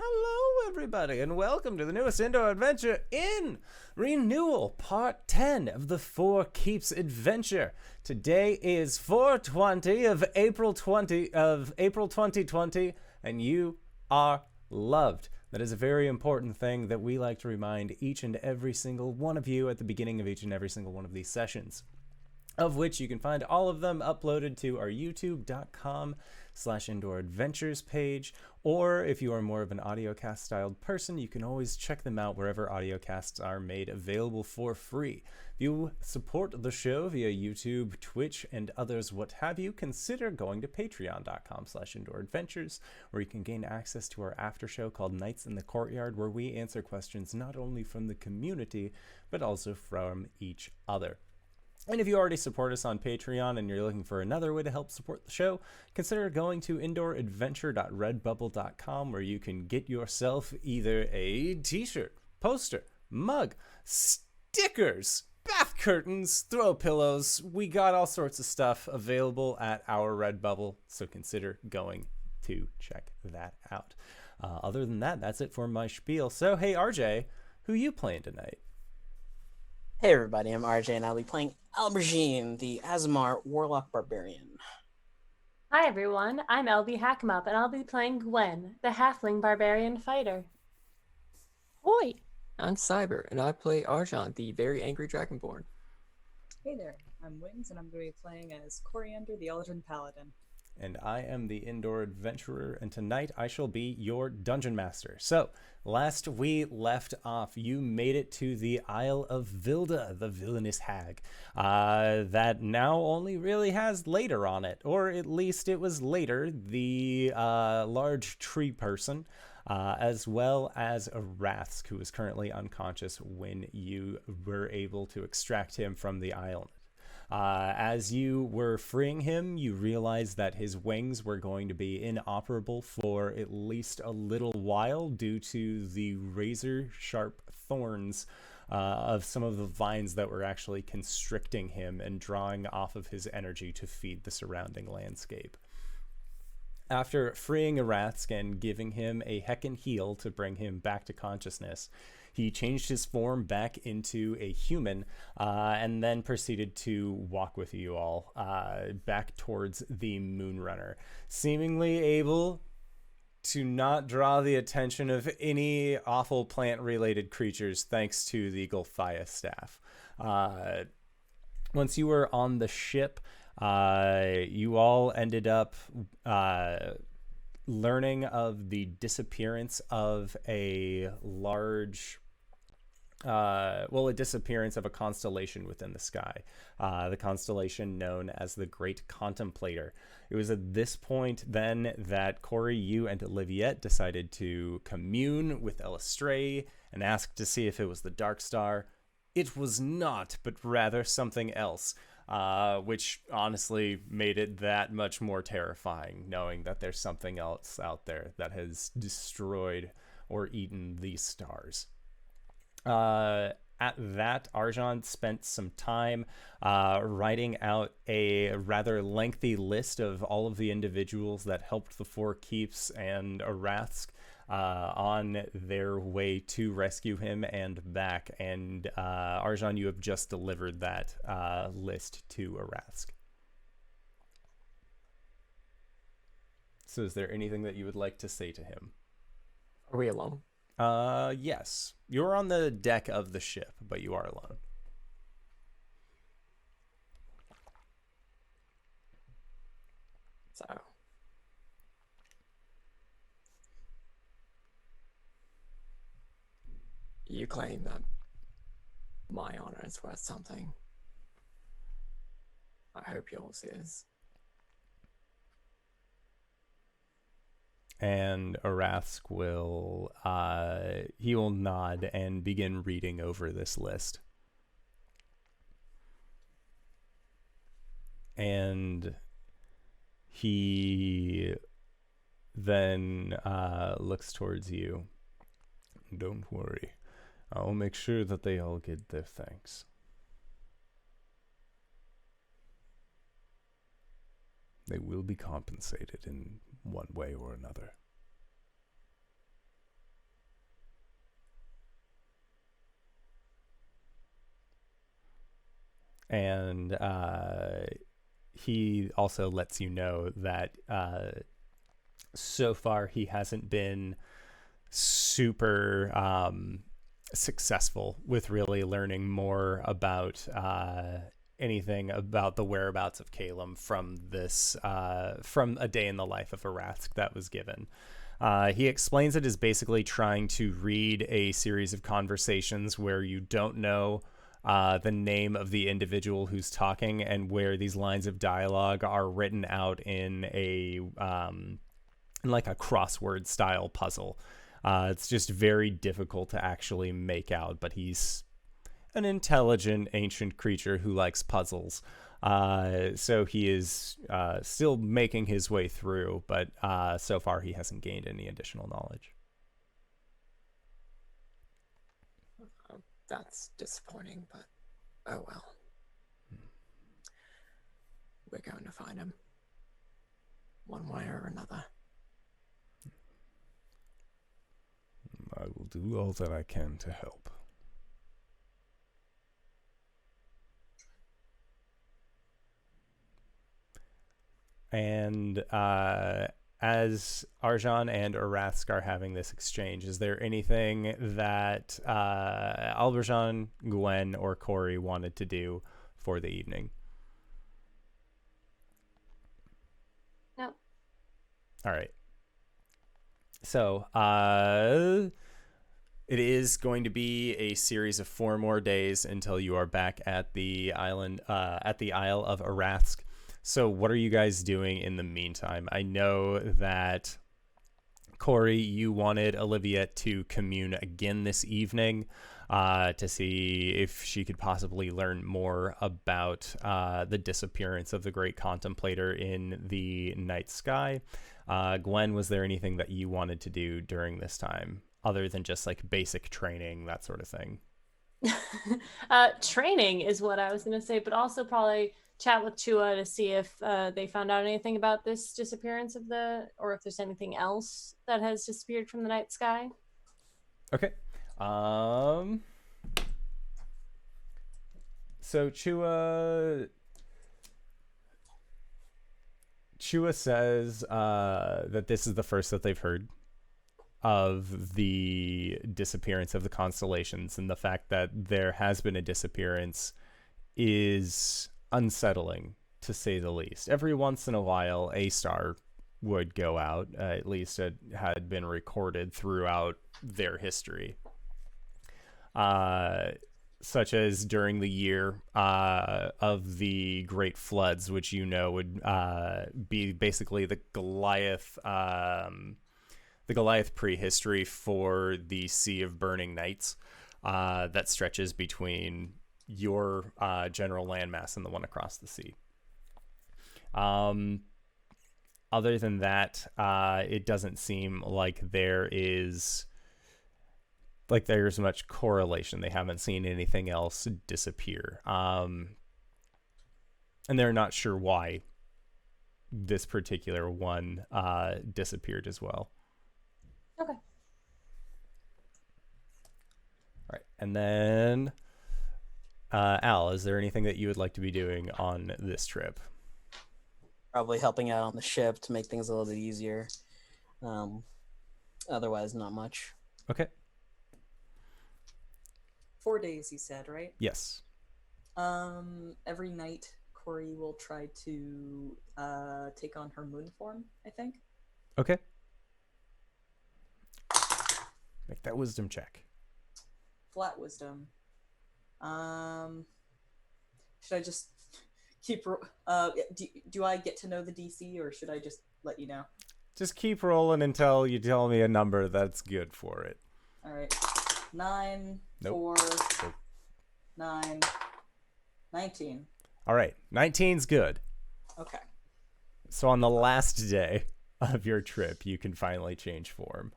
Hello, everybody, and welcome to the newest indoor adventure in Renewal, Part 10 of the Four Keeps adventure. Today is 4/20 of April 2020, and you are loved. That is a very important thing that we like to remind each and every single one of you at the beginning of each and every single one of these sessions, of which you can find all of them uploaded to our youtube.com/indooradventures page, or if you are more of an audiocast styled person, you can always check them out wherever audiocasts are made available for free. If you support the show via YouTube, Twitch, and others what have you, consider going to patreon.com/indooradventures, where you can gain access to our after show called Nights in the Courtyard, where we answer questions not only from the community, but also from each other. And if you already support us on Patreon and you're looking for another way to help support the show, consider going to indooradventure.redbubble.com, where you can get yourself either a t-shirt, poster, mug, stickers, bath curtains, throw pillows. We got all sorts of stuff available at our Redbubble, so consider going to check that out. Other than that, that's it for my spiel. So, hey, RJ, who you playing tonight? Hey everybody, I'm RJ and I'll be playing Alberjean, the Aasimar Warlock Barbarian. Hi everyone, I'm LBHackEmUp and I'll be playing Gwen, the Halfling Barbarian Fighter. Hoi! I'm Cyber and I play Arjhan, the very angry Dragonborn. Hey there, I'm Wings and I'm going to be playing as Cori, the Elven Paladin. And I am the Indoor Adventurer, and tonight I shall be your Dungeon Master. So, last we left off, you made it to the Isle of Vilda, the villainous hag, that now only really has later on it, or at least it was later, the large tree person, as well as Arasthk, who is currently unconscious when you were able to extract him from the island. As you were freeing him, you realized that his wings were going to be inoperable for at least a little while due to the razor-sharp thorns of some of the vines that were actually constricting him and drawing off of his energy to feed the surrounding landscape. After freeing Arasthk and giving him a heckin' heal to bring him back to consciousness, he changed his form back into a human and then proceeded to walk with you all back towards the Moonrunner, seemingly able to not draw the attention of any awful plant-related creatures thanks to the Golphia staff. Once you were on the ship, you all ended up learning of the disappearance of a large a disappearance of a constellation within the sky, the constellation known as the Great Contemplator. It was at this point then that Cori, you, and Oliviette decided to commune with Elistray and ask to see if it was the Dark Star. It was not, but rather something else, which honestly made it that much more terrifying, knowing that there's something else out there that has destroyed or eaten these stars. At that, Arjhan spent some time writing out a rather lengthy list of all of the individuals that helped the Four Keeps and Arasthk on their way to rescue him and back. And Arjhan, you have just delivered that list to Arasthk. So is there anything that you would like to say to him? Are we alone? Yes. You're on the deck of the ship, but you are alone. So, you claim that my honor is worth something. I hope yours is. And Arasthk will nod and begin reading over this list. And he then looks towards you. Don't worry. I'll make sure that they all get their thanks. They will be compensated in one way or another. and he also lets you know that so far he hasn't been super successful with really learning more about anything about the whereabouts of Calum from this from a day in the life of Arasthk that was given. He explains it as basically trying to read a series of conversations where you don't know the name of the individual who's talking, and where these lines of dialogue are written out in a like a crossword style puzzle. It's just very difficult to actually make out, but he's an intelligent ancient creature who likes puzzles. So he is still making his way through, but so far he hasn't gained any additional knowledge. That's disappointing, but oh well. We're going to find him. One way or another. I will do all that I can to help. And as Arjhan and Arasthk are having this exchange, is there anything that Alberjean, Gwen, or Cori wanted to do for the evening? No. All right. So it is going to be a series of 4 more days until you are back at the island, at the Isle of Arasthk. So what are you guys doing in the meantime? I know that, Cori, you wanted Olivia to commune again this evening to see if she could possibly learn more about the disappearance of the Great Contemplator in the night sky. Gwen, was there anything that you wanted to do during this time other than just like basic training, that sort of thing? Training is what I was going to say, but also probably chat with Chua to see if they found out anything about this disappearance of or if there's anything else that has disappeared from the night sky. Okay. So Chua says that this is the first that they've heard of the disappearance of the constellations, and the fact that there has been a disappearance is unsettling, to say the least. Every once in a while, a star would go out. At least it had been recorded throughout their history. Such as during the year of the Great Floods, which you know would be basically the Goliath prehistory for the Sea of Burning Nights that stretches between your general landmass and the one across the sea. Other than that, it doesn't seem like there's much correlation. They haven't seen anything else disappear. And they're not sure why this particular one disappeared as well. Okay. All right. And then, Al, is there anything that you would like to be doing on this trip? Probably helping out on the ship to make things a little bit easier. Otherwise, not much. Okay. 4 days, you said, right? Yes. Every night, Cori will try to take on her moon form, I think. Okay. Make that wisdom check. Flat wisdom. Should I just keep... do I get to know the DC, or should I just let you know? Just keep rolling until you tell me a number that's good for it. All right. 9, Nope. 4, Nope. 9, 19. All right. 19's good. Okay. So on the last day of your trip, you can finally change form.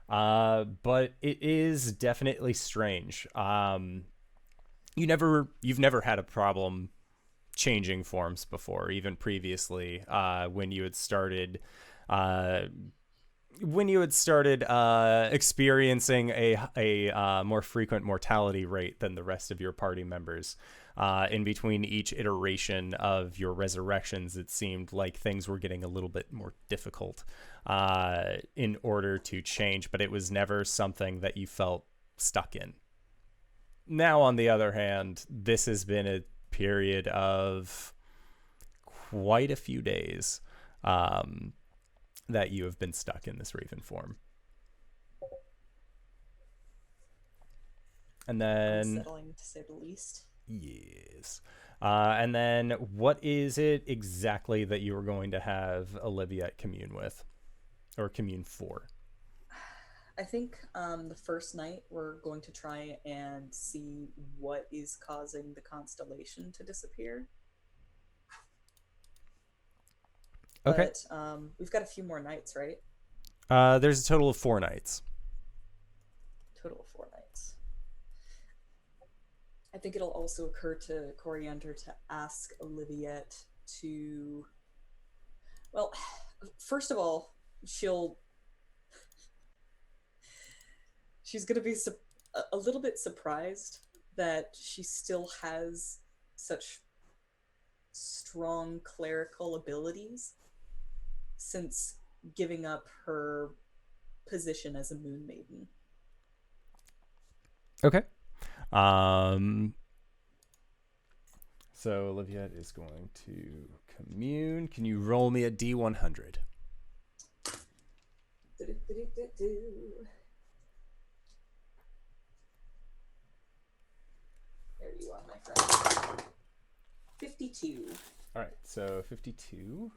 But it is definitely strange. You've never had a problem changing forms before, even previously, when you had started when you had started experiencing a more frequent mortality rate than the rest of your party members, in between each iteration of your resurrections, it seemed like things were getting a little bit more difficult in order to change, but it was never something that you felt stuck in. Now, on the other hand, this has been a period of quite a few days that you have been stuck in this Raven form. And then... unsettling, to say the least. Yes. And then what is it exactly that you were going to have Olivia commune with? Or commune for? I think the first night we're going to try and see what is causing the constellation to disappear. Okay. But we've got a few more nights, right? There's a total of 4 nights. Total of 4 nights. I think it'll also occur to Coriander to ask Oliviette to... Well, first of all, she's going to be a little bit surprised that she still has such strong clerical abilities since giving up her position as a moon maiden. Okay. So Olivia is going to commune. Can you roll me a D100? There you are, my friend. 52. All right, so 52.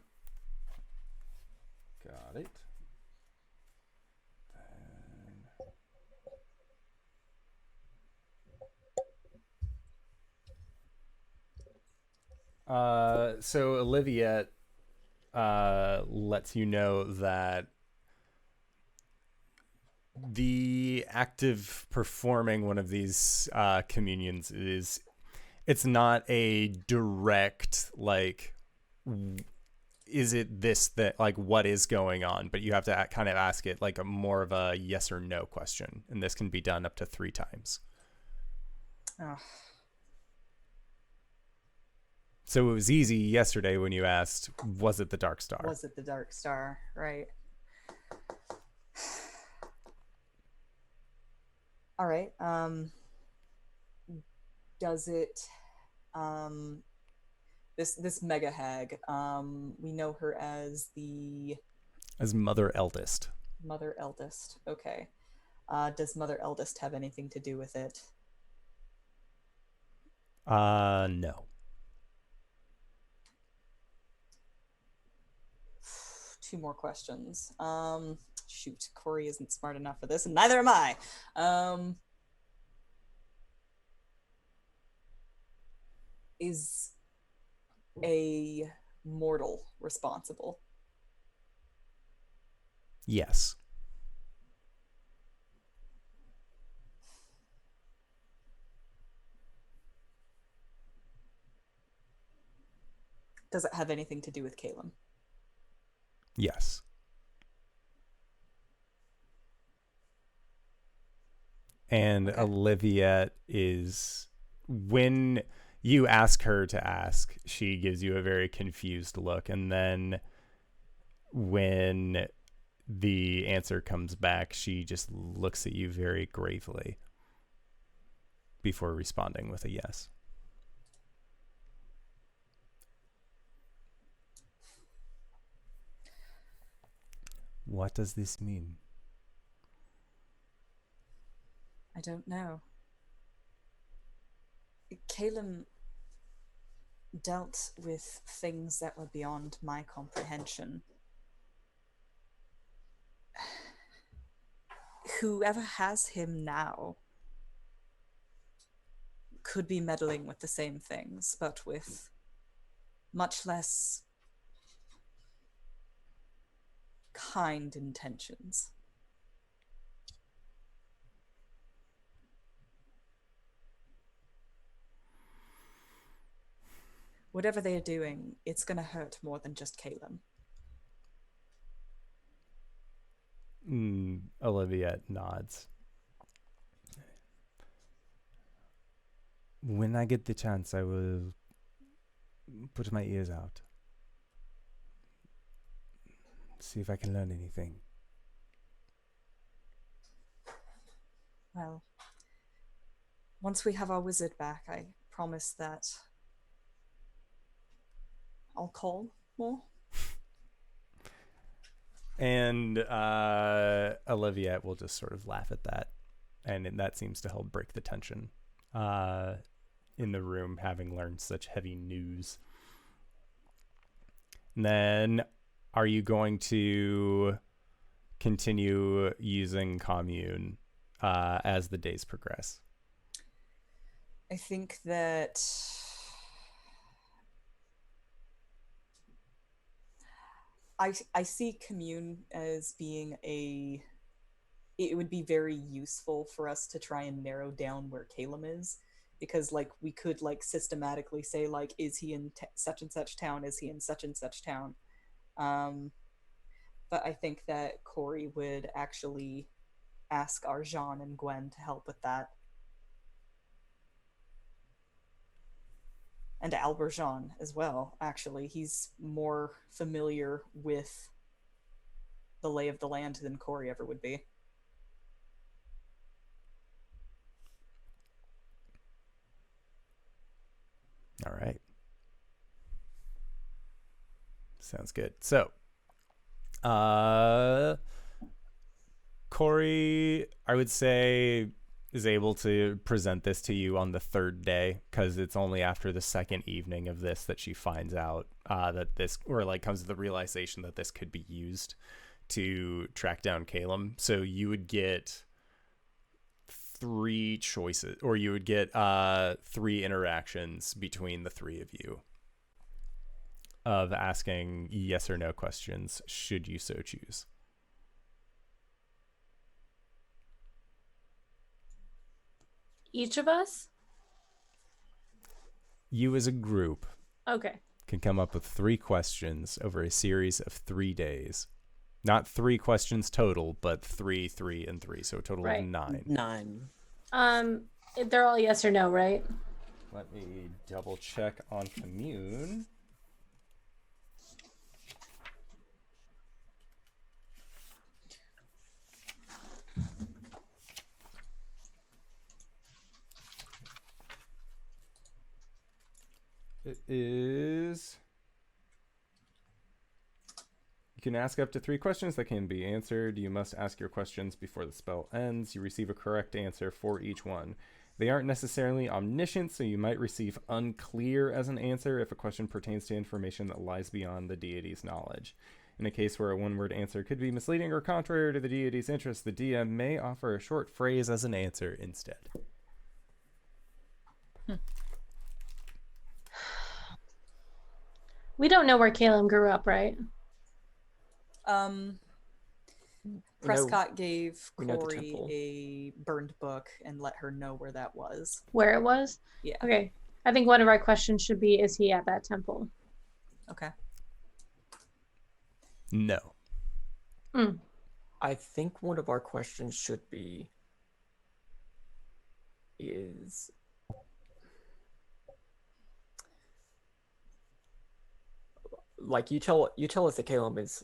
Got it. So Olivia lets you know that the act of performing one of these communions it's not a direct, like, is it this, that, like, what is going on? But you have to kind of ask it like a more of a yes or no question. And this can be done up to 3 times. Oh. So it was easy yesterday when you asked, was it the Dark Star? Was it the Dark Star? Right. All right. Does it... This mega hag, we know her as Mother Eldest. Mother Eldest. Okay. Does Mother Eldest have anything to do with it? No. 2 more questions. Shoot, Cori isn't smart enough for this, and neither am I. Is a mortal responsible? Yes. Does it have anything to do with Caleb? Yes. And Okay. Olivia is, when you ask her to ask, she gives you a very confused look. And then when the answer comes back, she just looks at you very gravely before responding with a yes. What does this mean? I don't know. Caleb dealt with things that were beyond my comprehension. Whoever has him now could be meddling with the same things, but with much less kind intentions. Whatever they are doing, it's going to hurt more than just Caleb. Olivia nods. When I get the chance, I will put my ears out. See if I can learn anything. Well, once we have our wizard back, I promise that I'll call more. And Olivia will just sort of laugh at that. And that seems to help break the tension in the room, having learned such heavy news. And then, are you going to continue using commune as the days progress? I think that I see commune as being it would be very useful for us to try and narrow down where Caleb is, because like we could like systematically say like, is he in such and such town, is he in such and such town, but I think that Cori would actually ask Arjhan and Gwen to help with that. And Alberjean as well, actually. He's more familiar with the lay of the land than Cori ever would be. All right. Sounds good. So, Cori, I would say, is able to present this to you on the third day, because it's only after the second evening of this that she finds out that this, or like comes to the realization that this could be used to track down Caleb. So you would get 3 choices, or you would get 3 interactions between the 3 of you of asking yes or no questions, should you so choose. Each of us? You as a group Okay. can come up with 3 questions over a series of 3 days. Not 3 questions total, but 3, 3, and 3. So a total of 9. 9. They're all yes or no, right? Let me double check on commune. It is... You can ask up to 3 questions that can be answered. You must ask your questions before the spell ends. You receive a correct answer for each one. They aren't necessarily omniscient, so you might receive unclear as an answer if a question pertains to information that lies beyond the deity's knowledge. In a case where a one-word answer could be misleading or contrary to the deity's interest, the DM may offer a short phrase as an answer instead. We don't know where Caleb grew up, right? Prescott gave we know the Cori temple. a burned book and let her know where that was. Where it was? Yeah. Okay. I think one of our questions should be, is he at that temple? Okay. No. I think one of our questions should be is like you tell us that Caleb is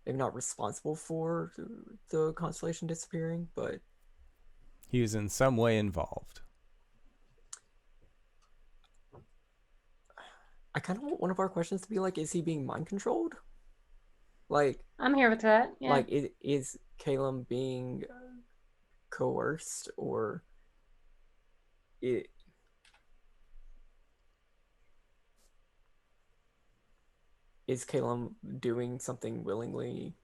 maybe not responsible for the constellation disappearing, but He was in some way involved. I kind of want one of our questions to be like, is he being mind controlled? Like, I'm here with that. Yeah. like is Caleb being coerced, or is Caleb doing something willingly?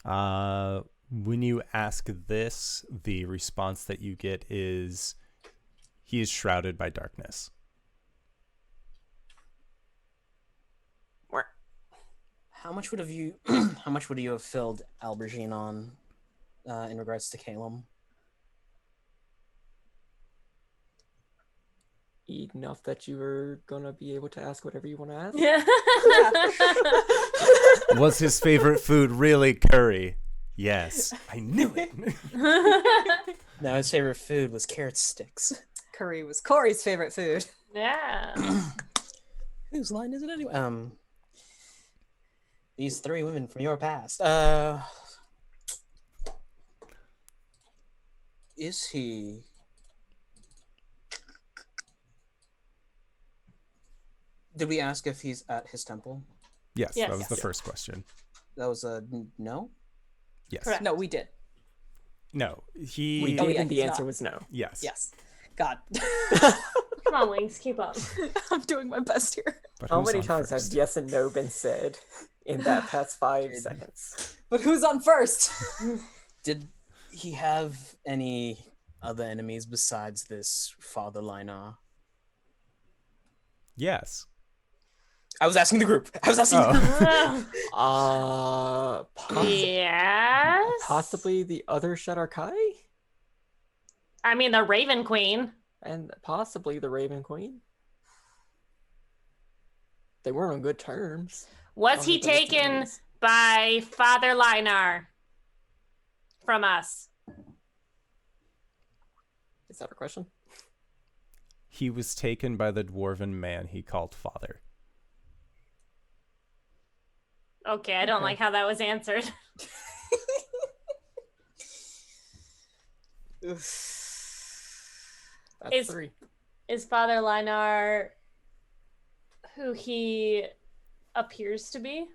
When you ask this, the response that you get is, he is shrouded by darkness. How much would you have filled Alberjean on in regards to Caleb? enough that you were gonna be able to ask whatever you want to ask? Yeah. Was his favorite food really curry? Yes, I knew it. No, his favorite food was carrot sticks. Curry was Cori's favorite food. Yeah. Whose line is it anyway? These three women from your past. Is he? Did we ask if he's at his temple? Yes, Yes. that was the Yes. first question. That was a no. Yes. Correct. No, we did. No, he. We did, Oh, yeah, and the he's answer not. was no. Yes. Yes. God. Come on, Wings, keep up. I'm doing my best here. But How who's many on times first? have yes and no been said in that past 5 seconds? But who's on first? Did he have any other enemies besides this Father Linar? Yes. I was asking the group. I was asking. The group. Oh. Yes. Possibly the other Shadar-kai? I mean, the Raven Queen. And possibly the Raven Queen? They weren't on good terms. Was Don't he think they're listed taken enemies. by Father Linar from us? Is that a question? He was taken by the dwarven man he called father. Okay, I don't Okay. like how that was answered. That's Is- 3. Is Father Linar who he appears to be?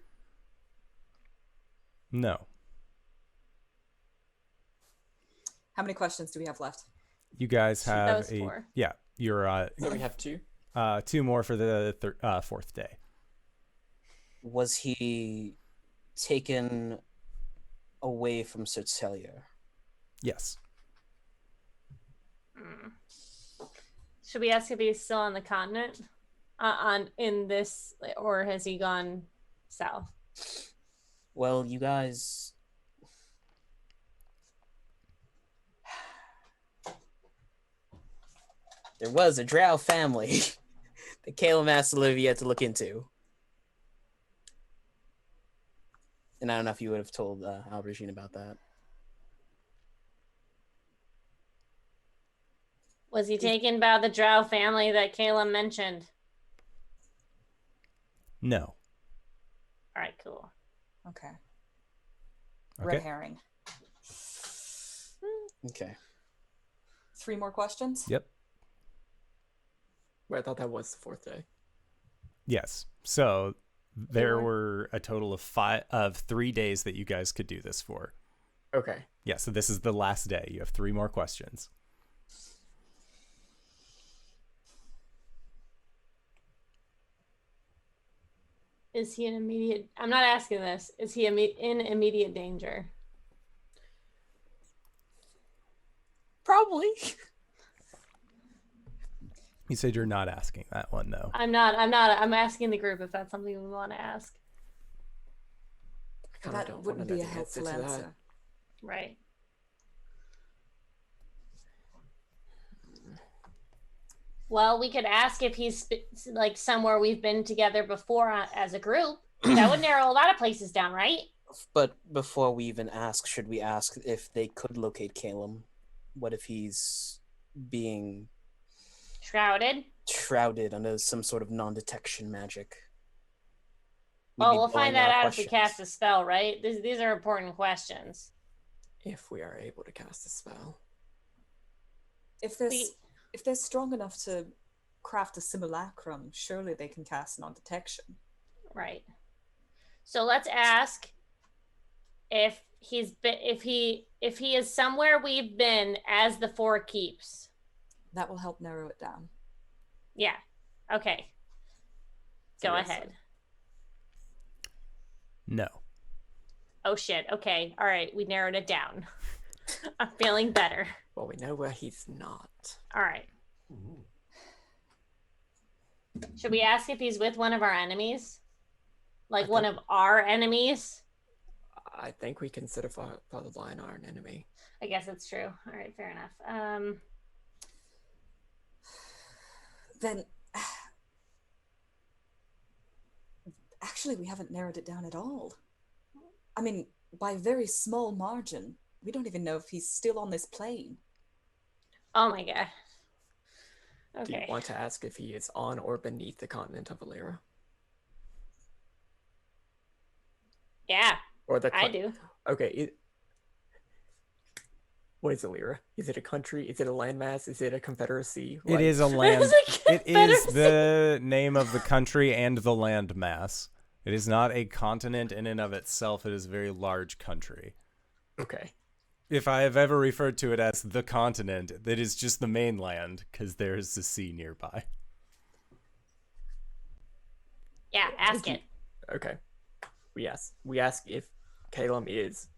No. How many questions do we have left? You guys That have was 4. Yeah, you're So we have 2. 2 more for the fourth day. Was he taken away from Cercelia? Yes. Should we ask if he's still on the continent? In this, or has he gone south? Well, you guys. There was a drow family that Caleb asked Olivia to look into. And I don't know if you would have told Alberjean about that. Was he taken by the Drow family that Kayla mentioned? No. All right, cool. Okay. Okay. Red herring. Okay. 3 more questions? Yep. Wait, I thought that was the 4th day. Yes. So there more? were a total of 3 days that you guys could do this for. Okay. Yeah, so this is the last day. You have 3 more questions. Is he in immediate? I'm not asking this. Is he in immediate danger? Probably. You said you're not asking that one, though. I'm not. I'm asking the group if that's something we want to ask. I kinda That don't wouldn't wanna be know a the answer helpful to that. answer. Right. Well, we could ask if he's like somewhere we've been together before as a group. That would narrow a lot of places down, right? But before we even ask, should we ask if they could locate Caleb? What if he's being Shrouded. shrouded under some sort of non-detection magic? We'd Well, be we'll blowing find that our out if we questions. cast a spell, right? These are important questions. If we are able to cast a spell. If they're, We- if they're strong enough to craft a simulacrum, surely they can cast non-detection. Right. So let's ask if he's been, if he is somewhere we've been as the Four Keeps. That will help narrow it down. Yeah. Okay. Go yes. ahead. No. Oh shit. Okay. All right. We narrowed it down. I'm feeling better. Well, we know where he's not. All right. Should we ask if he's with one of our enemies? Like one of our enemies? I think we consider Father Linar an enemy. I guess it's true. All right. Fair enough. Then, actually, we haven't narrowed it down at all. I mean, by a very small margin. We don't even know if he's still on this plane. Oh my god. Do you Okay. want to ask if he is on or beneath the continent of Alera? Yeah, Or the I do. Okay. What is Alera? Is it a country? Is it a landmass? Is it a confederacy? It is a land. It's a It is confederacy. the name of the country and the land mass. It is not a continent in and of itself. It is a very large country. Okay. If I have ever referred to it as the continent, it is just the mainland because there is the sea nearby. Yeah, ask it. Okay. We ask if Calum is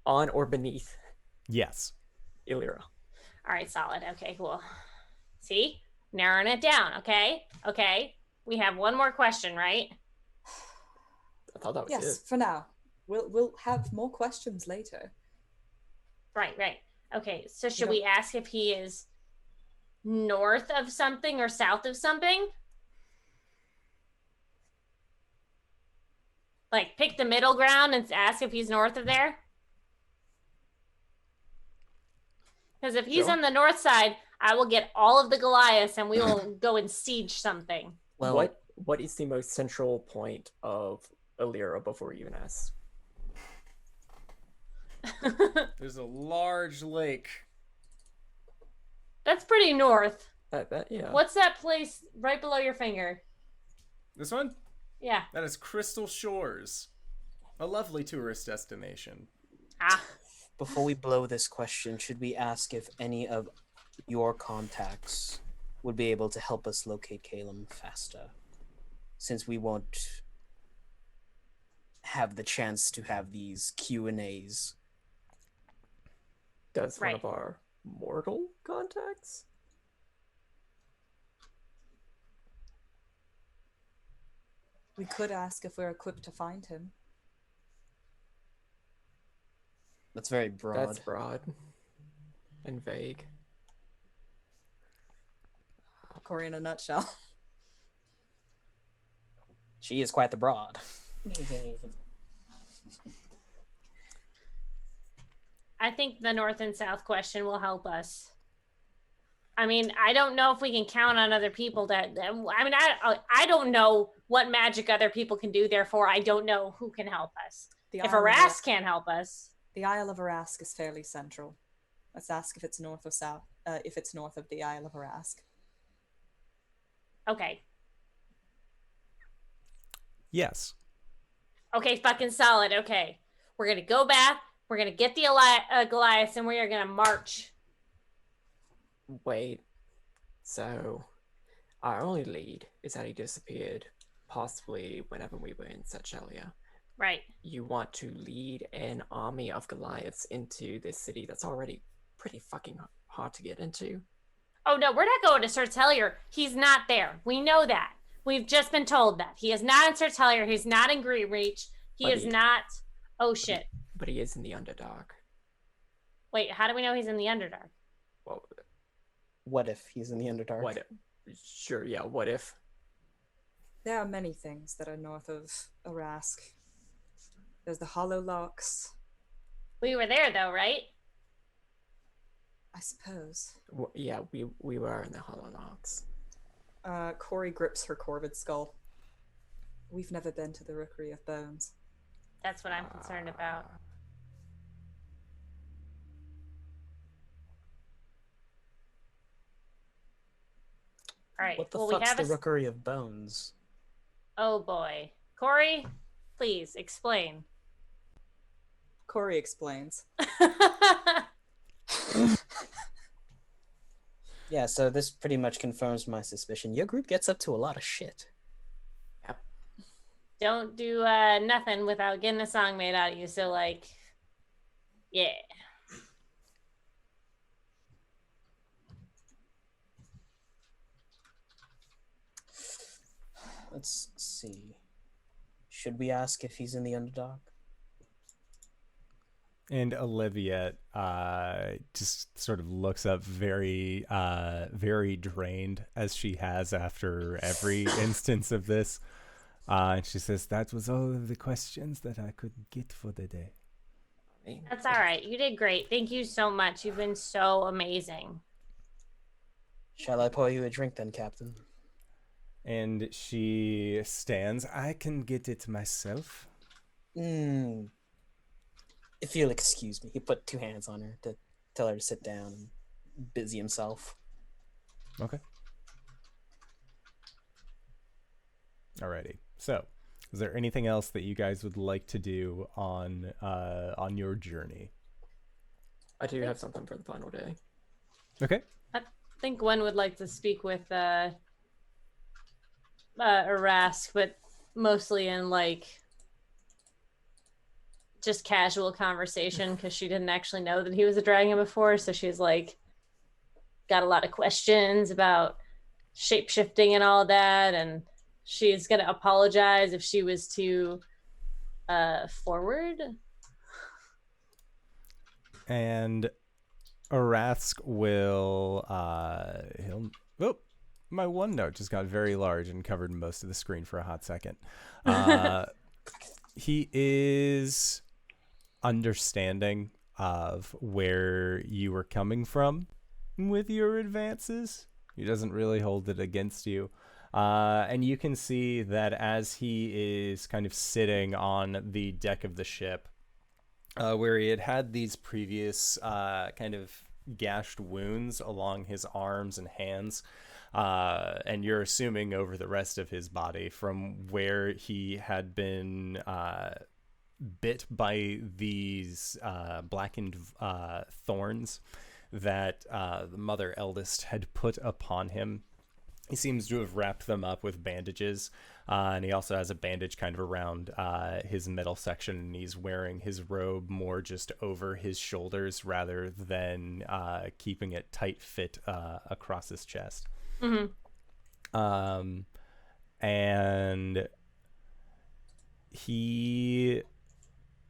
on or beneath Yes. Illyra. All right, solid. Okay, cool. See? Narrowing it down, okay? Okay. We have one more question, right? I thought that was Yes, it. for now. We'll have more questions later. Right. Okay, so should we ask if he is north of something or south of something? Like, pick the middle ground and ask if he's north of there? Because if he's Sure. on the north side, I will get all of the Goliaths and we will go and siege something. Well, What is the most central point of Illyra before you even ask? There's a large lake. That's pretty north. Yeah. What's that place right below your finger? This one? Yeah. That is Crystal Shores. A lovely tourist destination. Ah. before we blow this question, should we ask if any of your contacts would be able to help us locate Calum faster? Since we won't have the chance to have these Q&As. Does one Right. of our mortal contacts? We could ask if we're equipped to find him. That's very broad. That's broad and vague. Cori in a nutshell. She is quite the broad. I think the north and south question will help us. I mean, I don't know if we can count on other people I don't know what magic other people can do. Therefore, I don't know who can help us. The If Isle of Arasthk can't help us, The Isle of Arasthk is fairly central. Let's ask if it's north or south. If it's north of the Isle of Arasthk. okay. Yes. Okay, fucking solid. Okay. We're going to go back. We're going to get the Goliaths and we are going to march. Wait. So, our only lead is that he disappeared, possibly whenever we were in Seychelles. Right. You want to lead an army of Goliaths into this city that's already pretty fucking hard to get into? Oh, no, we're not going to Sir Tellier. He's not there. We know that. We've just been told that. He is not in Sir Tellier. He's not in Greenreach. He is not... Oh, shit. But he is in the Underdark. Wait, how do we know he's in the Underdark? Well, What if he's in the Underdark? what if? Sure, yeah, what if? There are many things that are north of Arasthk. There's the Hollow Locks, We were there, though, right? I suppose. Yeah, we were in the Hollow Locks. Cori grips her corvid skull. We've never been to the Rookery of Bones. That's what I'm concerned about. All right. What the well, fuck's we have the Rookery of Bones? Oh, boy. Cori, please, explain. Cori explains. Yeah, so this pretty much confirms my suspicion. Your group gets up to a lot of shit. Don't do nothing without getting a song made out of you. So, like, yeah. Let's see. Should we ask if he's in the Underdark? And Olivia just sort of looks up very, very drained, as she has after every instance of this. And she says, that was all of the questions that I could get for the day. That's all right. You did great. Thank you so much. You've been so amazing. Shall I pour you a drink then, Captain? And she stands. I can get it myself. If you'll excuse me. He put 2 hands on her to tell her to sit down and busy himself. Okay. Alrighty. So, is there anything else that you guys would like to do on your journey? I do have something for the final day. Okay. I think Gwen would like to speak with Arasthk, but mostly in like just casual conversation because she didn't actually know that he was a dragon before. So she's like got a lot of questions about shape-shifting and all that, and she's gonna apologize if she was too forward. And Arasthk will my OneNote just got very large and covered most of the screen for a hot second. He is understanding of where you were coming from with your advances. He doesn't really hold it against you. And you can see that as he is kind of sitting on the deck of the ship, where he had these previous kind of gashed wounds along his arms and hands, and you're assuming over the rest of his body from where he had been bit by these blackened thorns that the mother eldest had put upon him. He seems to have wrapped them up with bandages, and he also has a bandage kind of around his middle section, and he's wearing his robe more just over his shoulders rather than keeping it tight fit across his chest. Mm-hmm. And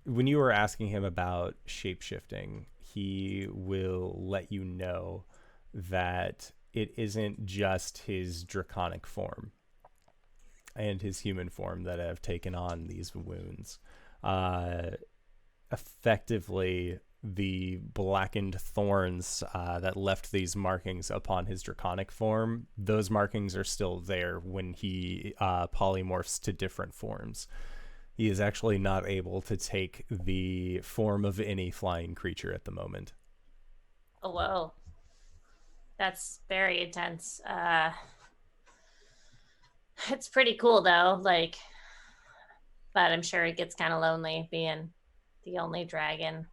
when you were asking him about shape-shifting, he will let you know that it isn't just his draconic form and his human form that have taken on these wounds. Effectively, the blackened thorns that left these markings upon his draconic form, those markings are still there when he polymorphs to different forms. He is actually not able to take the form of any flying creature at the moment. Oh, whoa. That's very intense. It's pretty cool though, like, but I'm sure it gets kind of lonely being the only dragon.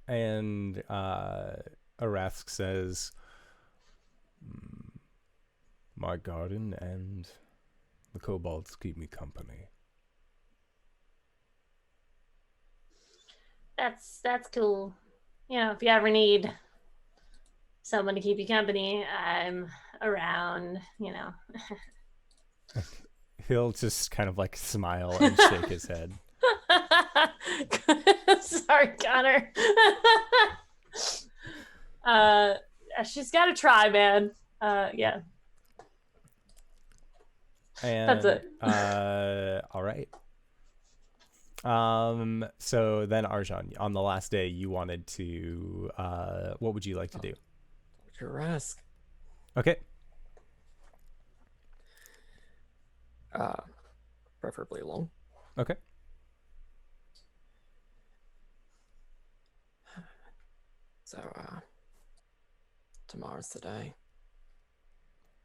And Arasthk says, my garden and the kobolds keep me company. That's cool. You know, if you ever need someone to keep you company, I'm around, you know. He'll just kind of like smile and shake his head. Sorry, Connor. She's got to try, man. Yeah. And that's it. All right. So then Arjhan, on the last day, you wanted to what would you like to do? Arasthk. Okay. Preferably long. Okay. So, tomorrow's the day.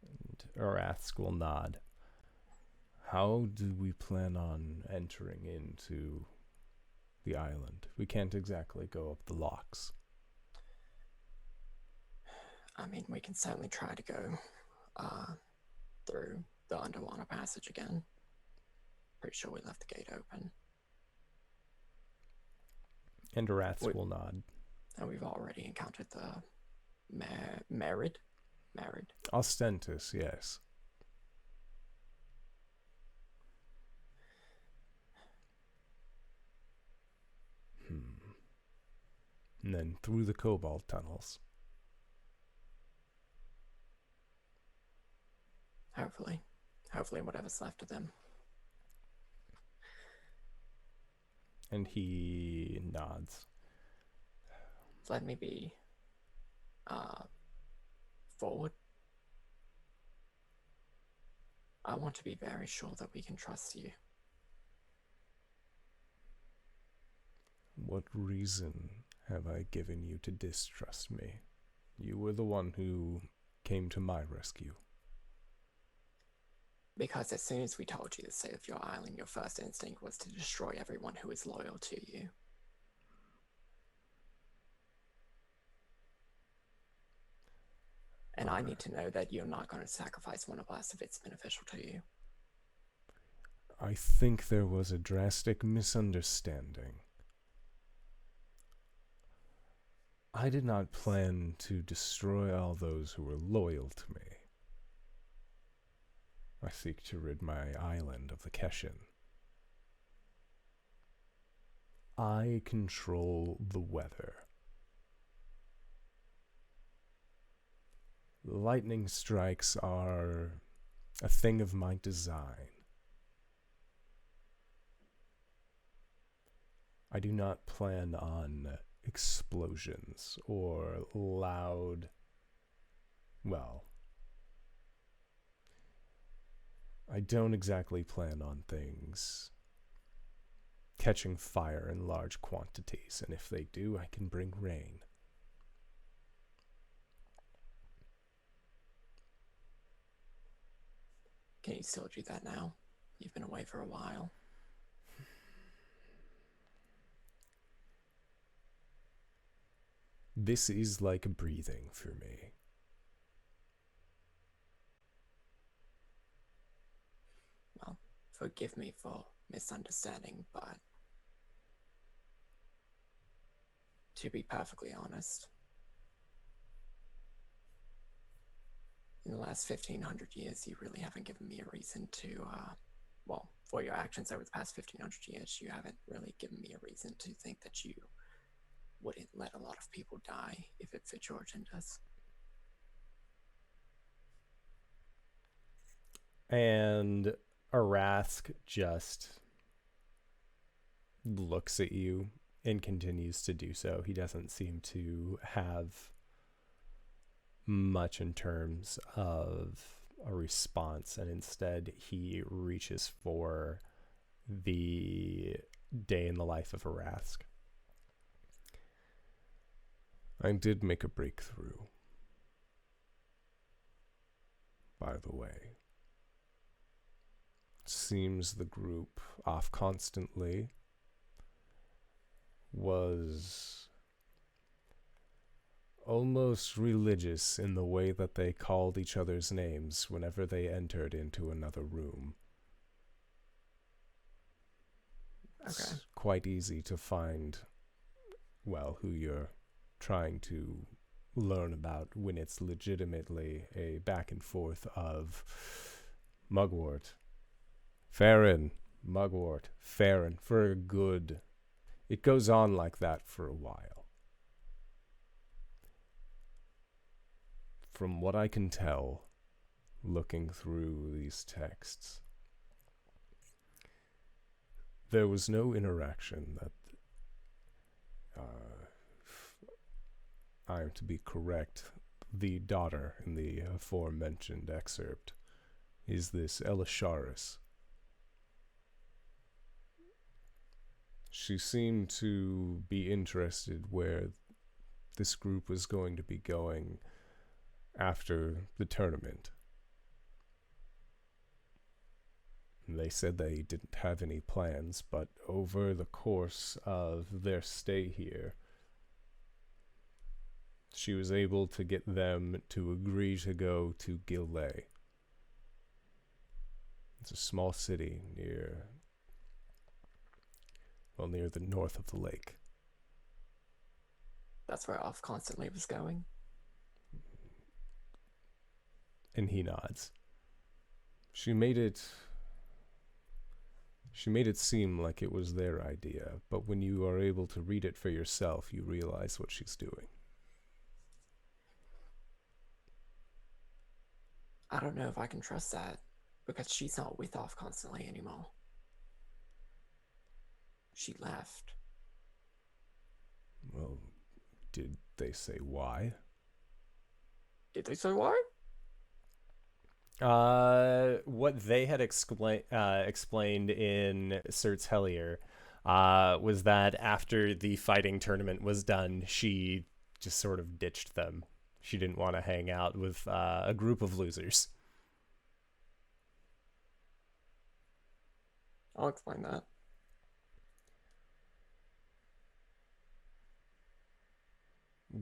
And Arasthk will nod. How do we plan on entering into the island? We can't exactly go up the locks. I mean, we can certainly try to go through the underwater passage again. Pretty sure we left the gate open. And Arasthk will nod. And we've already encountered the Married? Ostentus, yes. and then through the cobalt tunnels. Hopefully. Hopefully whatever's left of them. And he nods. Let me be forward. I want to be very sure that we can trust you. What reason have I given you to distrust me? You were the one who came to my rescue. Because as soon as we told you the state of your island, your first instinct was to destroy everyone who is loyal to you. And I need to know that you're not going to sacrifice one of us if it's beneficial to you. I think there was a drastic misunderstanding. I did not plan to destroy all those who were loyal to me. I seek to rid my island of the Keshin. I control the weather. Lightning strikes are a thing of my design. I do not plan on explosions or loud, well, I don't exactly plan on things catching fire in large quantities, and if they do, I can bring rain. Can you still do that now? You've been away for a while. This is like breathing for me. Well, forgive me for misunderstanding, but to be perfectly honest, in the last 1,500 years, you really haven't given me a reason to, well, for your actions over the past 1,500 years, you haven't really given me a reason to think that you wouldn't let a lot of people die if it fit your agendas. And Arasthk just looks at you and continues to do so. He doesn't seem to have much in terms of a response, and instead he reaches for the day in the life of Arasthk. I did make a breakthrough, by the way. Seems the group, off constantly, was almost religious in the way that they called each other's names whenever they entered into another room. Okay. It's quite easy to find, well, who you're trying to learn about when it's legitimately a back and forth of mugwort, Farron, mugwort, Farron, for a good... It goes on like that for a while. From what I can tell, looking through these texts, there was no interaction that I am to be correct. The daughter in the aforementioned excerpt is this Elisharis. She seemed to be interested where this group was going to be going after the tournament. They said they didn't have any plans, but over the course of their stay here, she was able to get them to agree to go to Gillet. It's a small city near the north of the lake. That's where Off constantly was going. And he nods. She made it She made it seem like it was their idea, but when you are able to read it for yourself, you realize what she's doing. I don't know if I can trust that, because she's not with off constantly anymore. She left. Well, did they say why? Did they say why? What they had explained in Cert's Hellier was that after the fighting tournament was done, she just sort of ditched them. She didn't want to hang out with a group of losers. I'll explain that.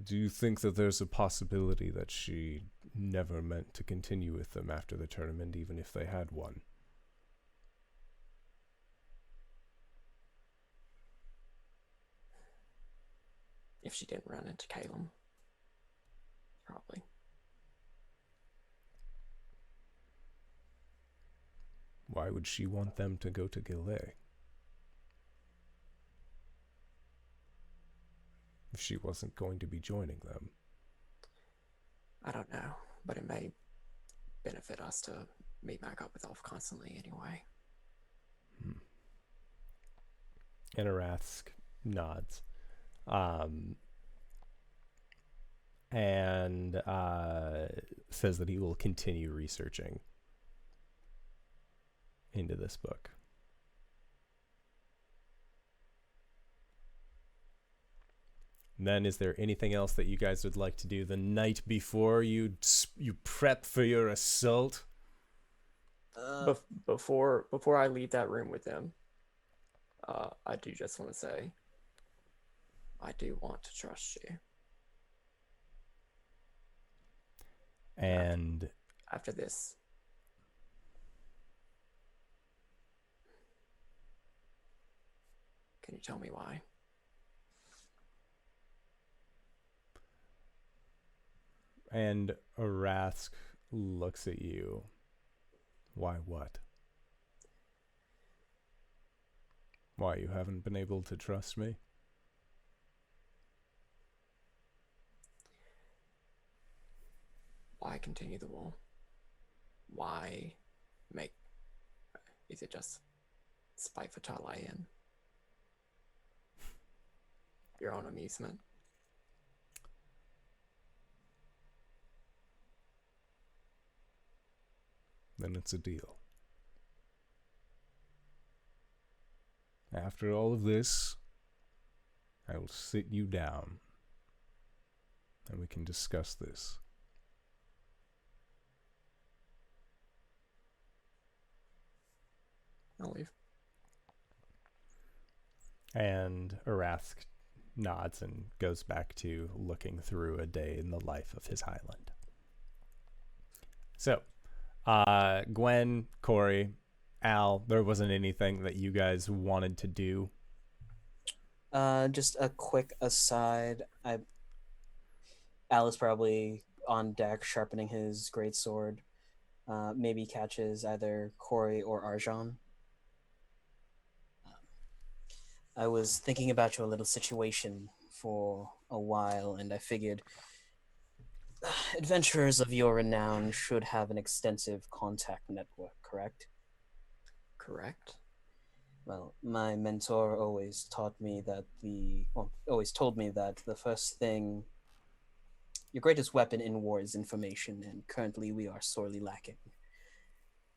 Do you think that there's a possibility that she never meant to continue with them after the tournament, even if they had won? If she didn't run into Caleb. Probably. Why would she want them to go to Gillet? If she wasn't going to be joining them. I don't know, but it may benefit us to meet back up with Elf constantly anyway. And Arasthk nods. And says that he will continue researching into this book. And then, is there anything else that you guys would like to do the night before you prep for your assault? Before I leave that room with them, I do just want to say, I do want to trust you. And after this, can you tell me why? And Arasthk looks at you. Why what? Why, you haven't been able to trust me? Why continue the war? Why make... Is it just spite for Talayan? Your own amusement? Then it's a deal. After all of this, I will sit you down and we can discuss this. I'll leave. And Arasthk nods and goes back to looking through a day in the life of his Highland. So, Gwen, Cori, Al, there wasn't anything that you guys wanted to do? Just a quick aside. Al is probably on deck sharpening his greatsword. Maybe catches either Cori or Arjhan. I was thinking about your little situation for a while, and I figured adventurers of your renown should have an extensive contact network, correct? Correct. Well, my mentor always told me that the first thing, your greatest weapon in war is information, and currently we are sorely lacking.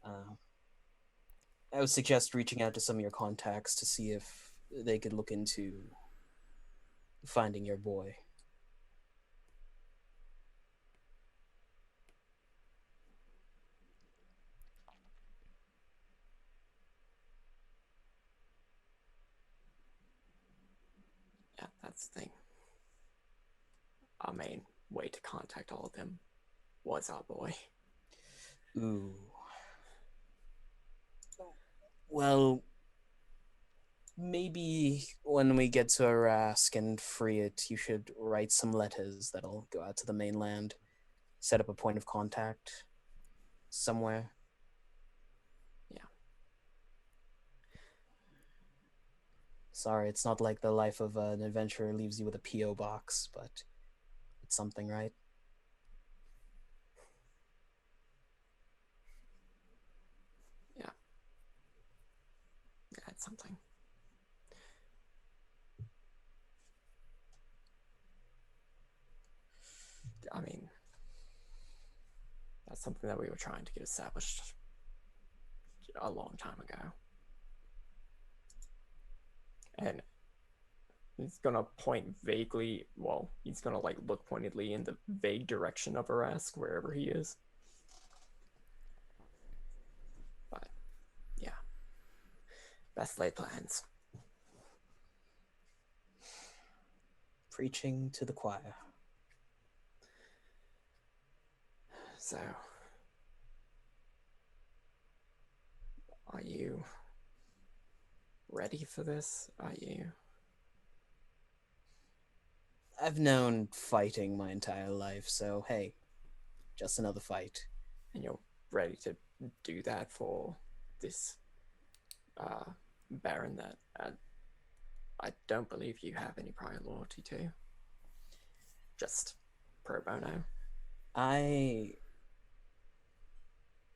I would suggest reaching out to some of your contacts to see if they could look into finding your boy. Yeah, that's the thing. Our main way to contact all of them was our boy. Ooh. Well, maybe when we get to Arasthk and free it, you should write some letters that'll go out to the mainland. Set up a point of contact somewhere. Yeah. Sorry, it's not like the life of an adventurer leaves you with a P.O. box, but it's something, right? Yeah. Yeah, it's something. I mean, that's something that we were trying to get established a long time ago. And he's gonna point vaguely, well, he's gonna like look pointedly in the vague direction of Arasthk, wherever he is. But yeah, best laid plans. Preaching to the choir. So, are you ready for this? Are you? I've known fighting my entire life, so hey, just another fight. And you're ready to do that for this Baron that I don't believe you have any prior loyalty to. Just pro bono. I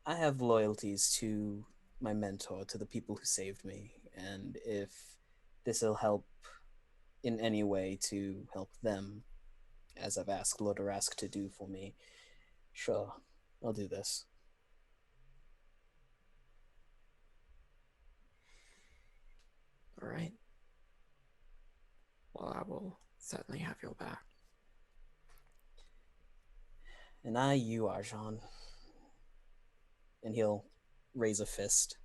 have loyalties to my mentor, to the people who saved me, and if this will help in any way to help them, as I've asked Lord Arasthk to do for me, sure, I'll do this. All right. Well, I will certainly have your back. And you, Arjhan. And he'll raise a fist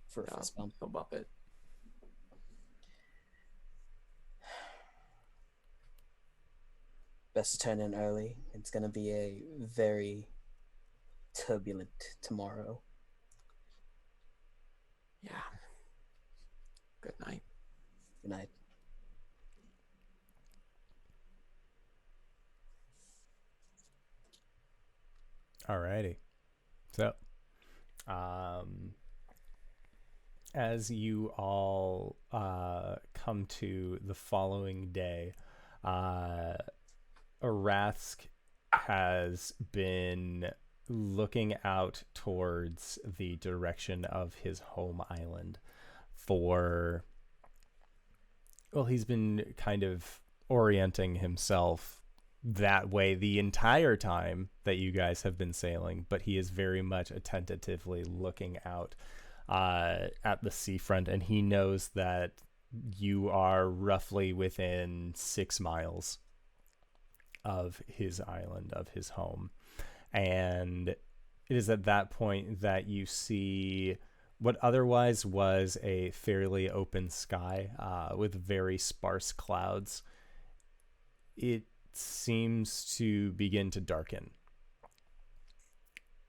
for a fist bump. He'll bump it. Best to turn in early. It's going to be a very turbulent tomorrow. Yeah. Good night. Good night. Alrighty. So, as you all come to the following day, Arasthk has been looking out towards the direction of his home island for, well, he's been kind of orienting himself that way the entire time that you guys have been sailing, but he is very much attentively looking out at the seafront, and he knows that you are roughly within 6 miles of his island, of his home. And it is at that point that you see what otherwise was a fairly open sky with very sparse clouds. It seems to begin to darken.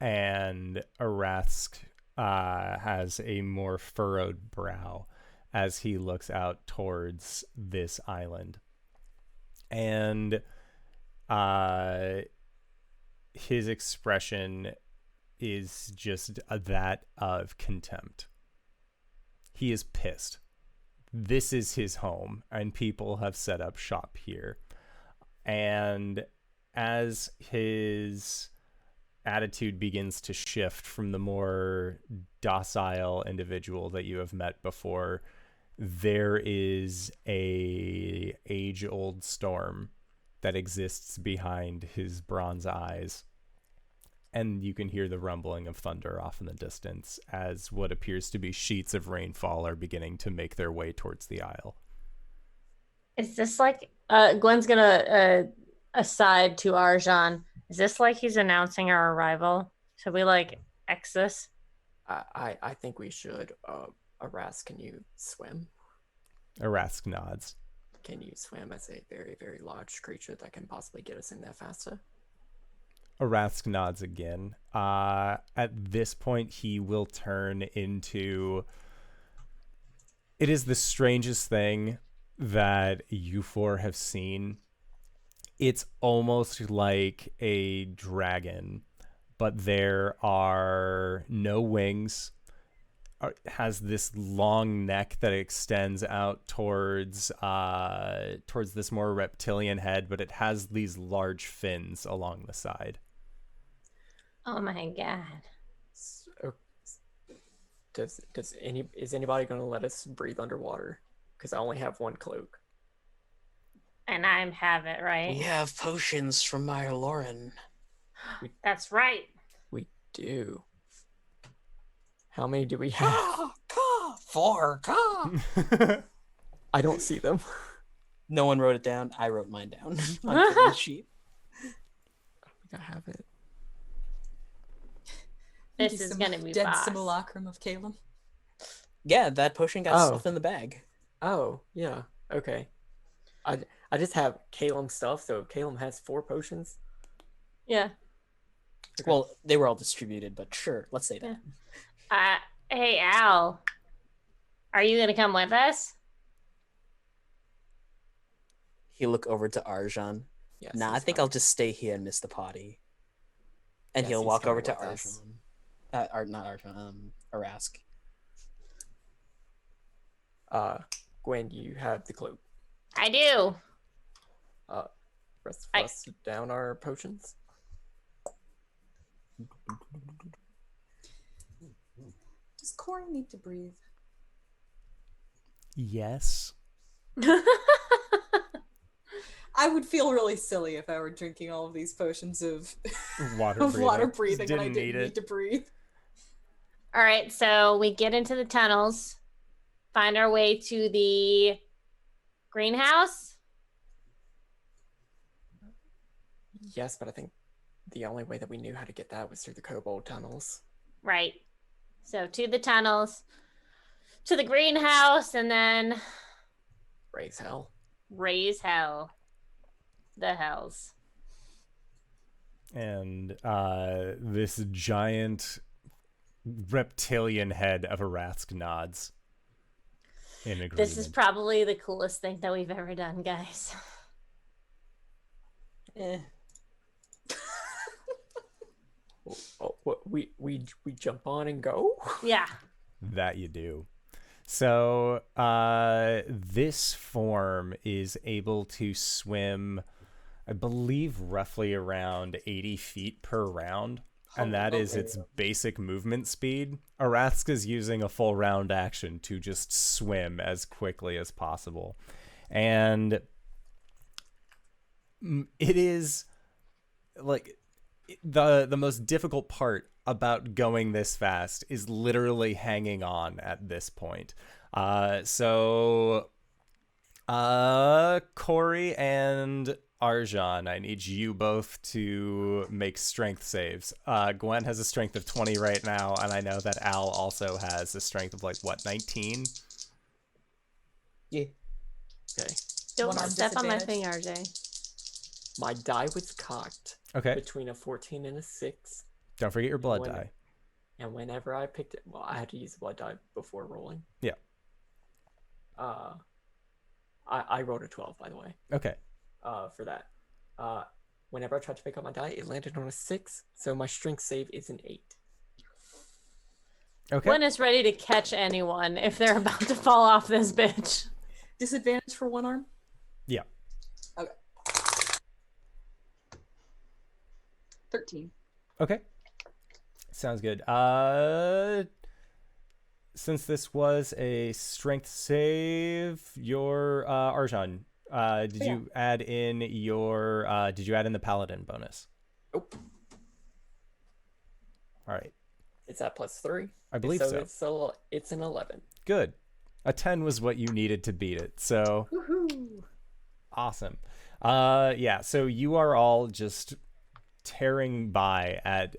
And Arasthk has a more furrowed brow as he looks out towards this island. And his expression is just that of contempt. He is pissed. This is his home, and people have set up shop here. And as his attitude begins to shift from the more docile individual that you have met before, there is a age-old storm that exists behind his bronze eyes. And you can hear the rumbling of thunder off in the distance as what appears to be sheets of rainfall are beginning to make their way towards the isle. Is this like Gwen's gonna aside to Arjhan? Is this like he's announcing our arrival? Should we like X this? I think we should. Arasthk, can you swim? Arasthk nods. Can you swim as a very, very large creature that can possibly get us in there faster? Arasthk nods again. At this point, he will turn into... It is the strangest thing that you four have seen. It's almost like a dragon, but there are no wings. has this long neck that extends out towards this more reptilian head, but it has these large fins along the side. Oh my god. So, is anybody going to let us breathe underwater? Because I only have one cloak. And I have it, right? We have potions from Meyer Lauren. That's right. We do. How many do we have? 4. I don't see them. No one wrote it down. I wrote mine down on the sheet. I have it. This is going to be dead boss. simulacrum of Caleb. Yeah, that potion got stuffed in the bag. Oh, yeah. Okay. I just have Calum stuff, so Calum has 4 potions. Yeah. Okay. Well, they were all distributed, but sure, let's say that. Hey, Al. Are you going to come with us? He'll look over to Arjhan. Yes, Nah, I he's think fine. I'll just stay here and miss the potty. And Yes, he'll he's walk over coming to with us. Arjhan. Not Arjhan, Arasthk. Gwen, you have the cloak. I do. Rest down our potions. Does Cori need to breathe? Yes. I would feel really silly if I were drinking all of these potions of Water of breathing. water breathing and I Didn't didn't need need it. to breathe. All right, so we get into the tunnels, find our way to the greenhouse. Yes, but I think the only way that we knew how to get that was through the kobold tunnels. Right. So to the tunnels, to the greenhouse, and then Raise hell. raise hell. The hells. And this giant reptilian head of Arasthk nods in agreement. This is probably the coolest thing that we've ever done, guys. Oh, what, we jump on and go? Yeah. That you do. So this form is able to swim, I believe, roughly around 80 feet per round. And that is its basic movement speed. Arasthk is using a full round action to just swim as quickly as possible. And it is like the most difficult part about going this fast is literally hanging on at this point. So Cori and Arjhan, I need you both to make strength saves. Gwen has a strength of 20 right now, and I know that Al also has a strength of 19? Yeah. Okay. Don't One on step on my thing, disadvantage. RJ. My die was cocked Okay. between a 14 and a 6. Don't forget your blood When- die. And whenever I picked it, well, I had to use the blood die before rolling. Yeah. I rolled a 12, by the way. Okay. For that. Whenever I tried to pick up my die, it landed on a 6, so my strength save is an 8. Okay. Gwen is ready to catch anyone if they're about to fall off this bitch. Disadvantage for one arm? Yeah. Okay. 13. Okay. Sounds good. Since this was a strength save, your Arjhan, did you add in the paladin bonus? Nope. All right. It's at +3. I believe so. It's an 11. Good. A 10 was what you needed to beat it. So Woohoo! awesome. Yeah, so you are all just tearing by at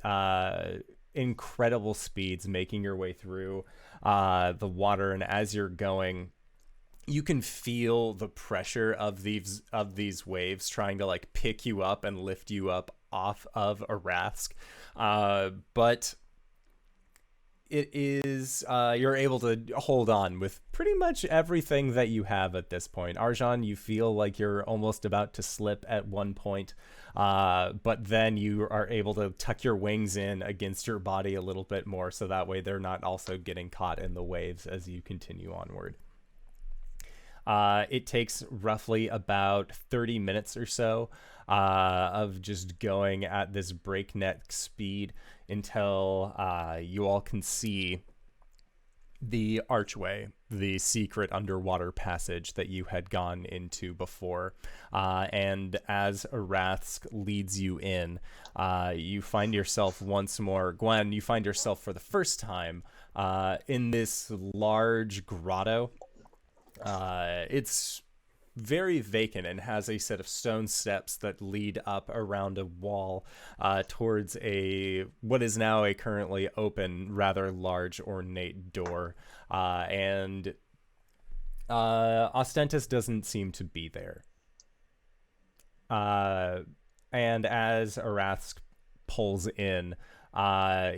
incredible speeds, making your way through the water, and as you're going, you can feel the pressure of these waves trying to pick you up and lift you up off of Arasthk. But it is you're able to hold on with pretty much everything that you have at this point. Arjhan, you feel like you're almost about to slip at one point, but then you are able to tuck your wings in against your body a little bit more, so that way they're not also getting caught in the waves as you continue onward. It takes roughly about 30 minutes or so of just going at this breakneck speed until you all can see the archway, the secret underwater passage that you had gone into before. And as Arasthk leads you in, you find yourself once more, Gwen, you find yourself for the first time in this large grotto. It's very vacant and has a set of stone steps that lead up around a wall towards what is now a currently open, rather large, ornate door. And Ostentus doesn't seem to be there. And as Arasthk pulls in,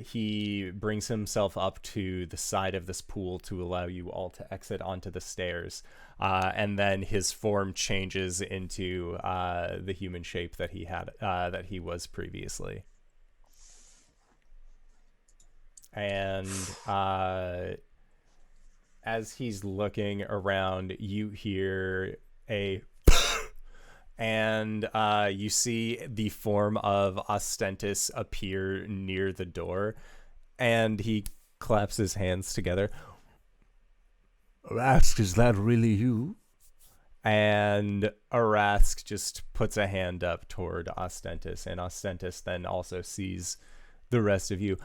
he brings himself up to the side of this pool to allow you all to exit onto the stairs, and then his form changes into the human shape that he was previously. And as he's looking around, you hear a and you see the form of Ostentus appear near the door, and he claps his hands together. Arasthk, is that really you? And Arasthk just puts a hand up toward Ostentus, and Ostentus then also sees the rest of you.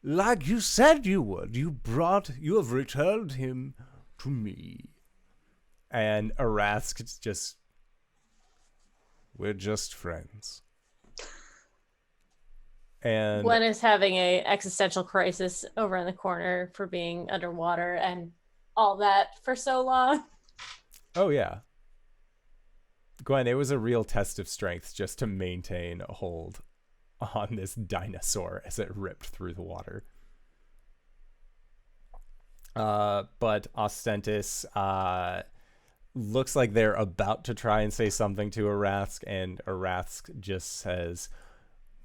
Like you said you would, you have returned him to me. And Arasthk just... We're just friends. And Gwen is having a existential crisis over in the corner for being underwater and all that for so long. Oh, yeah. Gwen, it was a real test of strength just to maintain a hold on this dinosaur as it ripped through the water. But Ostentus looks like they're about to try and say something to Arasthk, and Arasthk just says,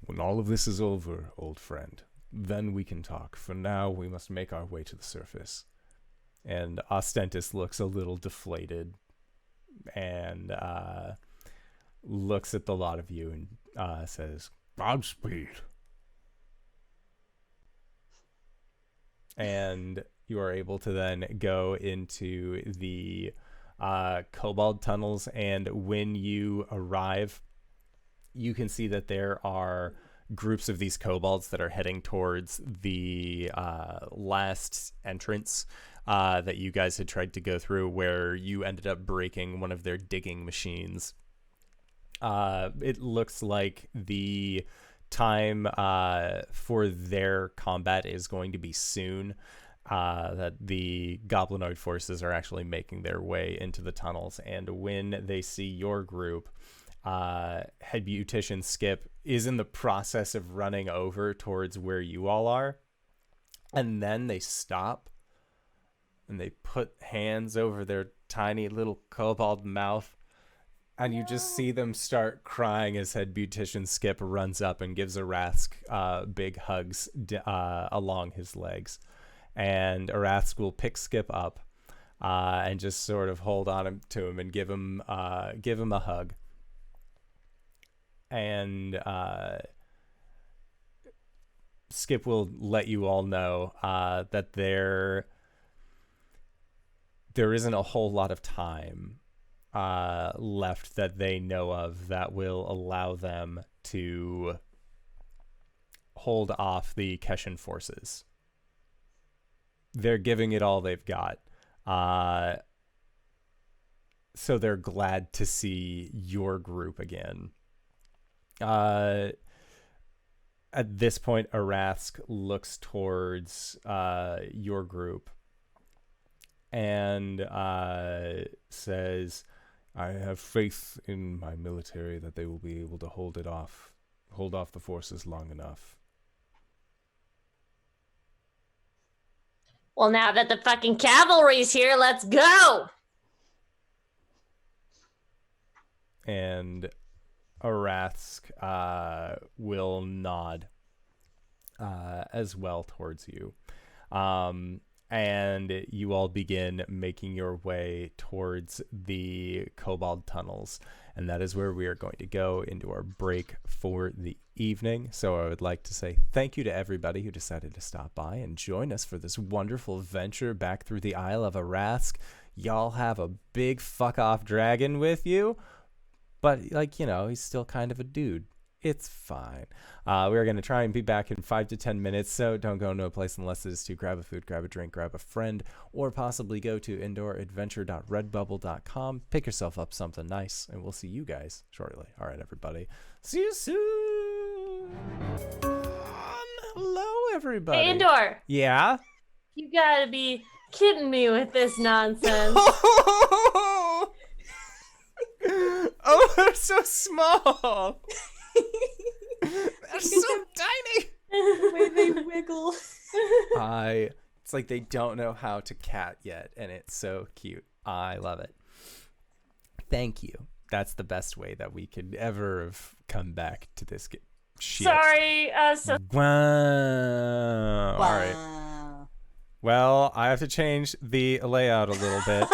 when all of this is over, old friend, then we can talk. For now, we must make our way to the surface. And Ostentus looks a little deflated and looks at the lot of you and says, Godspeed. And you are able to then go into the kobold tunnels, and when you arrive, you can see that there are groups of these kobolds that are heading towards the last entrance that you guys had tried to go through, where you ended up breaking one of their digging machines. It looks like the time for their combat is going to be soon. That the goblinoid forces are actually making their way into the tunnels, and when they see your group, Head Beautician Skip is in the process of running over towards where you all are, and then they stop and they put hands over their tiny little kobold mouth, and you just see them start crying as Head Beautician Skip runs up and gives Arasthk big hugs along his legs. And Arasthk will pick Skip up and just sort of hold on to him and give him a hug. And Skip will let you all know that there isn't a whole lot of time left that they know of that will allow them to hold off the Keshin forces. They're giving it all they've got. So they're glad to see your group again. At this point, Arasthk looks towards your group and says, I have faith in my military that they will be able to hold off the forces long enough. Well, now that the fucking cavalry's here, let's go. And Arasthk will nod as well towards you. And you all begin making your way towards the Kobold tunnels. And that is where we are going to go into our break for the evening. So I would like to say thank you to everybody who decided to stop by and join us for this wonderful venture back through the Isle of Arasthk. Y'all have a big fuck off dragon with you. But, like, you know, he's still kind of a dude. It's fine. We're going to try and be back in 5 to 10 minutes, so don't go no place unless it is to grab a food, grab a drink, grab a friend, or possibly go to indooradventure.redbubble.com, pick yourself up something nice, and we'll see you guys shortly. All right, everybody. See you soon. Hello, everybody. Hey, Indoor. Yeah? You gotta be kidding me with this nonsense. Oh, they're so small. They're so tiny. The way they wiggle. It's like they don't know how to cat yet, and it's so cute. I love it. Thank you. That's the best way that we could ever have come back to this shit. Sorry. Wow. All right. Well, I have to change the layout a little bit.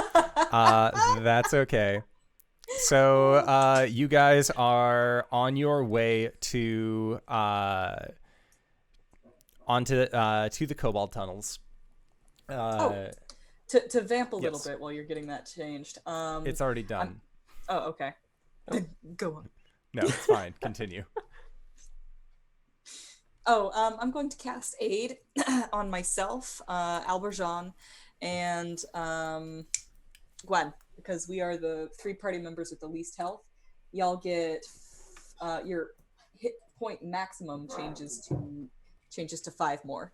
That's okay. So you guys are on your way to to the Kobold tunnels. To vamp a little bit while you're getting that changed. It's already done. Oh, okay. Go on. No, it's fine. Continue. I'm going to cast Aid on myself, Alberjean, and Gwen, because we are the 3 party members with the least health. Y'all get your hit point maximum changes to 5 more.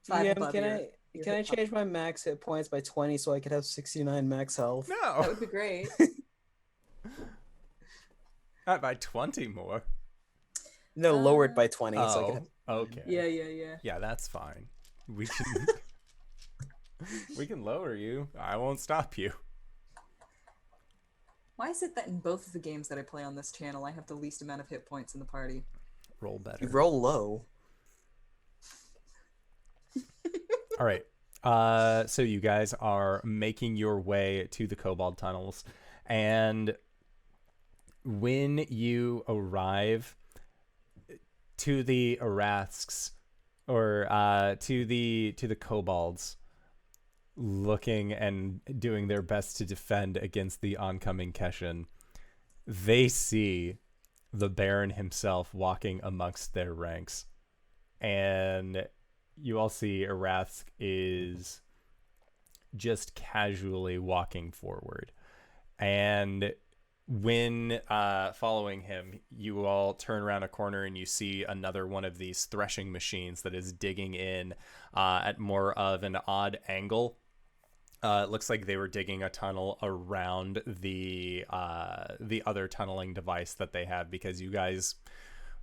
5 above your can I change my max hit points by 20 so I could have 69 max health? No. That would be great. Not by 20 more. No, lowered by 20. So I could have... Okay. Yeah. Yeah, that's fine. We can we can lower you. I won't stop you. Why is it that in both of the games that I play on this channel, I have the least amount of hit points in the party? Roll better. You roll low. All right. So you guys are making your way to the Kobold tunnels, and when you arrive to the Arasthks, or to the kobolds, looking and doing their best to defend against the oncoming Keshin, they see the Baron himself walking amongst their ranks, and you all see Arasthk is just casually walking forward, and when following him, you all turn around a corner and you see another one of these threshing machines that is digging in at more of an odd angle. It looks like they were digging a tunnel around the other tunneling device that they have, because you guys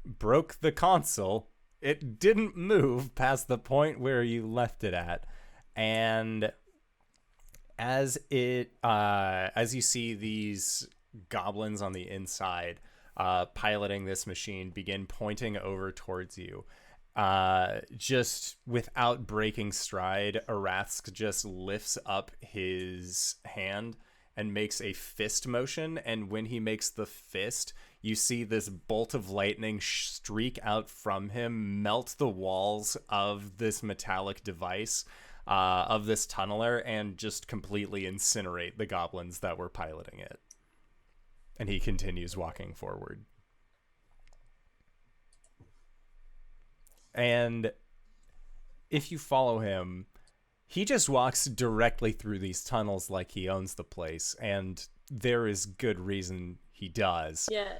broke the console. It didn't move past the point where you left it at, and as you see these goblins on the inside piloting this machine begin pointing over towards you, just without breaking stride, Arasthk just lifts up his hand and makes a fist motion, and when he makes the fist, you see this bolt of lightning streak out from him, melt the walls of this metallic device, of this tunneler, and just completely incinerate the goblins that were piloting it. And he continues walking forward. And if you follow him, he just walks directly through these tunnels like he owns the place, and there is good reason he does. Yeah.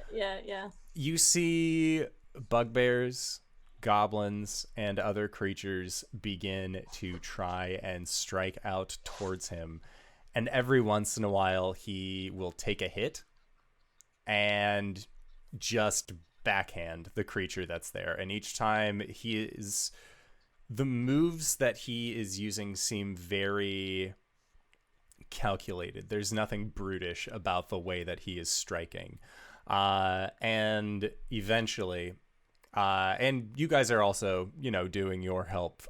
You see bugbears, goblins, and other creatures begin to try and strike out towards him, and every once in a while he will take a hit and just backhand the creature that's there, and each time the moves that he is using seem very calculated. There's nothing brutish about the way that he is striking. And eventually, and you guys are also, doing your help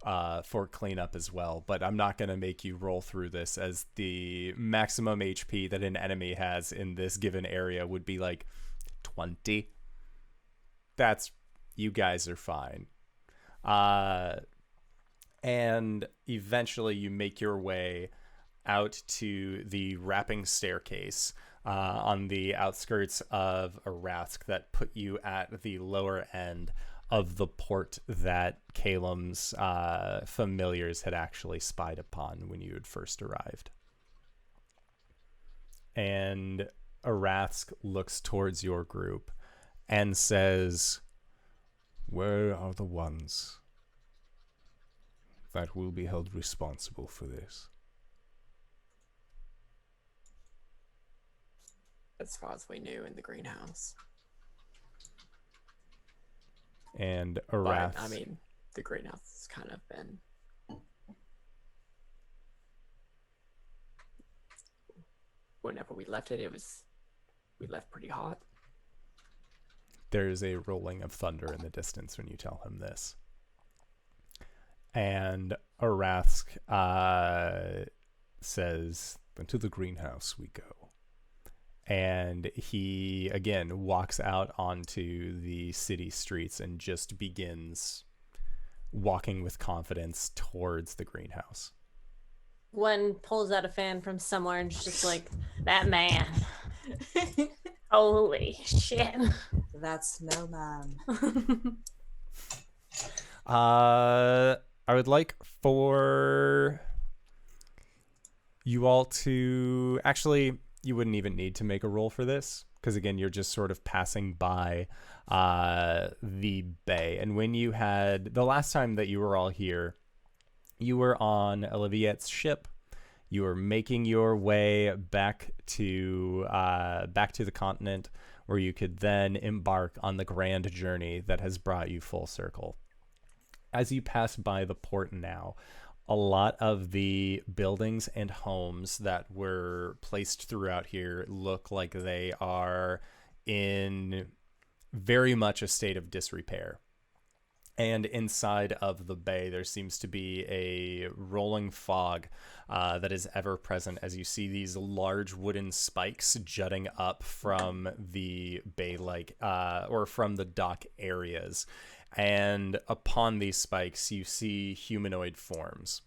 for cleanup as well, but I'm not going to make you roll through this, as the maximum HP that an enemy has in this given area would be like 20. You guys are fine. And eventually you make your way out to the wrapping staircase on the outskirts of Arasthk that put you at the lower end of the port that Calum's familiars had actually spied upon when you had first arrived. And Arasthk looks towards your group and says, "Where are the ones that will be held responsible for this?" As far as we knew, in the greenhouse. And But, Arasthk... the greenhouse has kind of been... Whenever we left it, we left pretty hot. There's a rolling of thunder in the distance when you tell him this. And Arasthk says, "Into the greenhouse we go." And he, again, walks out onto the city streets and just begins walking with confidence towards the greenhouse. Gwen pulls out a fan from somewhere and is just like, "That man. Holy shit." That's no man. I would like for you all to... Actually, you wouldn't even need to make a roll for this, because again, you're just sort of passing by the bay. And when you had... The last time that you were all here, you were on Olivier's ship. You were making your way back to the continent, where you could then embark on the grand journey that has brought you full circle. As you pass by the port now, a lot of the buildings and homes that were placed throughout here look like they are in very much a state of disrepair. And inside of the bay, there seems to be a rolling fog that is ever present as you see these large wooden spikes jutting up from the bay, or from the dock areas. And upon these spikes, you see humanoid forms.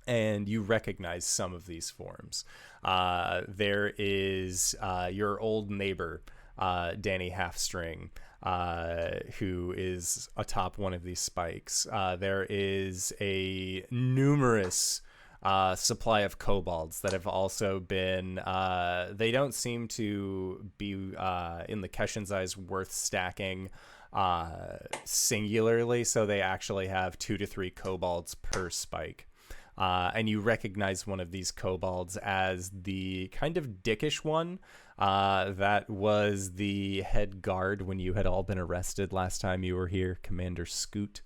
And you recognize some of these forms. There is your old neighbor, Danny Halfstring, who is atop one of these spikes. There is a numerous supply of kobolds that have also been... they don't seem to be, in the Keshin's eyes, worth stacking singularly, so they actually have 2 to 3 kobolds per spike. And you recognize one of these kobolds as the kind of dickish one that was the head guard when you had all been arrested last time you were here, Commander Scoot.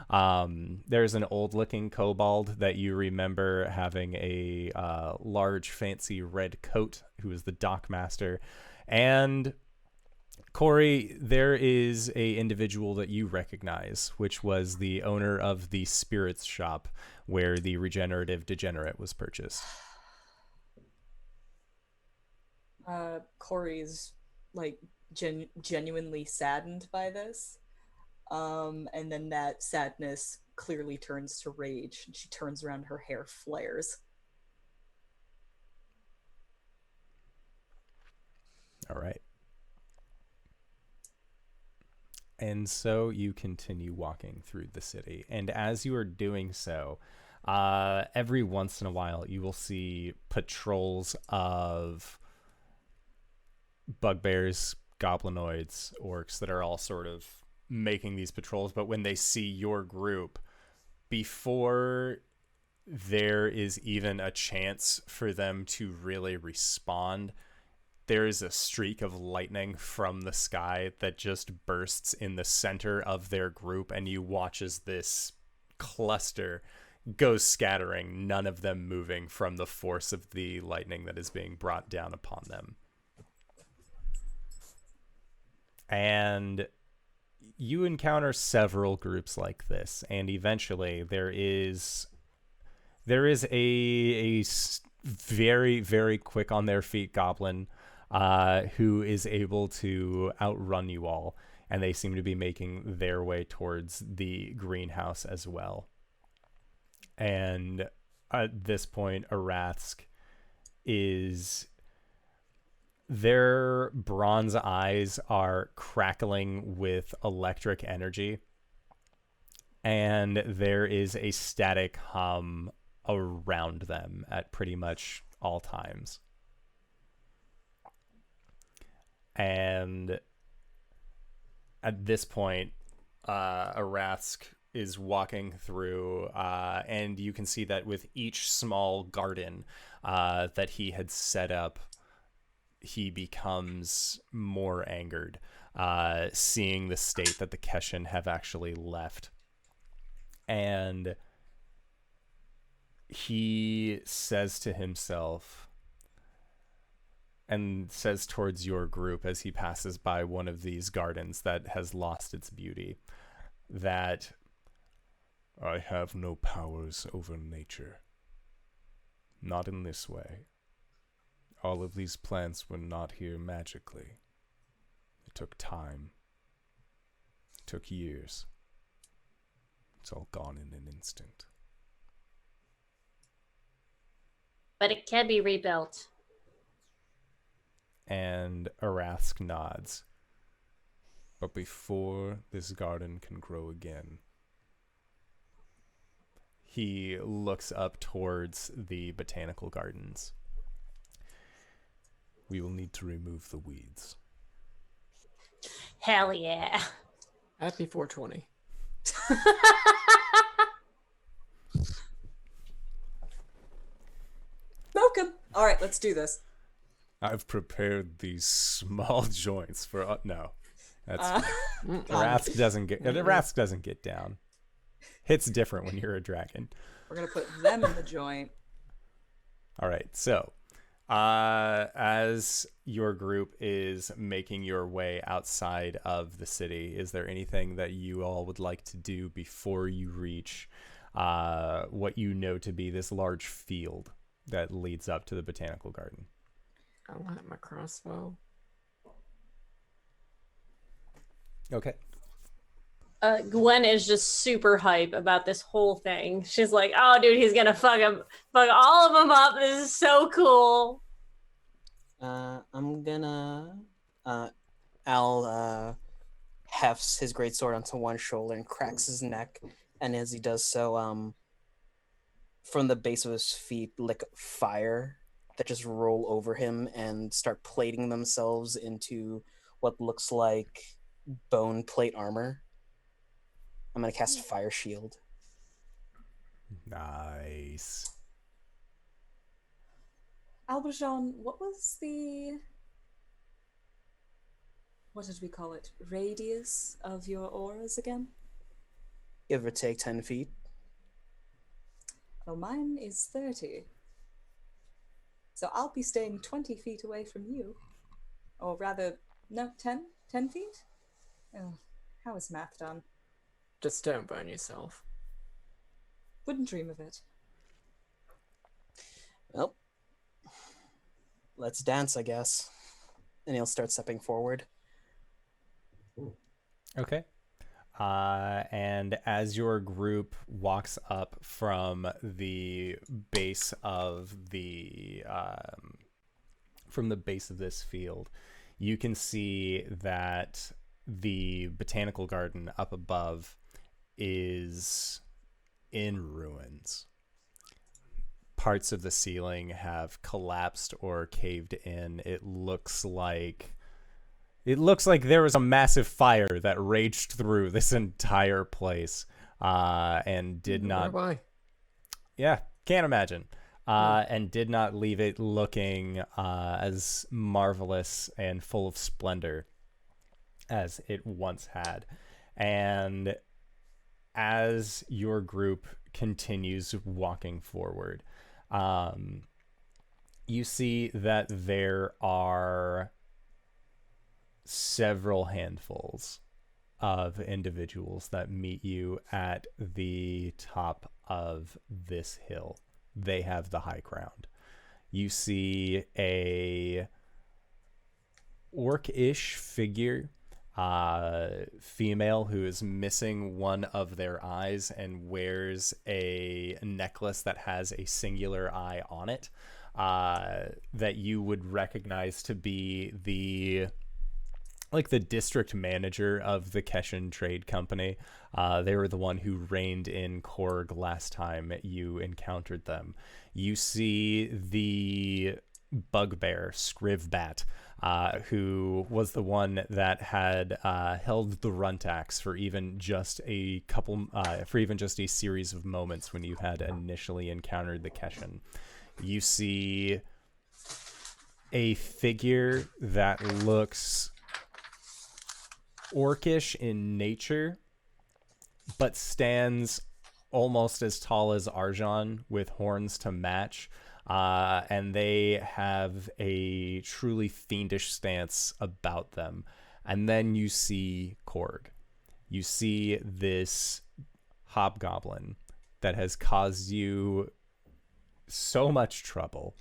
There's an old-looking kobold that you remember having a large, fancy red coat, who is the dockmaster. And Cori, there is a individual that you recognize, which was the owner of the spirits shop where the regenerative degenerate was purchased. Cori's genuinely saddened by this, and then that sadness clearly turns to rage, and she turns around, her hair flares. All right. And so you continue walking through the city. And as you are doing so, every once in a while, you will see patrols of bugbears, goblinoids, orcs that are all sort of making these patrols. But when they see your group, before there is even a chance for them to really respond, there is a streak of lightning from the sky that just bursts in the center of their group, and you watch as this cluster goes scattering, none of them moving from the force of the lightning that is being brought down upon them. And you encounter several groups like this, and eventually there is a very, very quick on their feet goblin who is able to outrun you all, and they seem to be making their way towards the greenhouse as well. And at this point, Arasthk their bronze eyes are crackling with electric energy, and there is a static hum around them at pretty much all times. And at this point, Arasthk is walking through, and you can see that with each small garden that he had set up, he becomes more angered, seeing the state that the Keshin have actually left. And he says to himself, and says towards your group as he passes by one of these gardens that has lost its beauty, that I have no powers over nature. Not in this way. All of these plants were not here magically. It took time. It took years. It's all gone in an instant. But it can be rebuilt. And Arasthk nods. But before this garden can grow again, he looks up towards the botanical gardens. We will need to remove the weeds. Hell yeah. Happy 420. Welcome. All right, let's do this. I've prepared these small joints for no. That's Arasthk doesn't get down. Hits different when you're a dragon. We're gonna put them in the joint. All right, so as your group is making your way outside of the city, is there anything that you all would like to do before you reach what you know to be this large field that leads up to the botanical garden? I'll have my crossbow. Okay. Gwen is just super hype about this whole thing. She's like, "Oh, dude, he's gonna fuck all of them up. This is so cool." I'm gonna. Al hefts his greatsword onto one shoulder and cracks his neck, and as he does so, from the base of his feet, like fire that just roll over him and start plating themselves into what looks like bone plate armor. I'm gonna cast Fire Shield. Nice. Alberjean, what did we call it? Radius of your auras again? Give or take 10 feet. Well, mine is 30. So I'll be staying 20 feet away from you. Or rather, no, 10? 10 feet? Oh, how is math done? Just don't burn yourself. Wouldn't dream of it. Well, let's dance, I guess. And he'll start stepping forward. Okay. And as your group walks up from the base of this field, you can see that the botanical garden up above is in ruins. Parts of the ceiling have collapsed or caved in. It looks like there was a massive fire that raged through this entire place and did not. Why? Yeah, can't imagine. and did not leave it looking as marvelous and full of splendor as it once had. And as your group continues walking forward, you see that there are several handfuls of individuals that meet you at the top of this hill. They have the high ground. You see a orc-ish figure, female, who is missing one of their eyes and wears a necklace that has a singular eye on it, that you would recognize to be the district manager of the Keshin Trade Company. They were the one who reigned in Korg last time you encountered them. You see the bugbear, Scrivbat, who was the one that had held the runtax for even just a series of moments when you had initially encountered the Keshin. You see a figure that looks orcish in nature, but stands almost as tall as Arjhan with horns to match, and they have a truly fiendish stance about them. And then you see Korg. You see this hobgoblin that has caused you so much trouble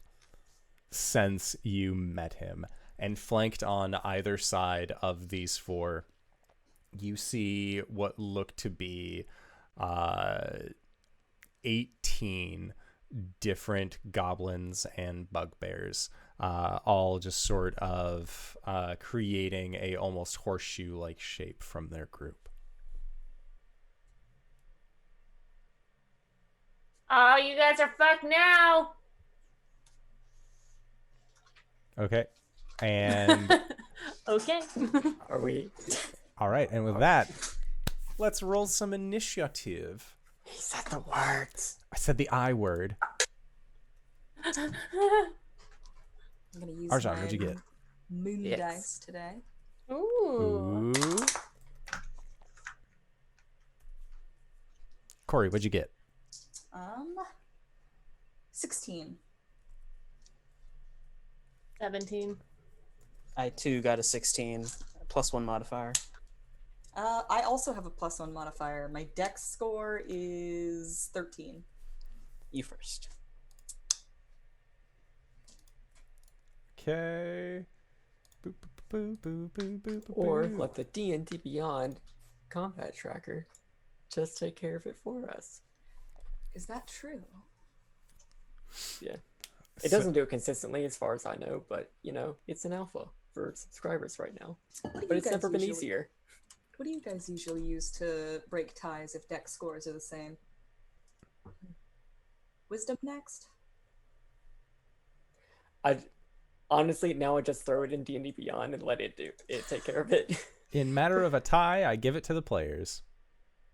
since you met him. And flanked on either side of these four, you see what look to be 18 different goblins and bugbears, all just sort of creating a almost horseshoe-like shape from their group. Oh, you guys are fucked now. Okay. And Okay. Are we? all right, and with that, let's roll some initiative. He said the words. I said the I word. I'm gonna use Arjhan, my what'd you get? moon Yes. dice today. Ooh. Ooh. Cori, what'd you get? 16. 17. I too got a 16, +1 modifier. I also have a +1 modifier. My dex score is 13. You first. Okay. Boop, boop, boop, boop, boop, boop, Or boop. let the D&D Beyond combat tracker just take care of it for us. Is that true? Yeah. It So- doesn't do it consistently as far as I know, but, you know, it's an alpha for subscribers right now. What do But you it's guys never been usually- easier. What do you guys usually use to break ties if dex scores are the same? Wisdom next? Honestly, now I just throw it in D&D Beyond and let it take care of it. In matter of a tie, I give it to the players.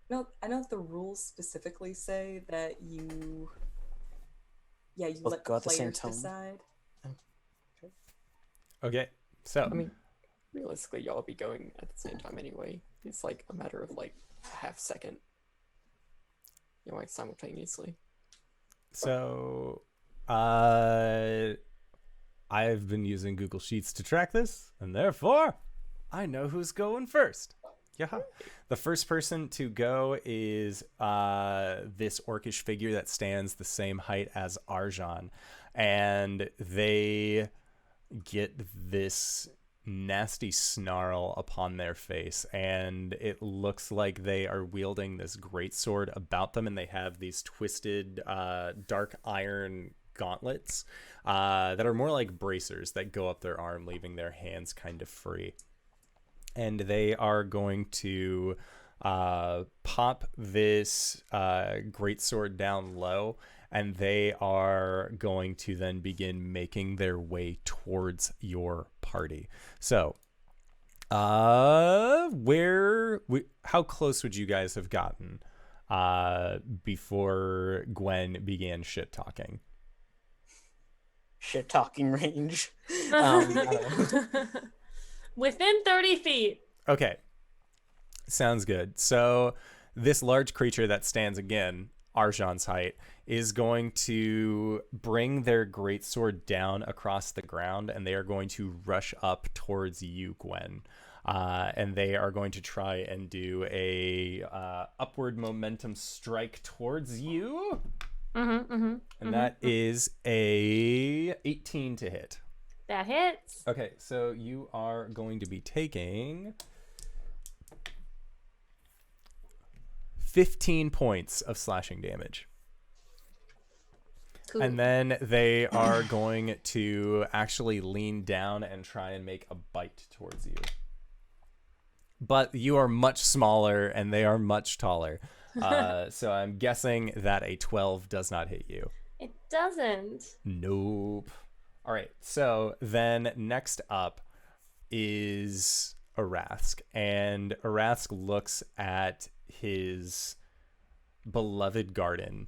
No, I know that the rules specifically say that you Both let go at the same players tone. decide. Okay, so I mean, realistically, y'all be going at the same time anyway. It's like a matter of like a half second. You know, like simultaneously. I've been using Google Sheets to track this, and therefore I know who's going first. Yeah. The first person to go is this orcish figure that stands the same height as Arjhan, and they get this nasty snarl upon their face, and it looks like they are wielding this greatsword about them, and they have these twisted dark iron gauntlets that are more like bracers that go up their arm, leaving their hands kind of free. And they are going to pop this greatsword down low, and they are going to then begin making their way towards your party. So, how close would you guys have gotten before Gwen began shit talking? shit talking range. Within 30 feet. Okay. Sounds good. So this large creature that stands again, Arjhan's height, is going to bring their greatsword down across the ground, and they are going to rush up towards you, Gwen. And they are going to try and do a upward momentum strike towards you. And that is a 18 to hit. That hits. Okay, so you are going to be taking 15 points of slashing damage. Cool. And then they are going to actually lean down and try and make a bite towards you. But you are much smaller and they are much taller. So I'm guessing that a 12 does not hit you. It doesn't. Nope. All right. So then next up is Arasthk. And Arasthk looks at his beloved garden.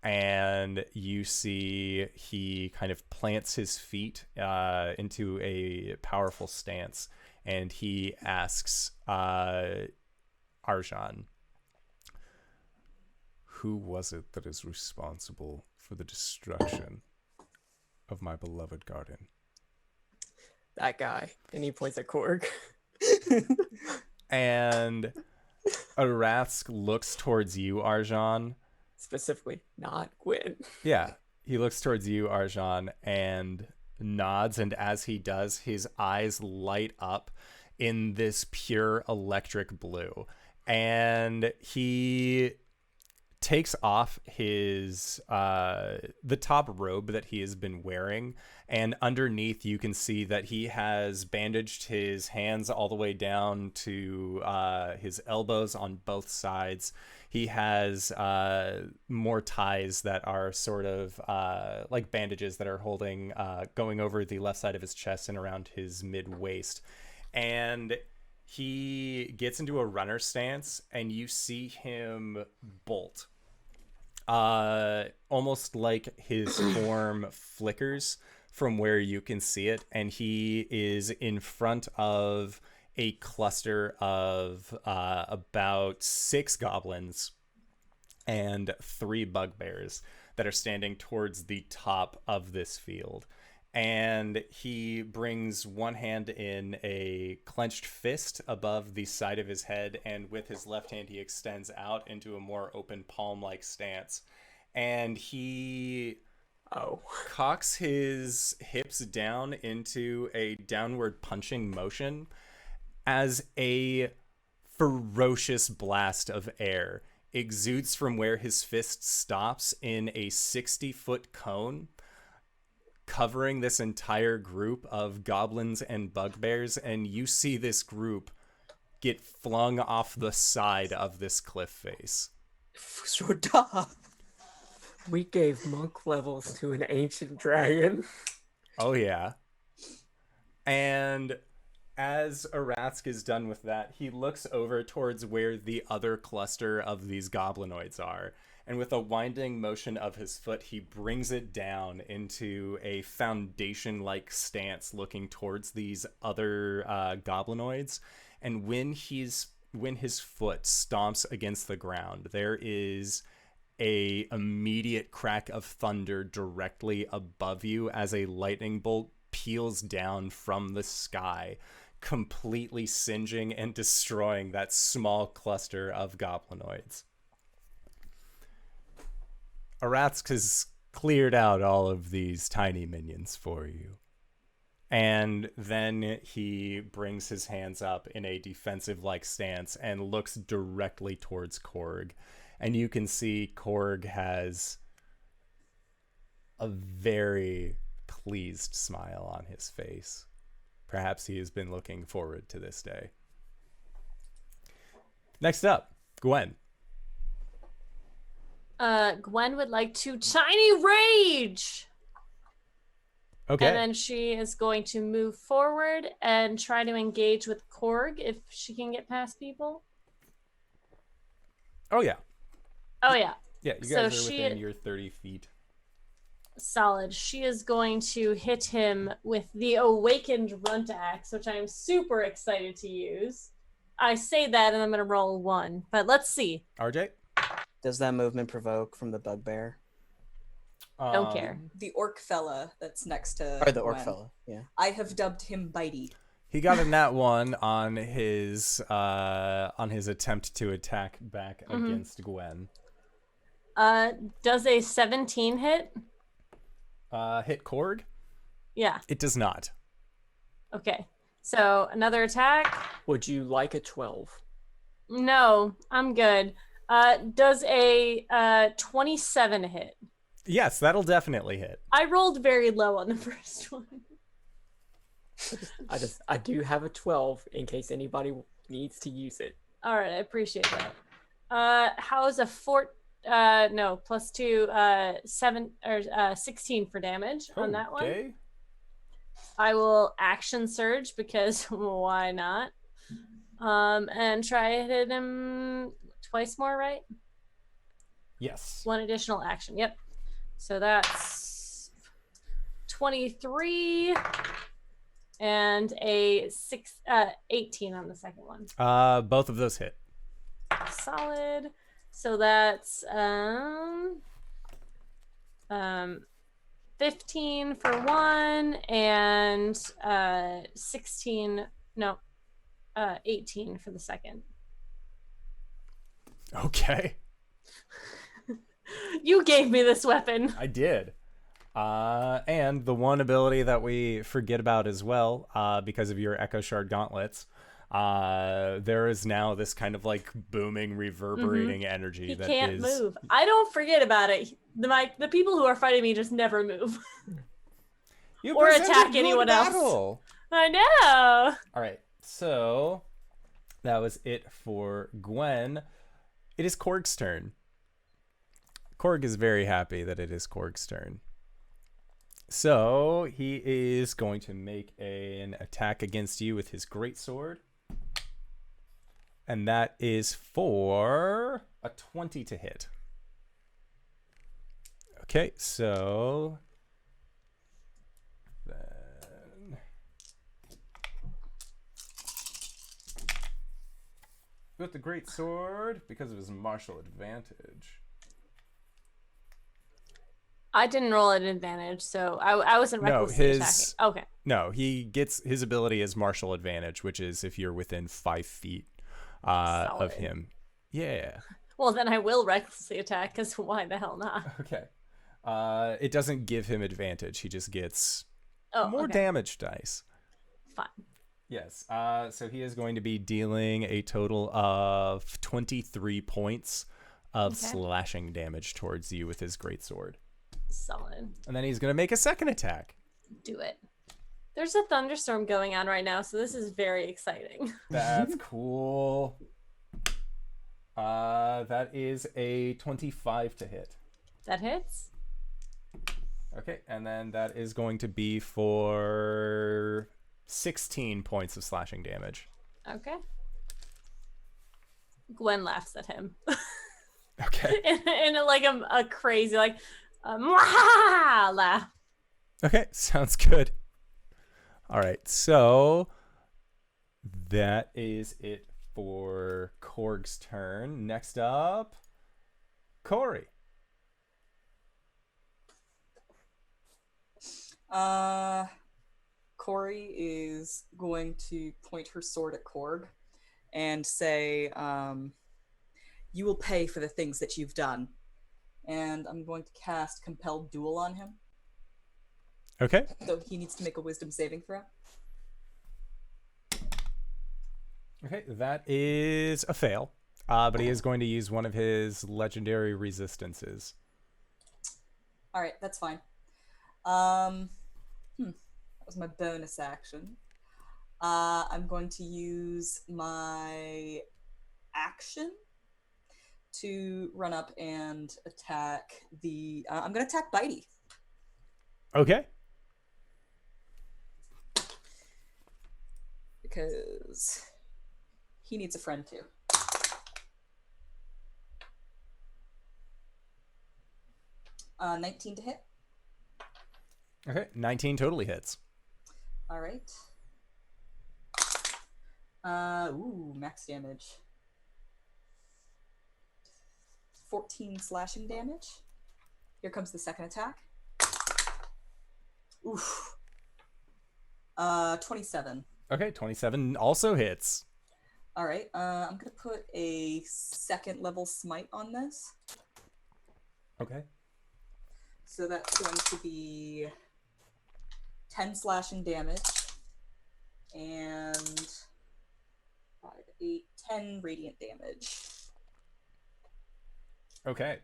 And you see he kind of plants his feet into a powerful stance. And he asks Arjhan, who was it that is responsible for the destruction of my beloved garden? That guy. And he points at Korg. And Arasthk looks towards you, Arjhan. Specifically, not Gwen. Yeah, he looks towards you, Arjhan, and nods. And as he does, his eyes light up in this pure electric blue. And he takes off his the top robe that he has been wearing, and underneath you can see that he has bandaged his hands all the way down to his elbows on both sides. He has more ties that are sort of like bandages that are holding going over the left side of his chest and around his mid waist. And he gets into a runner stance, and you see him bolt. Almost like his form flickers from where you can see it, and he is in front of a cluster of about 6 goblins and 3 bugbears that are standing towards the top of this field. And he brings one hand in a clenched fist above the side of his head, and with his left hand he extends out into a more open palm-like stance. And he cocks his hips down into a downward punching motion as a ferocious blast of air exudes from where his fist stops in a 60-foot cone, covering this entire group of goblins and bugbears. And you see this group get flung off the side of this cliff face. We gave monk levels to an ancient dragon. Oh yeah. And as Arasthk is done with that, he looks over towards where the other cluster of these goblinoids are. And with a winding motion of his foot, he brings it down into a foundation-like stance looking towards these other goblinoids. And when his foot stomps against the ground, there is a immediate crack of thunder directly above you as a lightning bolt peels down from the sky, completely singeing and destroying that small cluster of goblinoids. Arasthk has cleared out all of these tiny minions for you. And then he brings his hands up in a defensive-like stance and looks directly towards Korg. And you can see Korg has a very pleased smile on his face. Perhaps he has been looking forward to this day. Next up, Gwen. Gwen would like to tiny rage. Okay. And then she is going to move forward and try to engage with Korg if she can get past people. Oh, yeah. Oh, yeah. Yeah, you guys are within your 30 feet. Solid. She is going to hit him with the Awakened Runt Axe, which I am super excited to use. I say that and I'm going to roll 1, but let's see. RJ? Does that movement provoke from the bugbear? Don't care. The orc fella that's next to Or the orc Gwen. fella, yeah. I have dubbed him Bitey. He got a nat 1 on his attempt to attack back against Gwen. Does a 17 hit? Hit Korg? Yeah. It does not. Okay. So another attack? Would you like a 12? No, I'm good. Does a 27 hit? Yes, that'll definitely hit. I rolled very low on the first one. I do have a 12 in case anybody needs to use it. All right, I appreciate that. How is a +2, 7 or 16 for damage on that one? Okay. I will action surge because why not? And try to hit him twice more, right? Yes. 1 additional action. Yep. So that's 23 and a 18 on the second one. Both of those hit. Solid. So that's 15 for 1 and 18 for the second. Okay. You gave me this weapon. I did. And the one ability that we forget about as well, because of your Echo Shard gauntlets, there is now this kind of like booming, reverberating energy He that can't is... move. I don't forget about it. The people who are fighting me just never move. You Or presented attack good anyone else. battle. I know. All right, so that was it for Gwen. It is Korg's turn. Korg is very happy that it is Korg's turn. So he is going to make an attack against you with his greatsword. And that is for a 20 to hit. Okay, so then with the greatsword, because of his martial advantage. I didn't roll an advantage, so I wasn't recklessly attacking. Okay. No, he gets his ability as martial advantage, which is if you're within 5 feet of Solid. him. Yeah. Well, then I will recklessly attack, because why the hell not? Okay. It doesn't give him advantage. He just gets more okay. damage dice. Fine. Yes. So he is going to be dealing a total of 23 points of slashing damage towards you with his greatsword. Solid. And then he's going to make a second attack. Do it. There's a thunderstorm going on right now, so this is very exciting. That's cool. That is a 25 to hit. That hits? Okay, and then that is going to be for 16 points of slashing damage. Okay. Gwen laughs at him. Okay. in like a crazy, like, mwah! Laugh. Okay, sounds good. All right, so that is it for Korg's turn. Next up, Cori. Cori is going to point her sword at Korg and say, you will pay for the things that you've done. And I'm going to cast Compelled Duel on him. Okay. So he needs to make a wisdom saving throw. Okay, that is a fail. But he is going to use one of his legendary resistances. All right, that's fine. That was my bonus action. I'm going to use my action to run up and attack the... I'm going to attack Bitey. Okay. Because he needs a friend too. Uh, 19 to hit. Okay, 19 totally hits. All right. Max damage. 14 slashing damage. Here comes the second attack. Oof. 27. Okay, 27 also hits. All right. I'm gonna put a second level smite on this. Okay. So that's going to be 10 slashing damage and 5, 8, 10 radiant damage. Okay.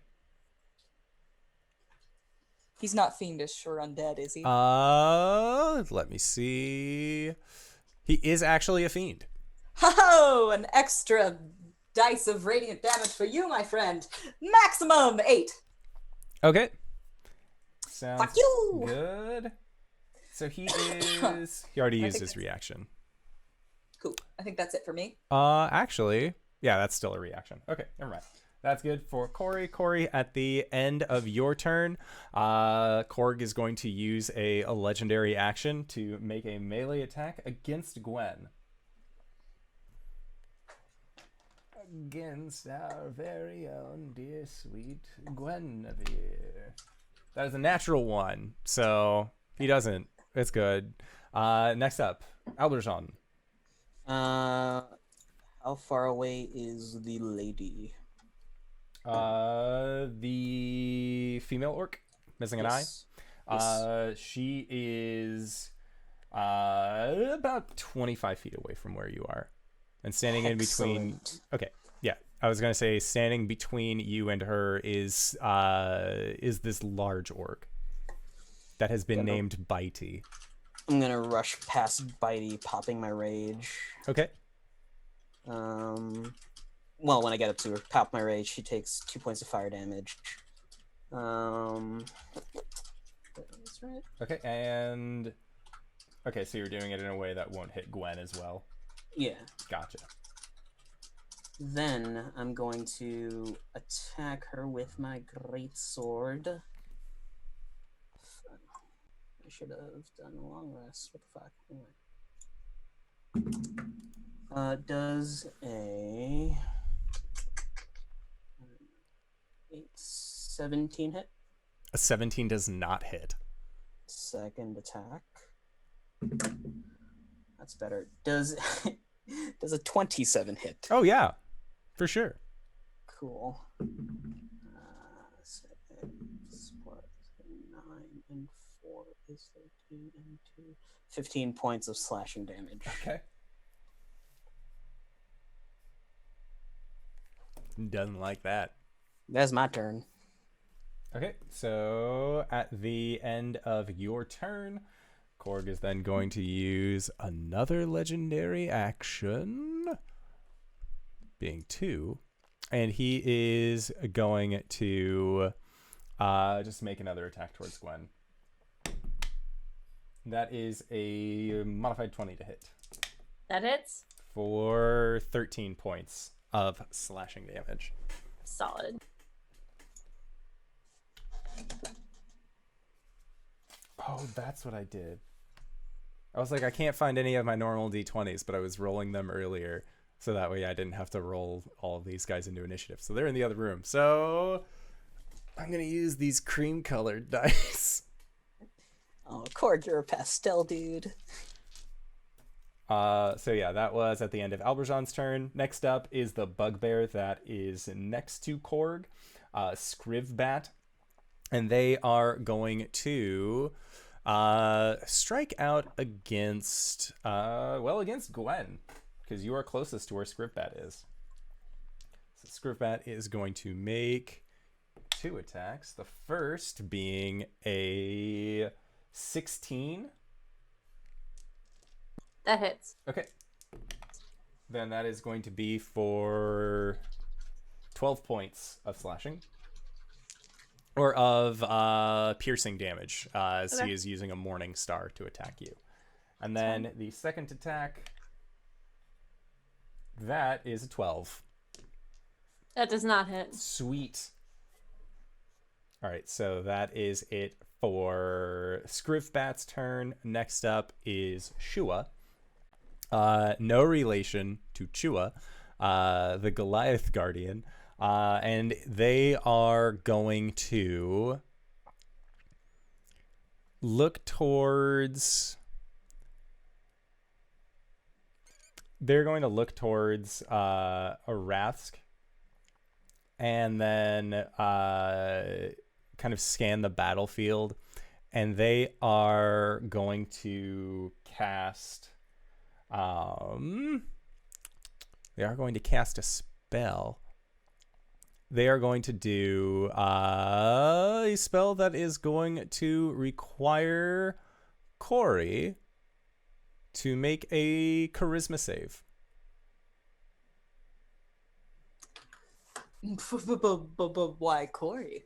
He's not fiendish or undead, is he? Let me see. He is actually a fiend. Ho! An extra dice of radiant damage for you, my friend. Maximum 8. Okay. Sounds Fuck you! good. So he is... He already used his reaction. Cool. I think that's it for me. Actually... Yeah, that's still a reaction. Okay, never mind. That's good for Cori. Cori, at the end of your turn, Korg is going to use a legendary action to make a melee attack against Gwen. Against our very own dear sweet Guinevere. That is a natural one, so he doesn't. It's good. Next up, Alberjean. How far away is the lady? The female orc missing an eye. She is about 25 feet away from where you are, and standing in between. Okay, yeah, I was gonna say standing between you and her is this large orc that has been named Bitey. I'm gonna rush past Bitey, popping my rage. Okay. Well, when I get up to her, pop my rage, she takes 2 points of fire damage. That's right. Okay, and okay, so you're doing it in a way that won't hit Gwen as well. Yeah. Gotcha. Then I'm going to attack her with my great sword. I should have done a long rest. What the fuck? Anyway. Does a 17 hit? A 17 does not hit. Second attack. That's better. Does a 27 hit? Oh yeah, for sure. Cool. 6 plus 9 and 4 is 13 and 2. 15 points of slashing damage. Okay. Doesn't like that. That's my turn. Okay, so at the end of your turn, Korg is then going to use another legendary action, being 2, and he is going to just make another attack towards Gwen. That is a modified 20 to hit. That hits. For 13 points of slashing damage. Solid. Oh, that's what I did. I was like, I can't find any of my normal d20s, but I was rolling them earlier, so that way I didn't have to roll all of these guys into initiative. So they're in the other room. So I'm going to use these cream-colored dice. Oh, Korg, you're a pastel dude. So yeah, that was at the end of Alberjean's turn. Next up is the bugbear that is next to Korg, Scrivbat. And they are going to strike out against, against Gwen, because you are closest to where Scrivbat is. So Scrivbat is going to make 2 attacks. The first being a 16. That hits. Okay. Then that is going to be for 12 points of slashing. Or of piercing damage, as he is using a Morning Star to attack you. And then the second attack, that is a 12. That does not hit. Sweet. All right, so that is it for Scrivbat's turn. Next up is Shua. No relation to Chua, the Goliath Guardian. And they are going to look towards... They're going to look towards Arasthk and then kind of scan the battlefield. And they are going to cast... they are going to cast a spell. They are going to do a spell that is going to require Cori to make a charisma save. Why, Cori?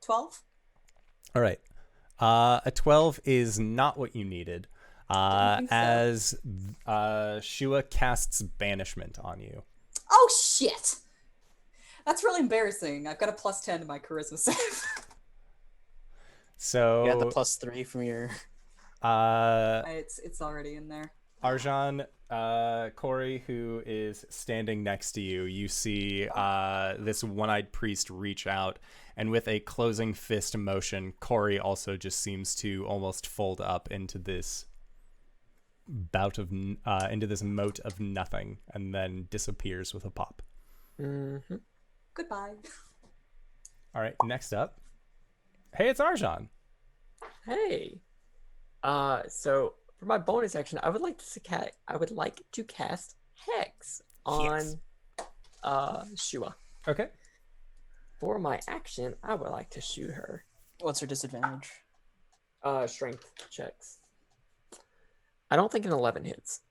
12? All right. A 12 is not what you needed. Didn't think so. As Shua casts banishment on you. Oh, shit! That's really embarrassing. I've got a +10 to my charisma save. So You got the +3 from your. It's already in there. Arjhan, Cori, who is standing next to you, you see this one-eyed priest reach out, and with a closing fist motion, Cori also just seems to almost fold up into this into this moat of nothing, and then disappears with a pop. Mm-hmm. Goodbye. All right, next up. Hey, it's Arjhan. Hey. So for my bonus action, I would like to cast Hex on Shua. Okay. For my action, I would like to shoot her. What's her disadvantage? Strength checks. I don't think an 11 hits.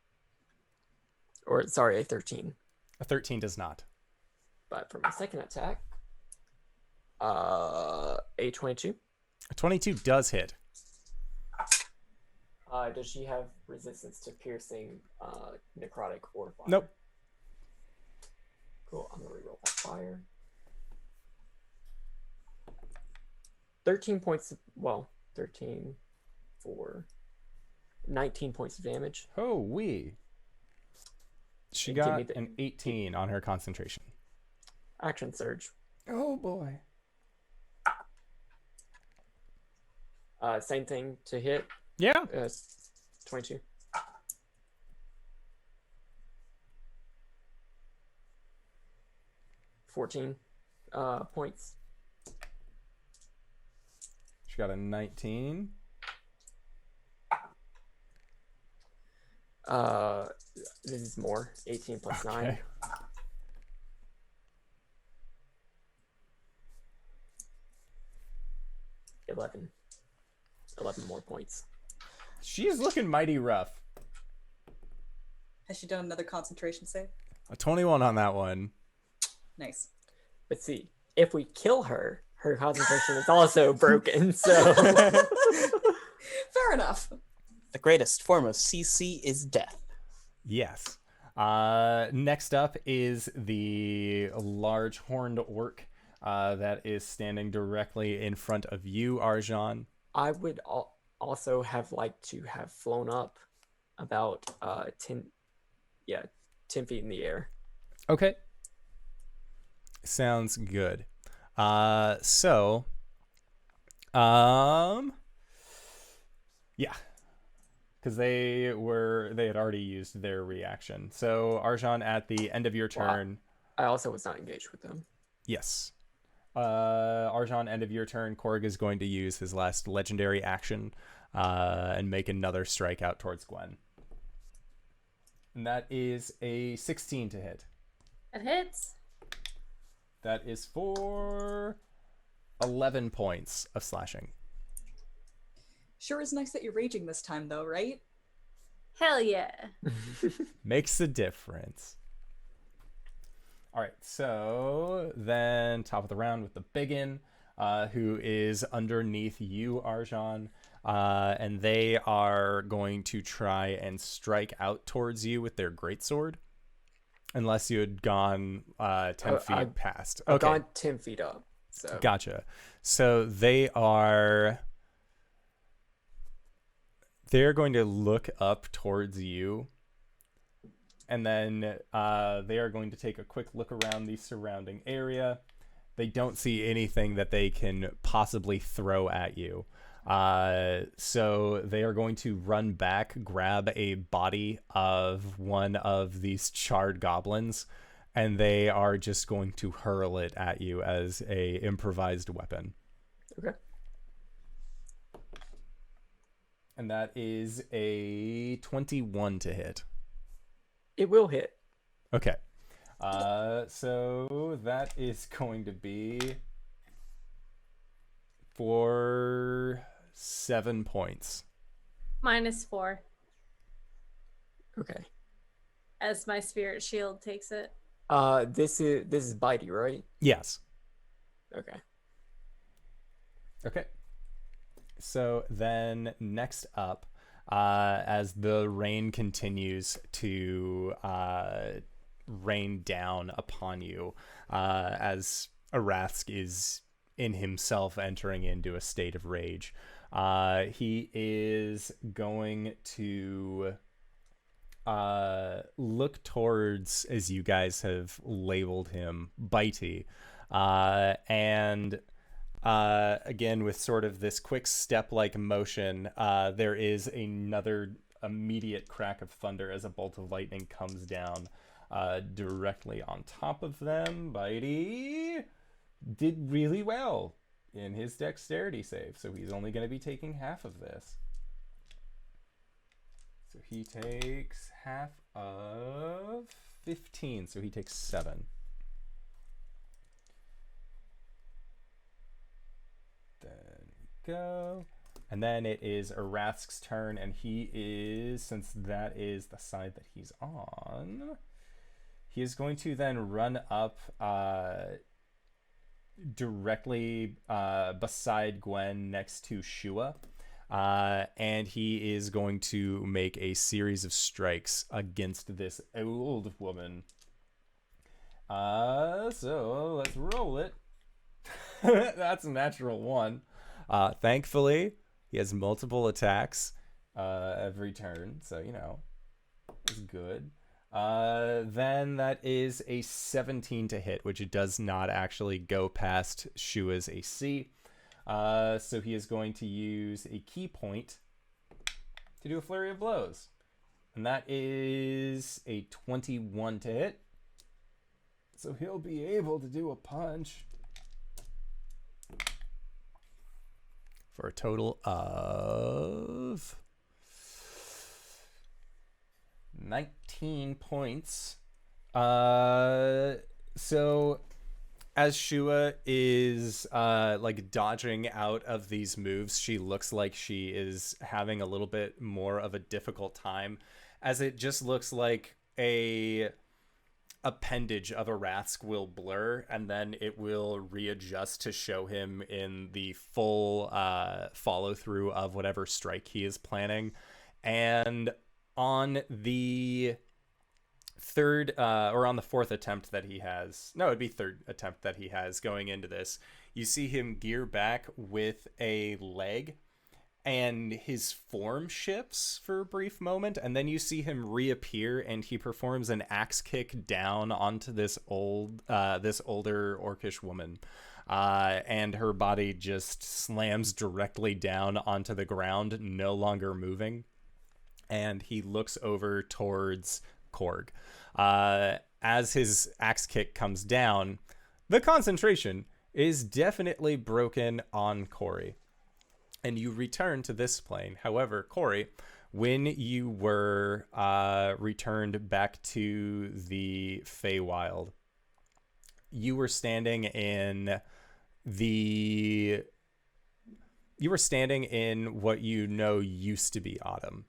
Or sorry, a 13. A 13 does not. But for my second attack, a 22. A 22 does hit. Does she have resistance to piercing, necrotic, or fire? Nope. Cool. I'm gonna reroll that fire. 13 points. 13 for 19 points of damage. Oh, wee. She And give got me the- an 18 on her concentration. Action surge. Oh, boy. Same thing to hit. Yeah. 22. $14 points. She got a 19. This is more. 18 plus 9. Okay. Eleven more points. She's looking mighty rough. Has she done another concentration save? A 21 on that one. Nice. But see, if we kill her, her concentration is also broken. So Fair enough. The greatest form of CC is death. Yes. Next up is the large horned orc that is standing directly in front of you, Arjhan. I would also have liked to have flown up about 10 feet in the air. Okay. Sounds good. Yeah. Because they had already used their reaction. So Arjhan, at the end of your turn. I also was not engaged with them. Yes. Arjhan, end of your turn, Korg is going to use his last legendary action and make another strike out towards Gwen. And that is a 16 to hit. It hits. That is for 11 points of slashing. Sure is nice that you're raging this time, though, right? Hell yeah. Makes a difference. All right, so then top of the round with the biggin, who is underneath you, Arjhan, and they are going to try and strike out towards you with their greatsword, unless you had gone 10 feet past. I've Okay. gone 10 feet up. So Gotcha. So they're going to look up towards you, and then they are going to take a quick look around the surrounding area. They don't see anything that they can possibly throw at you. So they are going to run back, grab a body of one of these charred goblins, and they are just going to hurl it at you as a improvised weapon. okay. And that is a 21 to hit. It will hit. Okay. So that is going to be for 7 points. -4 Okay. as my spirit shield takes it. This is bitey, right? Yes. Okay. Okay. So then next up, as the rain continues to rain down upon you, as Arasthk is in himself entering into a state of rage, he is going to look towards, as you guys have labeled him, Bitey, and again, with sort of this quick step-like motion, there is another immediate crack of thunder as a bolt of lightning comes down directly on top of them. Bitey did really well in his dexterity save, so he's only going to be taking half of this. So he takes half of 15, so he takes 7. There we go. And then it is Arasthk's turn, and he is, since that is the side that he's on, he is going to then run up directly beside Gwen next to Shua, and he is going to make a series of strikes against this old woman. So let's roll it. That's a natural 1. Thankfully, he has multiple attacks every turn, so, you know, it's good. Then that is a 17 to hit, which it does not actually go past Shua's AC. So he is going to use a key point to do a flurry of blows. And that is a 21 to hit. So he'll be able to do a punch for a total of 19 points. So as Shua is like dodging out of these moves, she looks like she is having a little bit more of a difficult time, as it just looks like a appendage of Arasthk will blur, and then it will readjust to show him in the full follow through of whatever strike he is planning. And on the fourth attempt that he has, no, it'd be third attempt that he has going into this, you see him gear back with a leg, and his form shifts for a brief moment, and then you see him reappear, and he performs an axe kick down onto this older orcish woman, and her body just slams directly down onto the ground, no longer moving. And he looks over towards Korg. As his axe kick comes down, the concentration is definitely broken on Cori, and you return to this plane. However, Cori, when you were returned back to the Feywild, you were standing in what you know used to be autumn.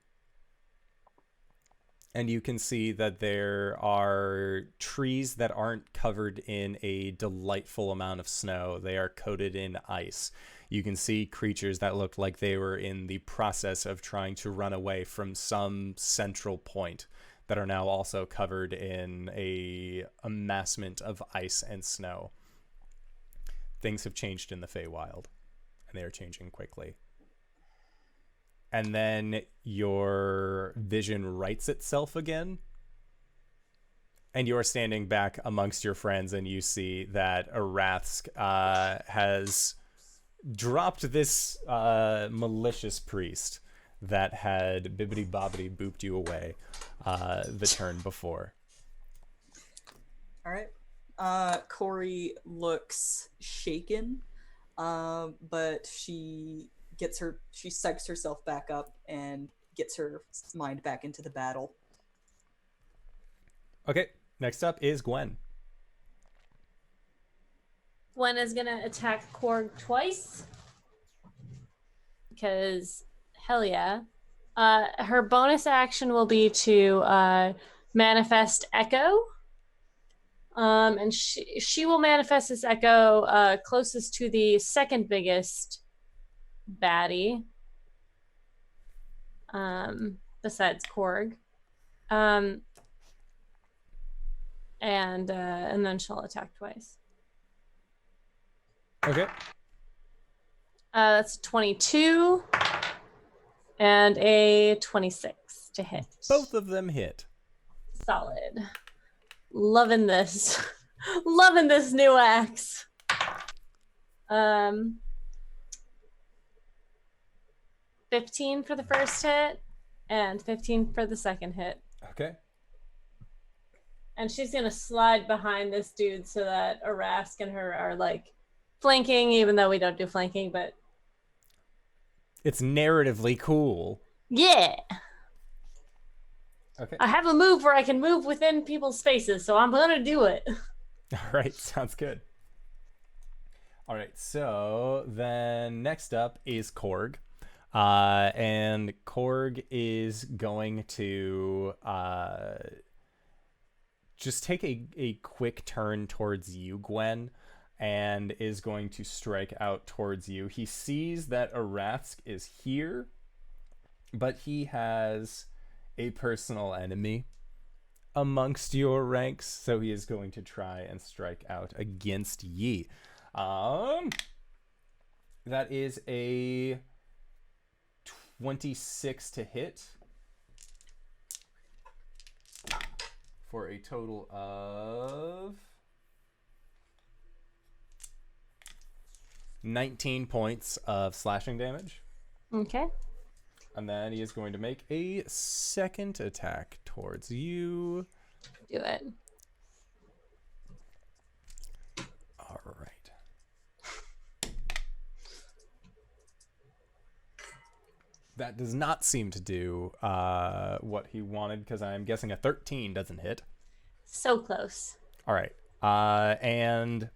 And you can see that there are trees that aren't covered in a delightful amount of snow. They are coated in ice. You can see creatures that looked like they were in the process of trying to run away from some central point that are now also covered in a amassment of ice and snow. things have changed in the Feywild, and they are changing quickly. And then your vision rights itself again, and you're standing back amongst your friends, and you see that Arasthk has dropped this malicious priest that had bibbity bobbity booped you away the turn before. All right. Cori looks shaken, but she psychs herself back up and gets her mind back into the battle. Okay, next up is Gwen. Gwen is gonna attack Korg twice. Because hell yeah. Her bonus action will be to manifest Echo. And she will manifest this Echo closest to the second biggest baddie. Besides Korg. And then she'll attack twice. Okay. That's 22 and a 26 to hit. Both of them hit. Solid. Loving this. Loving this new axe. 15 for the first hit and 15 for the second hit. Okay. And she's gonna slide behind this dude so that Arasthk and her are like flanking, even though we don't do flanking, but it's narratively cool. yeah. Okay. I have a move where I can move within people's spaces, so I'm gonna do it. All right, sounds good. All right, so then next up is Korg. And Korg is going to just take a quick turn towards you, Gwen, and is going to strike out towards you. He sees that Arasthk is here, but he has a personal enemy amongst your ranks, so he is going to try and strike out against ye. That is a 26 to hit for a total of 19 points of slashing damage. Okay. And then he is going to make a second attack towards you. Do it. All right. That does not seem to do what he wanted, because I'm guessing a 13 doesn't hit. So close. All right. And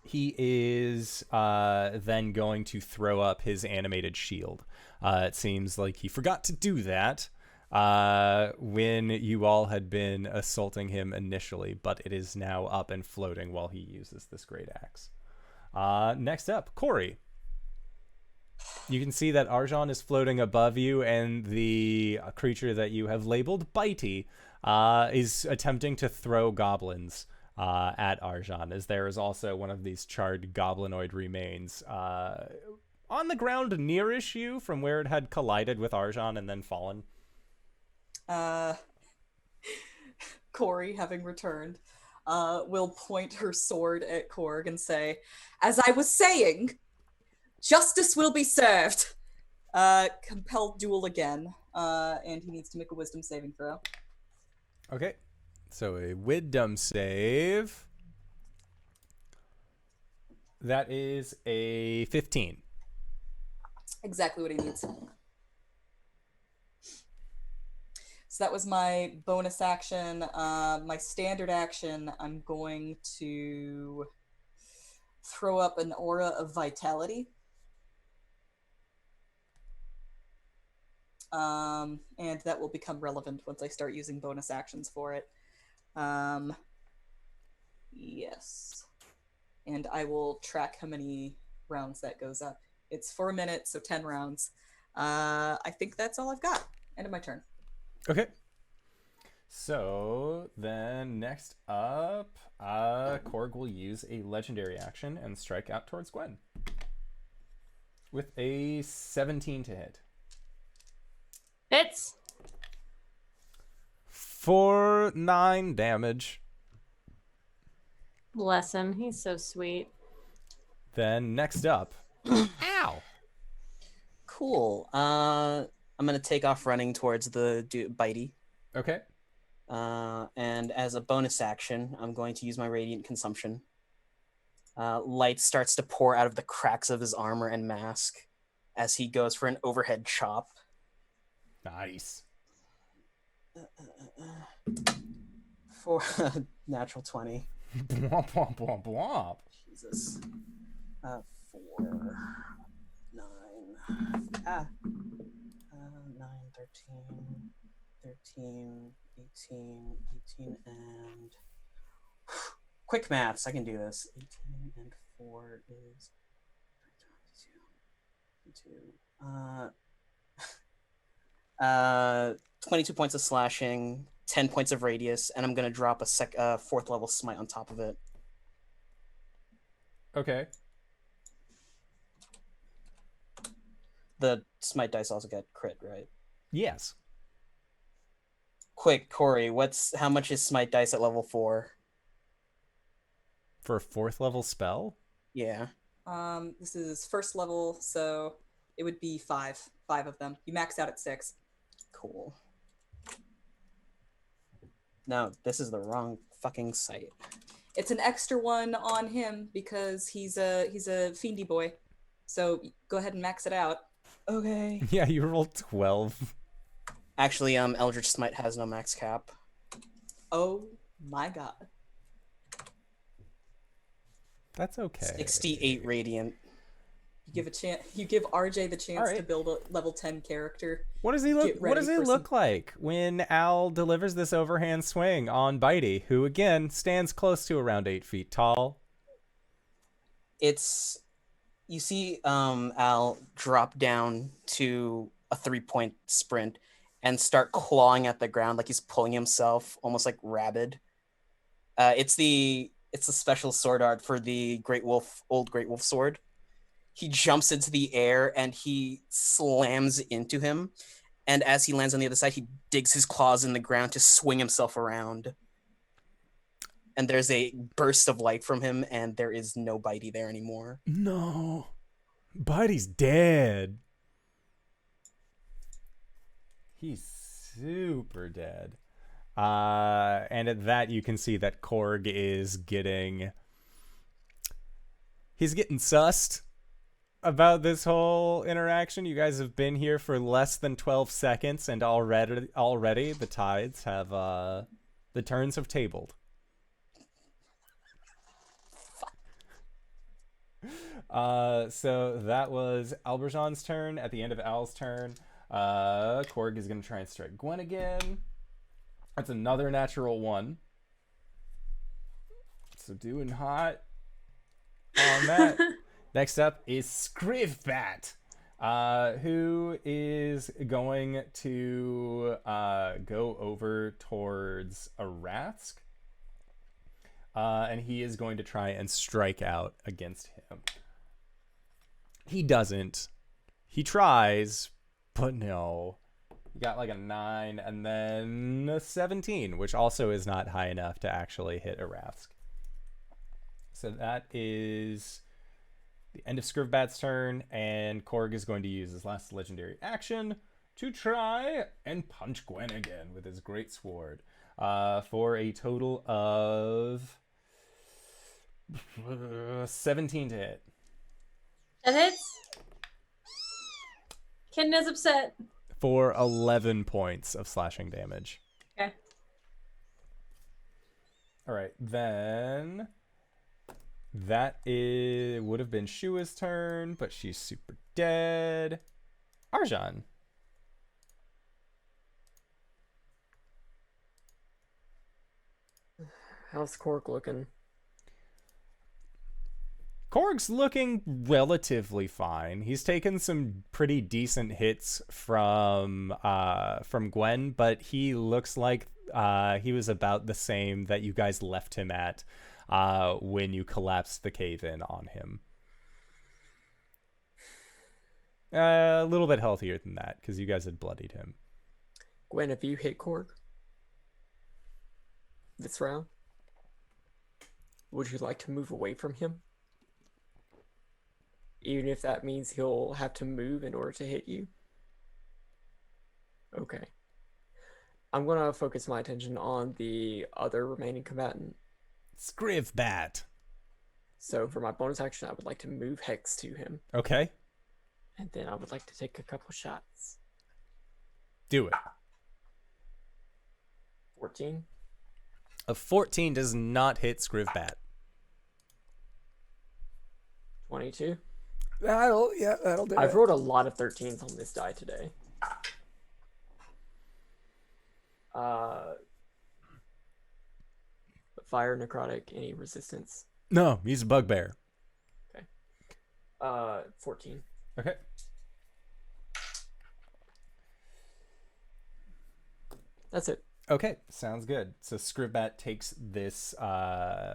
he is then going to throw up his animated shield. It seems like he forgot to do that when you all had been assaulting him initially, but it is now up and floating while he uses this great axe. Next up, Cori. You can see that Arjhan is floating above you, and the creature that you have labeled Bitey is attempting to throw goblins at Arjhan, as there is also one of these charred goblinoid remains on the ground nearish you from where it had collided with Arjhan and then fallen. Cori, having returned, will point her sword at Korg and say, "As I was saying, justice will be served." Compelled duel again, and he needs to make a wisdom saving throw. Okay, so a wisdom save. That is a 15. Exactly what he needs. So that was my bonus action. My standard action, I'm going to throw up an aura of vitality. And that will become relevant once I start using bonus actions for it. Yes. And I will track how many rounds that goes up. It's 4 minutes, so 10 rounds. I think that's all I've got. End of my turn. Okay. So then next up, Korg will use a legendary action and strike out towards Gwen with a 17 to hit. Hits. For 9 damage. Bless him. He's so sweet. Then next up, ow. Cool. I'm gonna take off running towards the bitey. Okay. And as a bonus action, I'm going to use my radiant consumption. Light starts to pour out of the cracks of his armor and mask as he goes for an overhead chop. Nice. For natural 20. Bwomp, bwomp, bwomp, bwomp. Jesus. 4, 9. 9, 13, 18, and quick maths. I can do this. 18 and 4 is 22 points of slashing, 10 points of radius, and I'm gonna drop a 4th level smite on top of it. Okay. The smite dice also get crit, right? Yes. Quick, Cori, how much is smite dice at level 4? For a 4th level spell? Yeah. This is 1st level, so it would be 5 of them. You max out at 6. Cool. No, this is the wrong fucking site. It's an extra one on him because he's a fiendy boy. So go ahead and max it out. Okay. Yeah, you rolled 12. Actually, Eldritch Smite has no max cap. Oh my god. That's okay. 68 radiant. You give RJ the chance Alright. to build a level 10 character. What does he look? Get What does ready he for look like when Al delivers this overhand swing on Bitey, who again stands close to around 8 feet tall? You see Al drop down to a 3-point sprint and start clawing at the ground like he's pulling himself, almost like rabid. It's the special sword art for the old Great Wolf sword. He jumps into the air and he slams into him. And as he lands on the other side, he digs his claws in the ground to swing himself around. And there's a burst of light from him, and there is no Bitey there anymore. No, Bitey's dead. He's super dead. And at that, you can see that Korg is getting sussed about this whole interaction. You guys have been here for less than 12 seconds, and already the tides have the turns have tabled. So that was Alberjean's turn. At the end of Al's turn, Korg is going to try and strike Gwen again. That's another natural 1. So doing hot on that. Next up is Scrivbat, who is going to go over towards Arasthk. And he is going to try and strike out against him. He doesn't. He tries, but no. He got like a 9 and then a 17, which also is not high enough to actually hit Arasthk. So that is the end of Scrivbat's turn, and Korg is going to use his last legendary action to try and punch Gwen again with his great sword, for a total of 17 to hit. That hits. Kitten is upset. For 11 points of slashing damage. Okay. All right, then that would have been Shua's turn, but she's super dead. Arjhan. How's Cork looking? Korg's looking relatively fine. He's taken some pretty decent hits from Gwen, but he looks like He was about the same that you guys left him at when you collapsed the cave-in on him. A little bit healthier than that, because you guys had bloodied him. Gwen, have you hit Korg this round? Would you like to move away from him? Even if that means he'll have to move in order to hit you? Okay. I'm going to focus my attention on the other remaining combatant. Scrivbat. So for my bonus action, I would like to move Hex to him. Okay. And then I would like to take a couple shots. Do it. 14. A 14 does not hit Scrivbat. 22. That'll do I've rolled a lot of 13s on this die today. Fire, necrotic, any resistance? No, he's a bugbear. Okay. 14. Okay. That's it. Okay, sounds good. So Scrivbat takes this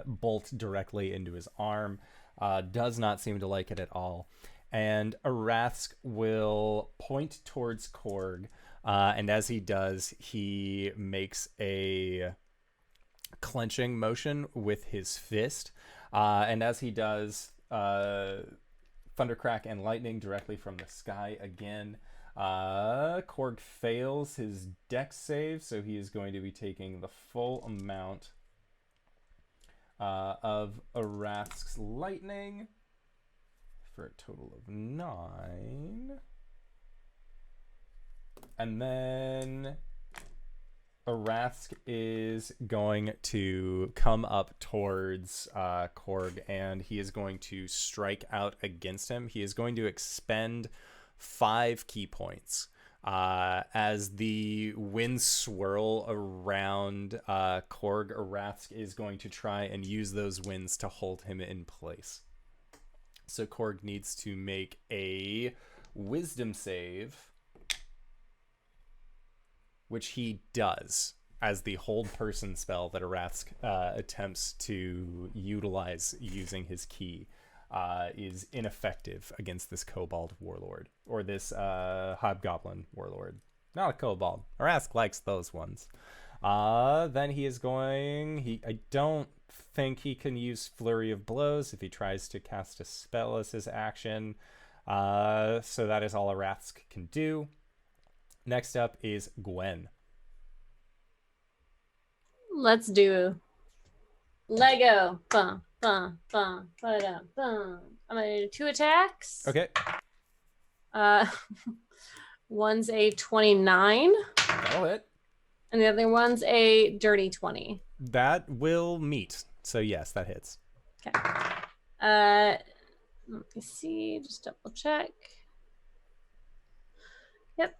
bolt directly into his arm. Does not seem to like it at all. And Arasthk will point towards Korg. And as he does, he makes a clenching motion with his fist. And as he does, thundercrack and lightning directly from the sky again. Korg fails his dex save, so he is going to be taking the full amount of Arasthk's lightning for a total of 9. And then Arasthk is going to come up towards Korg, and he is going to strike out against him. He is going to expend 5 key points as the winds swirl around Korg. Arasthk is going to try and use those winds to hold him in place. So Korg needs to make a wisdom save, which he does, as the hold person spell that Arasthk attempts to utilize using his key is ineffective against this kobold warlord, or this hobgoblin warlord. Not a kobold. Arasthk likes those ones. Then he is going... I don't think he can use Flurry of Blows if he tries to cast a spell as his action. So that is all Arasthk can do. Next up is Gwen. Let's do Lego. Bum, bum, bum, ba-da, bum. I'm gonna do 2 attacks. Okay. One's a 29. That'll hit. And the other one's a dirty 20. That will meet. So yes, that hits. Okay. Let me see. Just double check. Yep.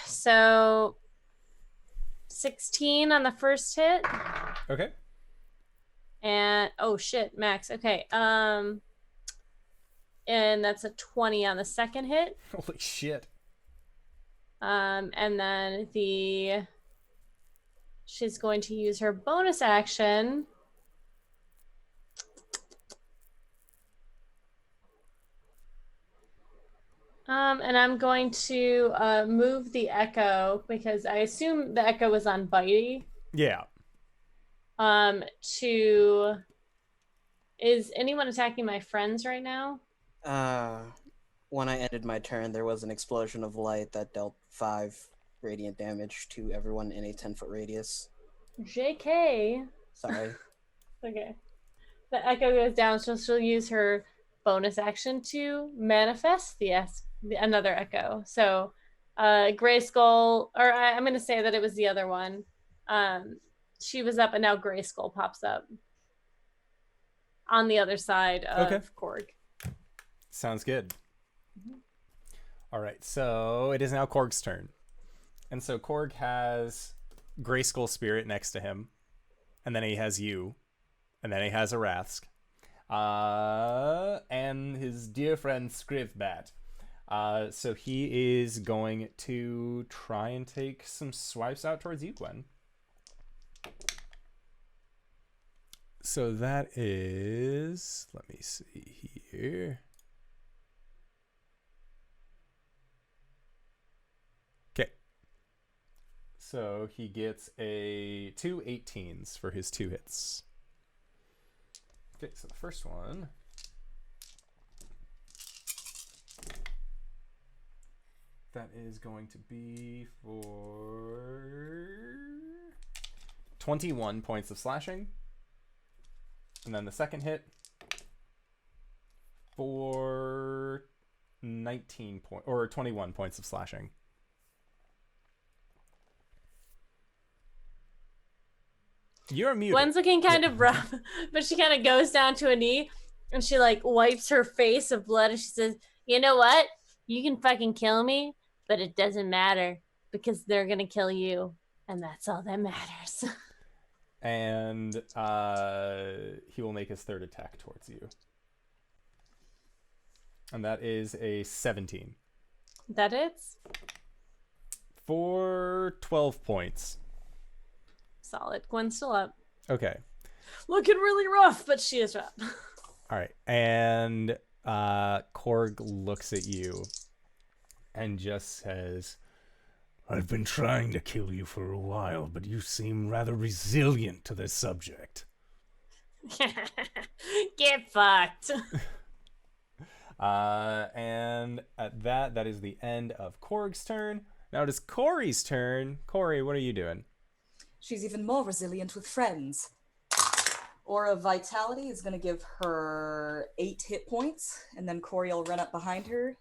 So 16 on the first hit. Okay. And oh shit, max. Okay. And that's a 20 on the second hit. Holy shit. And then she's going to use her bonus action. And I'm going to move the echo, because I assume the echo was on Bitey. Yeah. Is anyone attacking my friends right now? When I ended my turn, there was an explosion of light that dealt 5 radiant damage to everyone in a 10-foot radius. JK. Sorry. Okay. The echo goes down, so she'll use her bonus action to manifest another echo. So Gray Skull, or I'm going to say that it was the other one. She was up, and now Gray Skull pops up on the other side of Korg. Sounds good. All right, so it is now Korg's turn. And so Korg has Gray Skull Spirit next to him, and then he has you, and then he has Arasthk, and his dear friend Scrivbat. So he is going to try and take some swipes out towards you, Gwen. So that is, let me see here. Okay. So he gets a 2 18s for his 2 hits. Okay, so the first one. That is going to be for 21 points of slashing. And then the second hit for 21 points of slashing. You're muted. Gwen's looking kind of rough, but she kind of goes down to a knee and she like wipes her face of blood and she says, "You know what? You can fucking kill me, but it doesn't matter because they're gonna kill you, and that's all that matters." And he will make his third attack towards you. And that is a 17. That is For 12 points. solid. Gwen's still up. Okay. Looking really rough, but she is up. All right. And Korg looks at you and just says, "I've been trying to kill you for a while, but you seem rather resilient to this subject." Get fucked. And at that is the end of Korg's turn. Now it is Cori's turn. Cori, what are you doing? She's even more resilient with friends. Aura of Vitality is going to give her 8 hit points, and then Cori will run up behind her.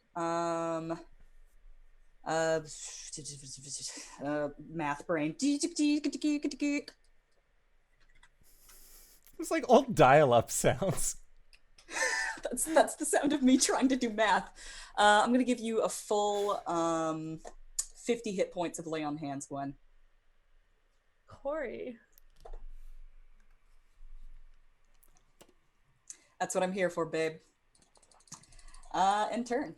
Math brain. It's like all dial-up sounds. That's the sound of me trying to do math. I'm going to give you a full 50 hit points of lay on hands, Gwen. Cori. That's what I'm here for, babe. End turn.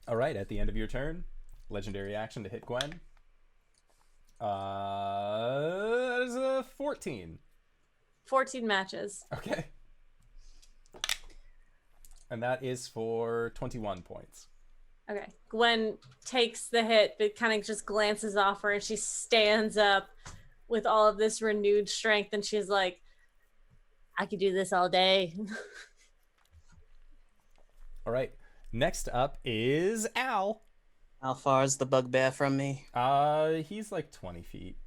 All right, at the end of your turn, legendary action to hit Gwen. That is a 14. 14 matches. Okay. And that is for 21 points. Okay. Gwen takes the hit, but kind of just glances off her, and she stands up with all of this renewed strength, and she's like, "I could do this all day." All right. Next up is Al. How far is the bugbear from me? He's like 20 feet.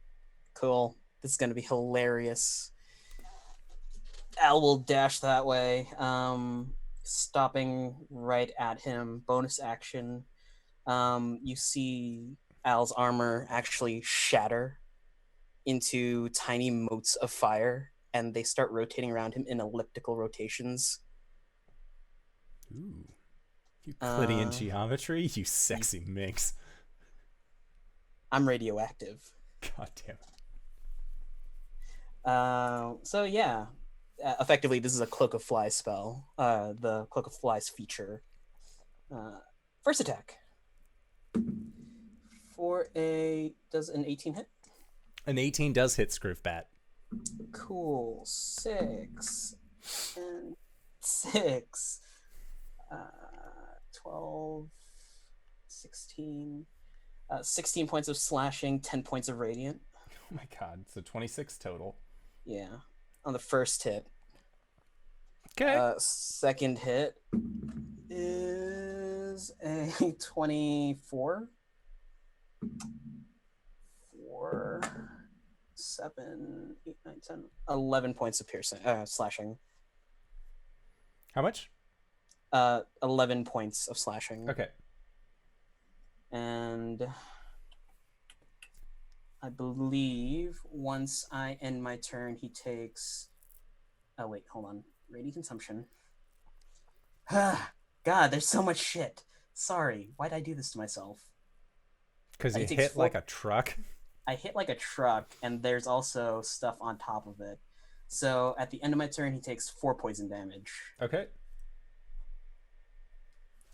Cool. This is gonna be hilarious. Al will dash that way, stopping right at him. Bonus action. You see Al's armor actually shatter into tiny motes of fire, and they start rotating around him in elliptical rotations. Ooh. Euclidean geometry, you sexy minx. I'm radioactive. God damn it. So yeah, effectively this is a Cloak of Flies spell. The Cloak of Flies feature. First attack. Does an 18 hit? An 18 does hit Scroofbat. Cool. 6 and 6. 12, 16, 16 points of slashing, 10 points of radiant. Oh my god, so 26 total. Yeah, on the first hit. Okay. Second hit is a 24. 4, 7, 8, 9, 10, 11 points of piercing, slashing. How much? 11 points of slashing. Okay. And I believe once I end my turn, he takes... Oh, wait, hold on. Ready consumption. God, there's so much shit. Sorry, why'd I do this to myself? Because you hit like a truck? I hit like a truck, and there's also stuff on top of it. So at the end of my turn, he takes 4 poison damage. Okay.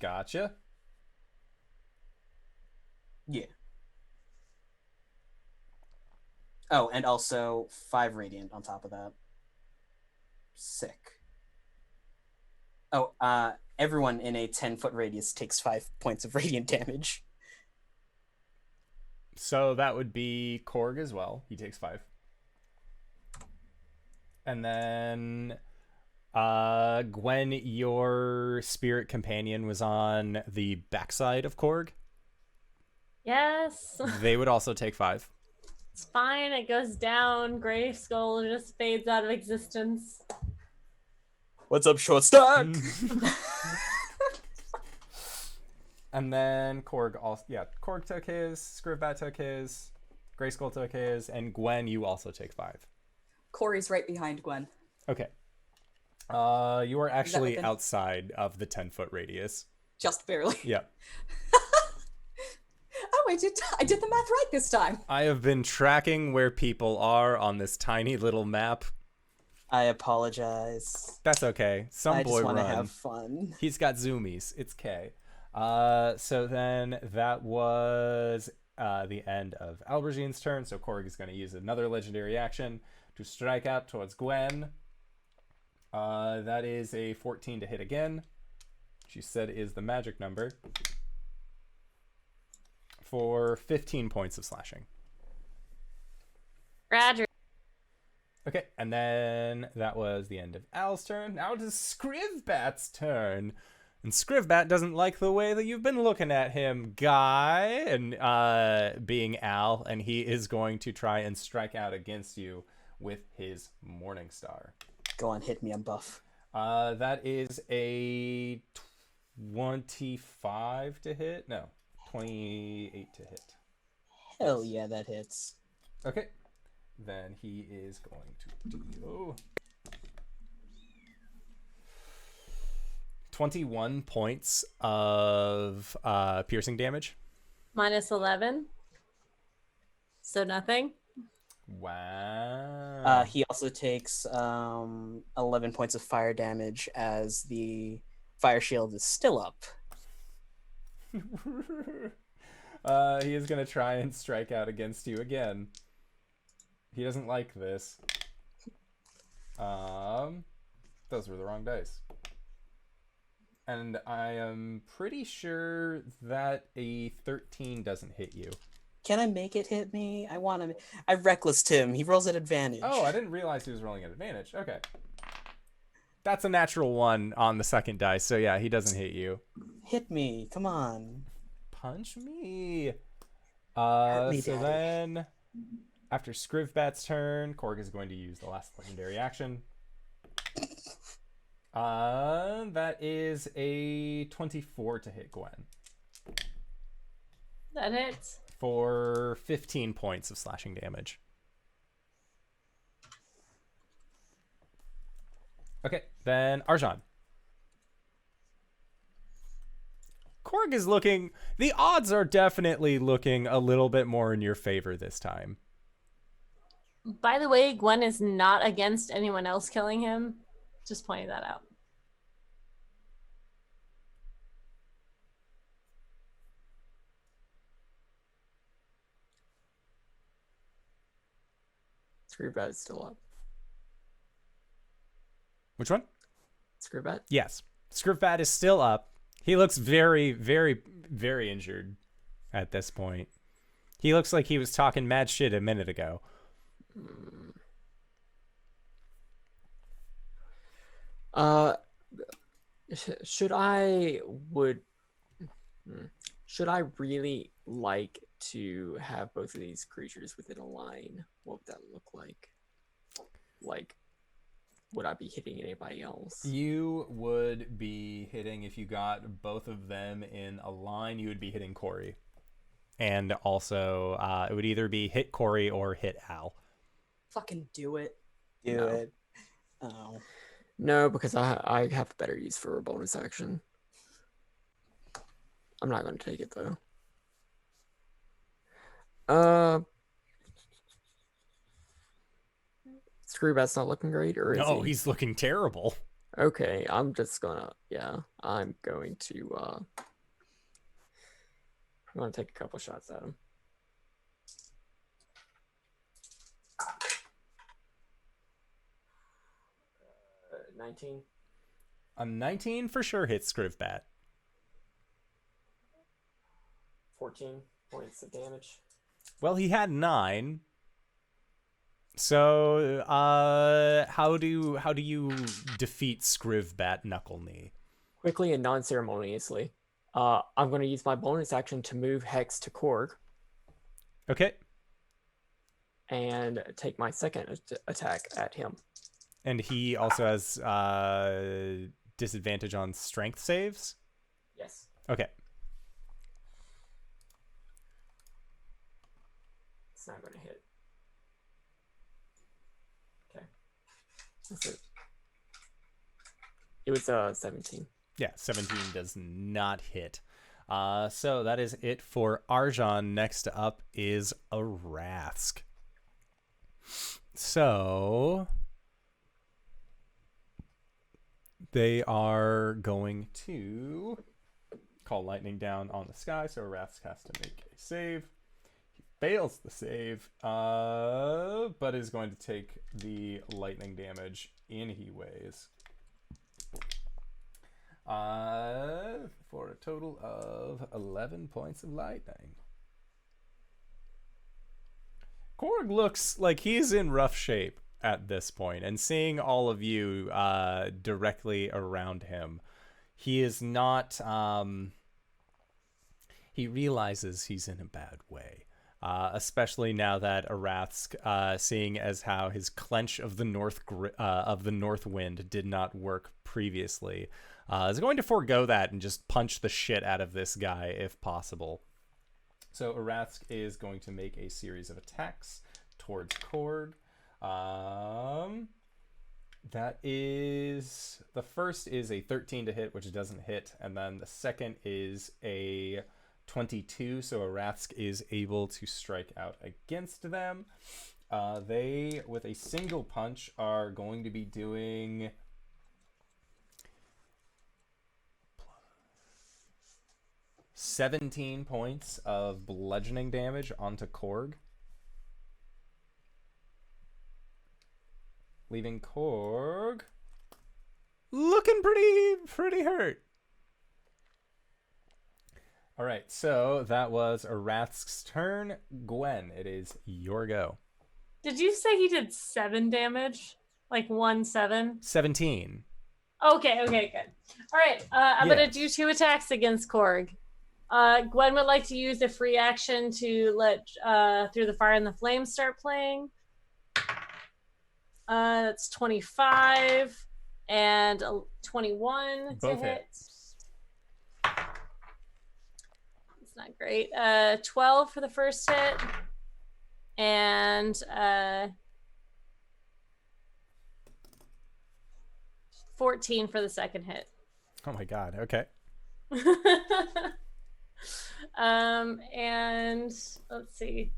Gotcha. Yeah. Oh, and also 5 radiant on top of that. Sick. Oh, everyone in a 10-foot radius takes 5 points of radiant damage. So that would be Korg as well. He takes 5. And then Gwen, your spirit companion was on the backside of Korg. Yes. They would also take 5. It's fine. It goes down. Gray Skull just fades out of existence. What's up, short stack? And then Korg also, Korg took his, Scrivbat took his, Grayskull took his, and Gwen, you also take 5. Cori's right behind Gwen. Okay. You are actually within- outside of the 10-foot radius. Just barely. Yeah. Oh, I did the math right this time. I have been tracking where people are on this tiny little map. I apologize. That's okay. Some I boy just want to run. have fun. He's got zoomies. It's K. So then that was the end of Alberjean's turn. So Korg is going to use another legendary action to strike out towards Gwen. That is a 14 to hit again. She said is the magic number. For 15 points of slashing. Roger. Okay, and then that was the end of Al's turn. Now it is Scrivbat's turn. And Scrivbat doesn't like the way that you've been looking at him, Guy, and being Al, and he is going to try and strike out against you with his Morning Star. Go on, hit me, I'm buff. That is a 25 to hit? No, 28 to hit. Hell yeah, that hits. Okay, then he is going to deal 21 points of piercing damage. Minus 11. So nothing. Wow. He also takes 11 points of fire damage as the fire shield is still up. He is going to try and strike out against you again. He doesn't like this. Those were the wrong dice. And I am pretty sure that a 13 doesn't hit you. Can I make it hit me? I want to. I reckless Tim. He rolls at advantage. Oh, I didn't realize he was rolling at advantage. Okay. That's a natural 1 on the second dice. So yeah, he doesn't hit you. Hit me. Come on. Punch me. Hurt me, So Daddy. then, after Scrivbat's turn, Korg is going to use the last legendary action. That is a 24 to hit Gwen That hits. for 15 points of slashing damage. Okay, then Arjhan. Korg is looking... The odds are definitely looking a little bit more in your favor this time. By the way, Gwen is not against anyone else killing him. Just pointing that out. Scrivbat is still up. Which one? Scrivbat? Yes. Scrivbat is still up. He looks very, very, very injured at this point. He looks like he was talking mad shit a minute ago. Should I really like to have both of these creatures within a line? What would that look like? Like, would I be hitting anybody else? You would be hitting, if you got both of them in a line, you would be hitting Cori. And also, it would either be hit Cori or hit Al. Fucking do it. Do No. it. Oh. No, because I have a better use for a bonus action. I'm not going to take it though. Screwbat's not looking great, or is No, he? he's looking terrible. Okay, I'm just gonna, I'm going to, I'm gonna take a couple shots at him. 19. A 19 for sure hits Scrivbat. 14 points of damage. Well, he had 9. So, how do you defeat Scrivbat Knuckle Knee? Quickly and non-ceremoniously, I'm going to use my bonus action to move Hex to Korg Okay. and take my second attack at him. And he also has disadvantage on strength saves? Yes. Okay. It's not going to hit. Okay. That's it. It was 17. Yeah, 17 does not hit. So that is it for Arjhan. Next up is Arasthk. So they are going to call lightning down on the sky, so Arasthk has to make a save. He fails the save, but is going to take the lightning damage anyways. For a total of 11 points of lightning. Korg looks like he's in rough shape at this point, and seeing all of you directly around him, he is not. He realizes he's in a bad way. Especially now that Arasthk, seeing as how his clench of the north wind did not work previously, is going to forego that and just punch the shit out of this guy if possible. So Arasthk is going to make a series of attacks towards Korg. That is, the first is a 13 to hit, which doesn't hit, and then the second is a 22, so Arasthk is able to strike out against them. They, with a single punch, are going to be doing 17 points of bludgeoning damage onto Korg, leaving Korg looking pretty hurt. All right, so that was Arasthk's turn. Gwen, it is your go. Did you say he did 7 damage? Like 1-7? 17. Okay, good. All right, I'm Yeah. gonna do 2 attacks against Korg. Gwen would like to use a free action to let Through the Fire and the Flames start playing. That's 25 and 21 Both to hit. hits. It's not great. 12 for the first hit, and 14 for the second hit. Oh my god, okay. And let's see.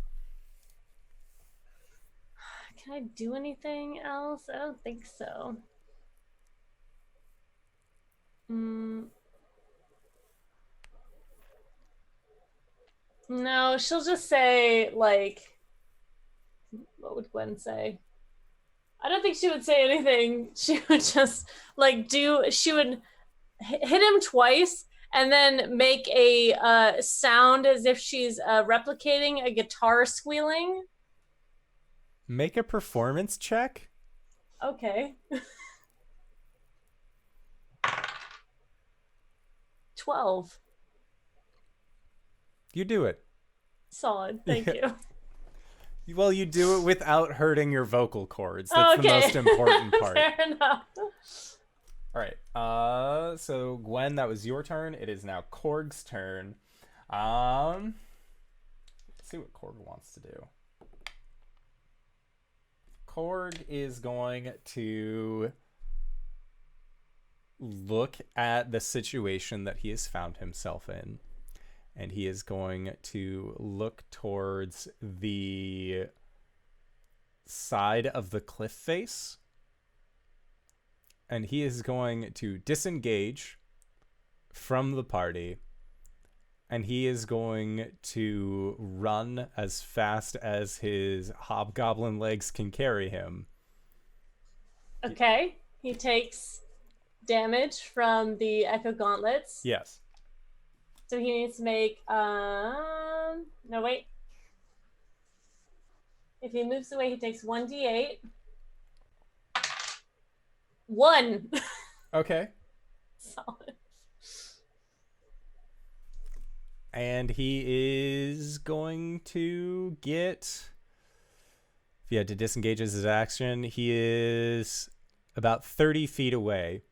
Can I do anything else? I don't think so. No, she'll just say, like, what would Gwen say? I don't think she would say anything. She would just, like, she would hit him twice and then make a sound as if she's replicating a guitar squealing. Make a performance check. Okay. 12. You do it. Solid. Thank you. Well, you do it without hurting your vocal cords. That's the most important part. Fair enough. All right. So Gwen, that was your turn. It is now Korg's turn. Let's see what Korg wants to do. Korg is going to look at the situation that he has found himself in, and he is going to look towards the side of the cliff face, and he is going to disengage from the party, and he is going to run as fast as his hobgoblin legs can carry him. Okay. He takes damage from the Echo Gauntlets. Yes. So he needs to make no wait. If he moves away, he takes 1d8. 1. Okay. Solid. And he is going to get... If he had to disengage as his action, he is about 30 feet away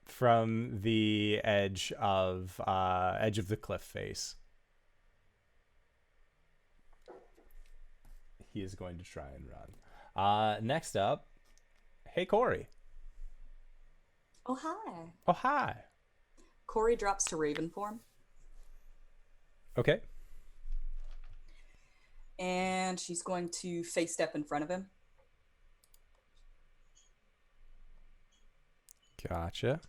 from the edge of the cliff face. He is going to try and run. Next up, hey, Cori. Oh, hi. Oh, hi. Cori drops to Raven form. Okay. And she's going to face step in front of him. Gotcha.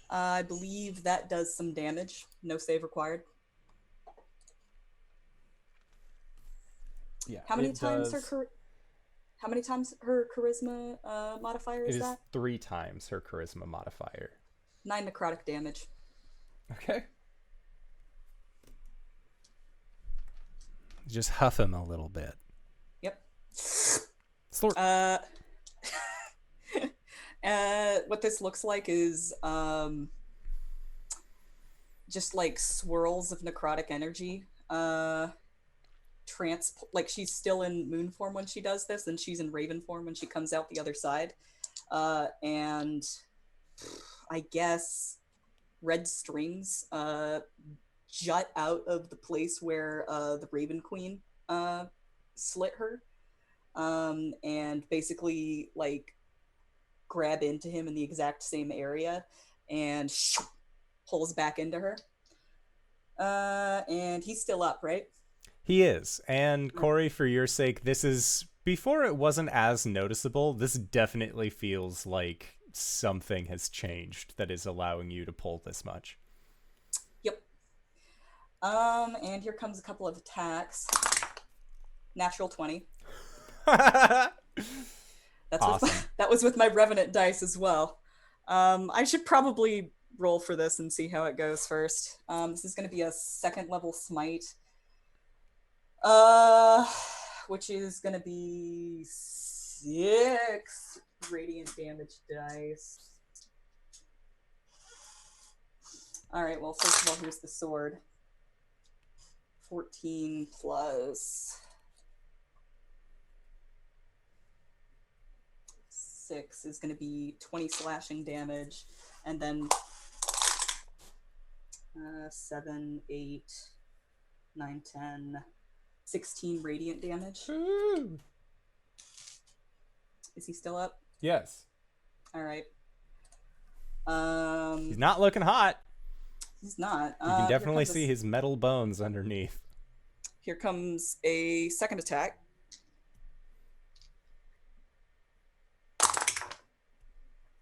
I believe that does some damage. No save required. Yeah. How many it times does- How many times her charisma modifier It is is that? 3 times her charisma modifier. 9 necrotic damage. Okay. Just huff him a little bit. Yep. Slurp. What this looks like is just like swirls of necrotic energy. Like she's still in moon form when she does this, and she's in raven form when she comes out the other side. And I guess red strings jut out of the place where the Raven Queen slit her, and basically like grab into him in the exact same area and pulls back into her. And he's still up, right? He is. And Cori, for your sake, this is, before it wasn't as noticeable, this definitely feels like something has changed that is allowing you to pull this much. Yep. And here comes a couple of attacks. Natural 20. That's awesome. that was with my Revenant dice as well. I should probably roll for this and see how it goes first. This is going to be a 2nd level smite. Which is going to be 6 radiant damage dice. Alright, well, first of all, here's the sword. 14 plus 6 is going to be 20 slashing damage, and then 7, 8, 9, 10, 16 radiant damage. Ooh. Is he still up? Yes. All right. He's not looking hot. He's not. You can definitely see his metal bones underneath. Here comes a 2nd attack.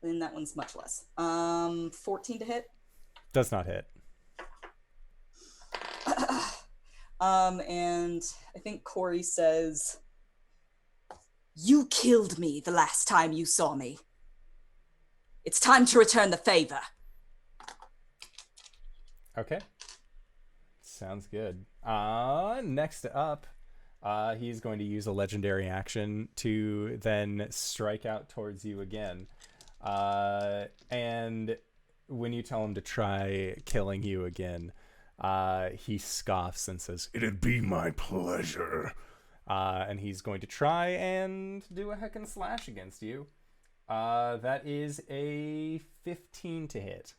And that one's much less. 14 to hit. Does not hit. And I think Cori says, "You killed me the last time you saw me. It's time to return the favor." Okay. Sounds good. Next up, he's going to use a legendary action to then strike out towards you again. And when you tell him to try killing you again, he scoffs and says, "It'd be my pleasure." And he's going to try and do a heck and slash against you. That is a 15 to hit.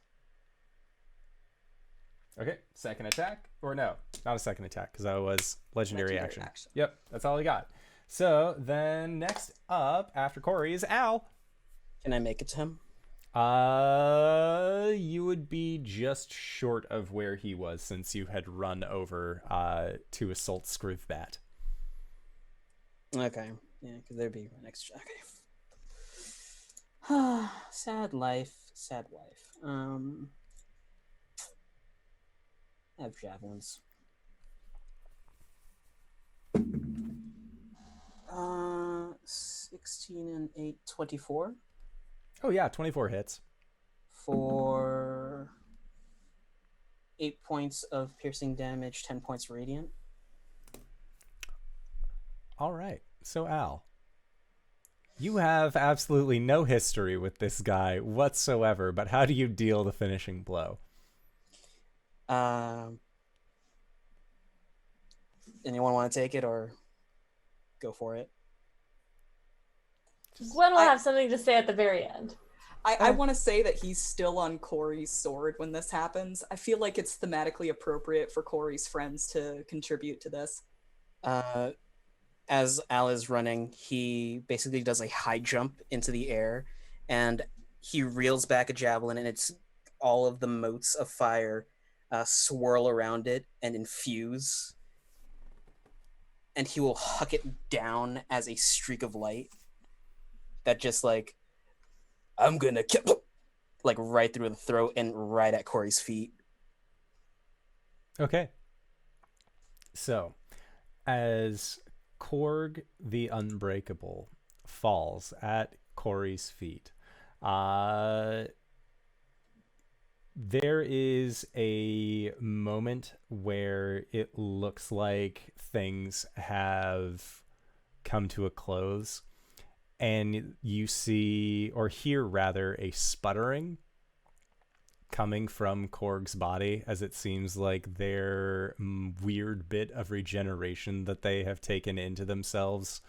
Okay, 2nd attack. Or no, not a 2nd attack, because that was legendary action. Yep, that's all he got. So then next up after Cori is Al. Can I make it to him? You would be just short of where he was since you had run over to assault Scrivbat. Okay. Yeah, because there'd be an extra. Okay. Sad life. Sad life. I have javelins. 16 and 8, 24 Oh yeah, 24 hits. for 8 points of piercing damage, 10 points radiant. All right. So Al, you have absolutely no history with this guy whatsoever, but how do you deal the finishing blow? Anyone want to take it or go for it? Gwen will have something to say at the very end. I want to say that he's still on Cori's sword when this happens. I feel like it's thematically appropriate for Cori's friends to contribute to this. As Al is running, he basically does a high jump into the air, and he reels back a javelin, and it's all of the motes of fire swirl around it and infuse, and he will huck it down as a streak of light that just like, I'm gonna kill, like right through the throat and right at Cori's feet. Okay. So, as Korg the Unbreakable falls at Cori's feet, there is a moment where it looks like things have come to a close, and you see, or hear rather, a sputtering coming from Korg's body, as it seems like their weird bit of regeneration that they have taken into themselves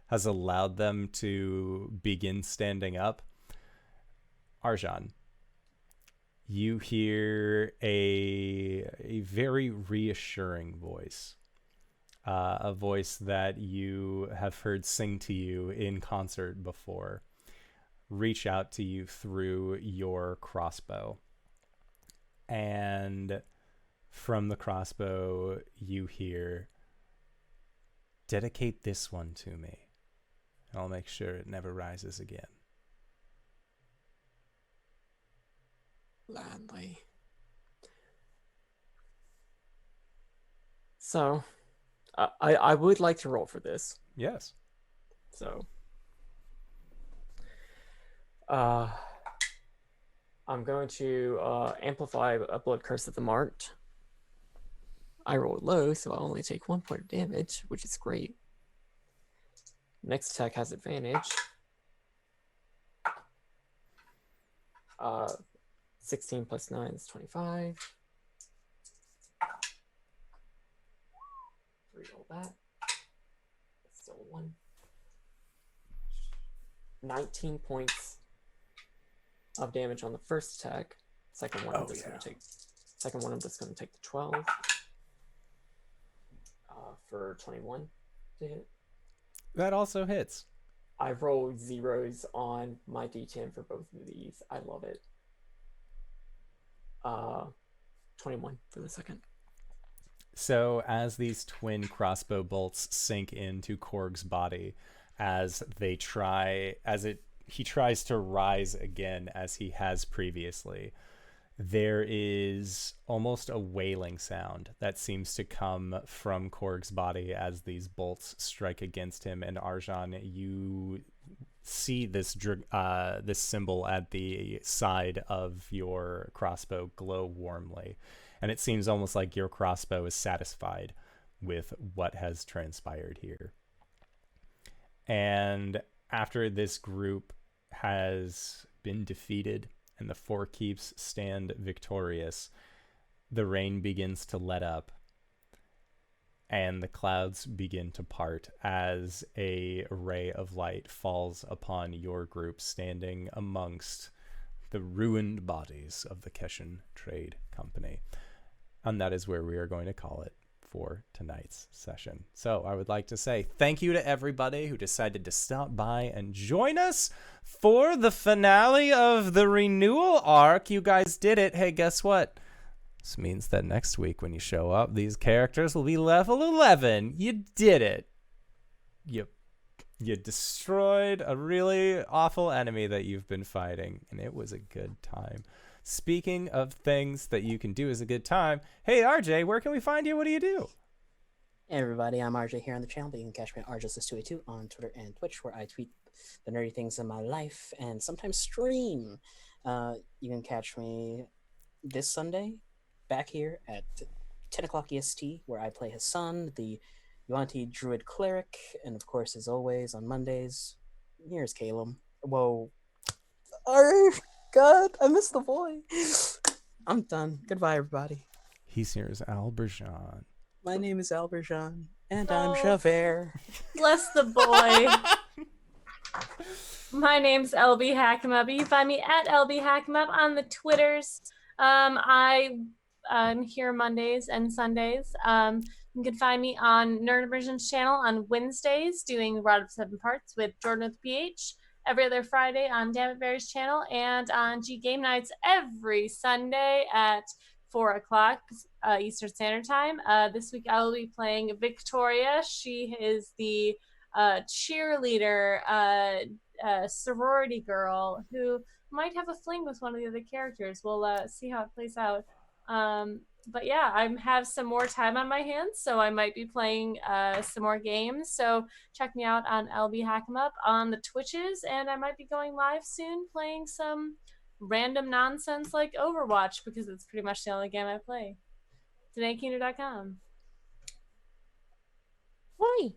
has allowed them to begin standing up. Arjhan, you hear a very reassuring voice, a voice that you have heard sing to you in concert before, reach out to you through your crossbow. And from the crossbow, you hear, "Dedicate this one to me, and I'll make sure it never rises again." Gladly. So, I would like to roll for this. Yes. So, I'm going to amplify a blood curse of the marked. I rolled low, so I'll only take 1 point of damage, which is great. Next attack has advantage. 16 plus 9 is 25. Reroll that. That's still 1. 19 points of damage on the first attack. Second one, I'm just going to take the 12 for 21 to hit. That also hits. I rolled zeros on my D10 for both of these. I love it. 21 for the second. So as these twin crossbow bolts sink into Korg's body, he tries to rise again as he has previously, there is almost a wailing sound that seems to come from Korg's body as these bolts strike against him. And Arjhan, you see this symbol at the side of your crossbow glow warmly, and it seems almost like your crossbow is satisfied with what has transpired here. And after this group has been defeated and the Four Keeps stand victorious, the rain begins to let up and the clouds begin to part as a ray of light falls upon your group standing amongst the ruined bodies of the Keshin Trade Company. And that is where we are going to call it for tonight's session. So I would like to say thank you to everybody who decided to stop by and join us for the finale of the Renewal arc. You guys did it. Hey, guess what? This means that next week when you show up, these characters will be level 11. You did it. You destroyed a really awful enemy that you've been fighting, and it was a good time. Speaking of things that you can do as a good time, hey RJ, where can we find you? What do you do? Hey everybody, I'm RJ here on the channel, but you can catch me at RJustice282 on Twitter and Twitch, where I tweet the nerdy things in my life and sometimes stream. You can catch me this Sunday back here at 10 o'clock EST, where I play Hassan, the Yuan-Ti Druid Cleric, and of course, as always, on Mondays, here's Caleb. Whoa. Oh, God, I missed the boy. I'm done. Goodbye, everybody. He's here as Alberjean. My name is Alberjean, and Oh. I'm Javert. Bless the boy. My name's LBHackEmUp. You can find me at LBHackEmUp on the Twitters. I'm here Mondays and Sundays. You can find me on Nerdiversion's channel on Wednesdays doing Rod of Seven Parts with Jordan with PH. Every other Friday on Damn It Varies channel, and on G Game Nights every Sunday at 4 o'clock Eastern Standard Time. This week I will be playing Victoria. She is the cheerleader, sorority girl who might have a fling with one of the other characters. We'll see how it plays out. But yeah, I have some more time on my hands, so I might be playing some more games. So check me out on LBHackEmUp on the Twitches, and I might be going live soon playing some random nonsense like Overwatch, because it's pretty much the only game I play. DanaeKeener.com. Hi,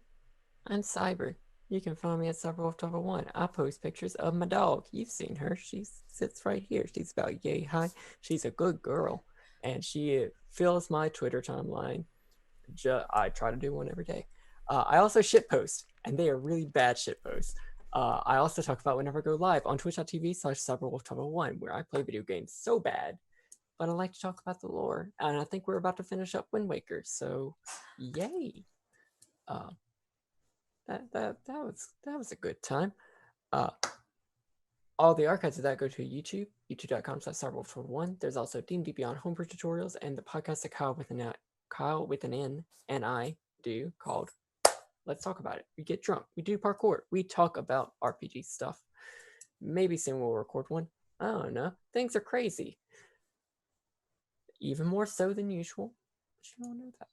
I'm Cyber. You can find me at CyberWolf1. I post pictures of my dog. You've seen her. She sits right here. She's about yay high. She's a good girl, and she fills my Twitter timeline. I try to do one every day. I also shitpost, and they are really bad shitposts. I also talk about whenever I go live on twitch.tv/CyberWolf1, where I play video games so bad, but I like to talk about the lore. And I think we're about to finish up Wind Waker, so yay! That was a good time. All the archives of that go to YouTube, youtube.com/CyberWolf1. There's also D&D Beyond homebrew tutorials and the podcast that Kyle with an N and I do called Let's Talk About It. We get drunk, we do parkour, we talk about RPG stuff. Maybe soon we'll record one. I don't know. Things are crazy. Even more so than usual. But you don't know that.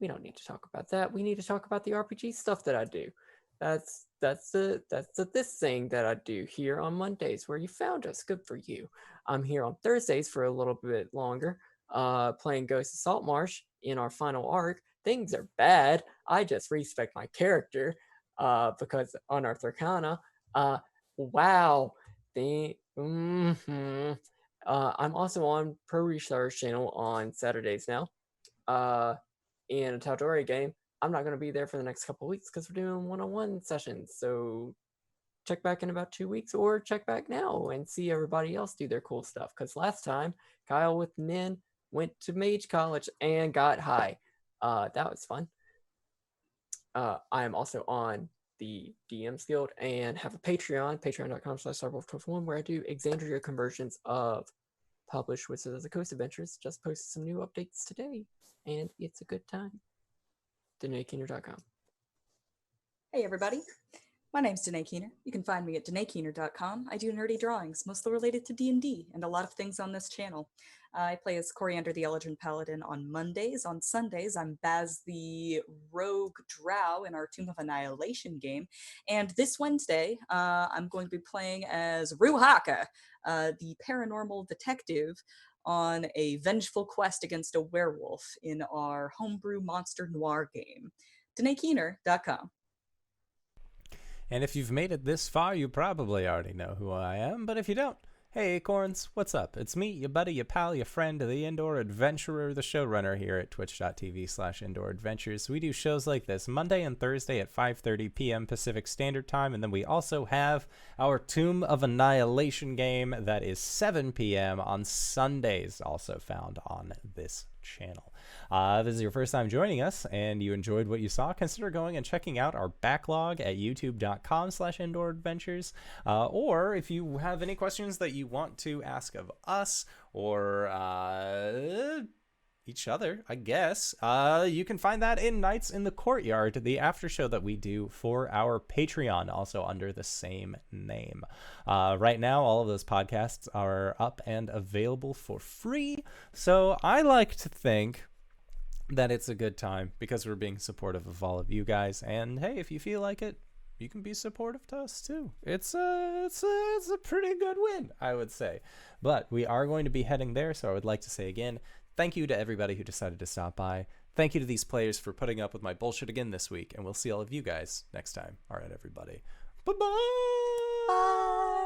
We don't need to talk about that. We need to talk about the RPG stuff that I do. That's this thing that I do here on Mondays, where you found us. Good for you. I'm here on Thursdays for a little bit longer, playing Ghost of Saltmarsh in our final arc. Things are bad. I just respect my character, because Unearthed Arcana. Wow. I'm also on Pro Restar's channel on Saturdays now. In a Tal'Dorei game. I'm not going to be there for the next couple weeks because we're doing one-on-one sessions. So check back in about 2 weeks, or check back now and see everybody else do their cool stuff. Because last time, Kyle with Nin went to Mage College and got high. That was fun. I am also on the DMs Guild and have a Patreon, patreon.com/CyberWolf1, where I do Exandria conversions of published Wizards of the Coast adventures. Just posted some new updates today, and it's a good time. DanaeKeener.com. Hey everybody, my name's Danae Keener. You can find me at DanaeKeener.com. I do nerdy drawings, mostly related to D&D, and a lot of things on this channel. I play as Cori the Elegant Paladin on Mondays. On Sundays, I'm Baz the Rogue Drow in our Tomb of Annihilation game. And this Wednesday, I'm going to be playing as Ruhaka, the paranormal detective on a vengeful quest against a werewolf in our homebrew monster noir game. DanaeKeener.com. And if you've made it this far, you probably already know who I am, but if you don't, hey Acorns, what's up? It's me, your buddy, your pal, your friend, the Indoor Adventurer, the showrunner here at twitch.tv/Indoor Adventures. We do shows like this Monday and Thursday at 5:30 p.m. Pacific Standard Time, and then we also have our Tomb of Annihilation game that is 7 p.m. on Sundays, also found on this channel. If this is your first time joining us and you enjoyed what you saw, consider going and checking out our backlog at youtube.com/Indoor Adventures. Or if you have any questions that you want to ask of us or each other, I guess, you can find that in Nights in the Courtyard, the after show that we do for our Patreon, also under the same name. Right now, all of those podcasts are up and available for free. So I like to think that it's a good time because we're being supportive of all of you guys. And hey, if you feel like it, you can be supportive to us too. It's a pretty good win, I would say. But we are going to be heading there, so I would like to say again, thank you to everybody who decided to stop by. Thank you to these players for putting up with my bullshit again this week, and we'll see all of you guys next time. All right, everybody. Bye-bye. Bye.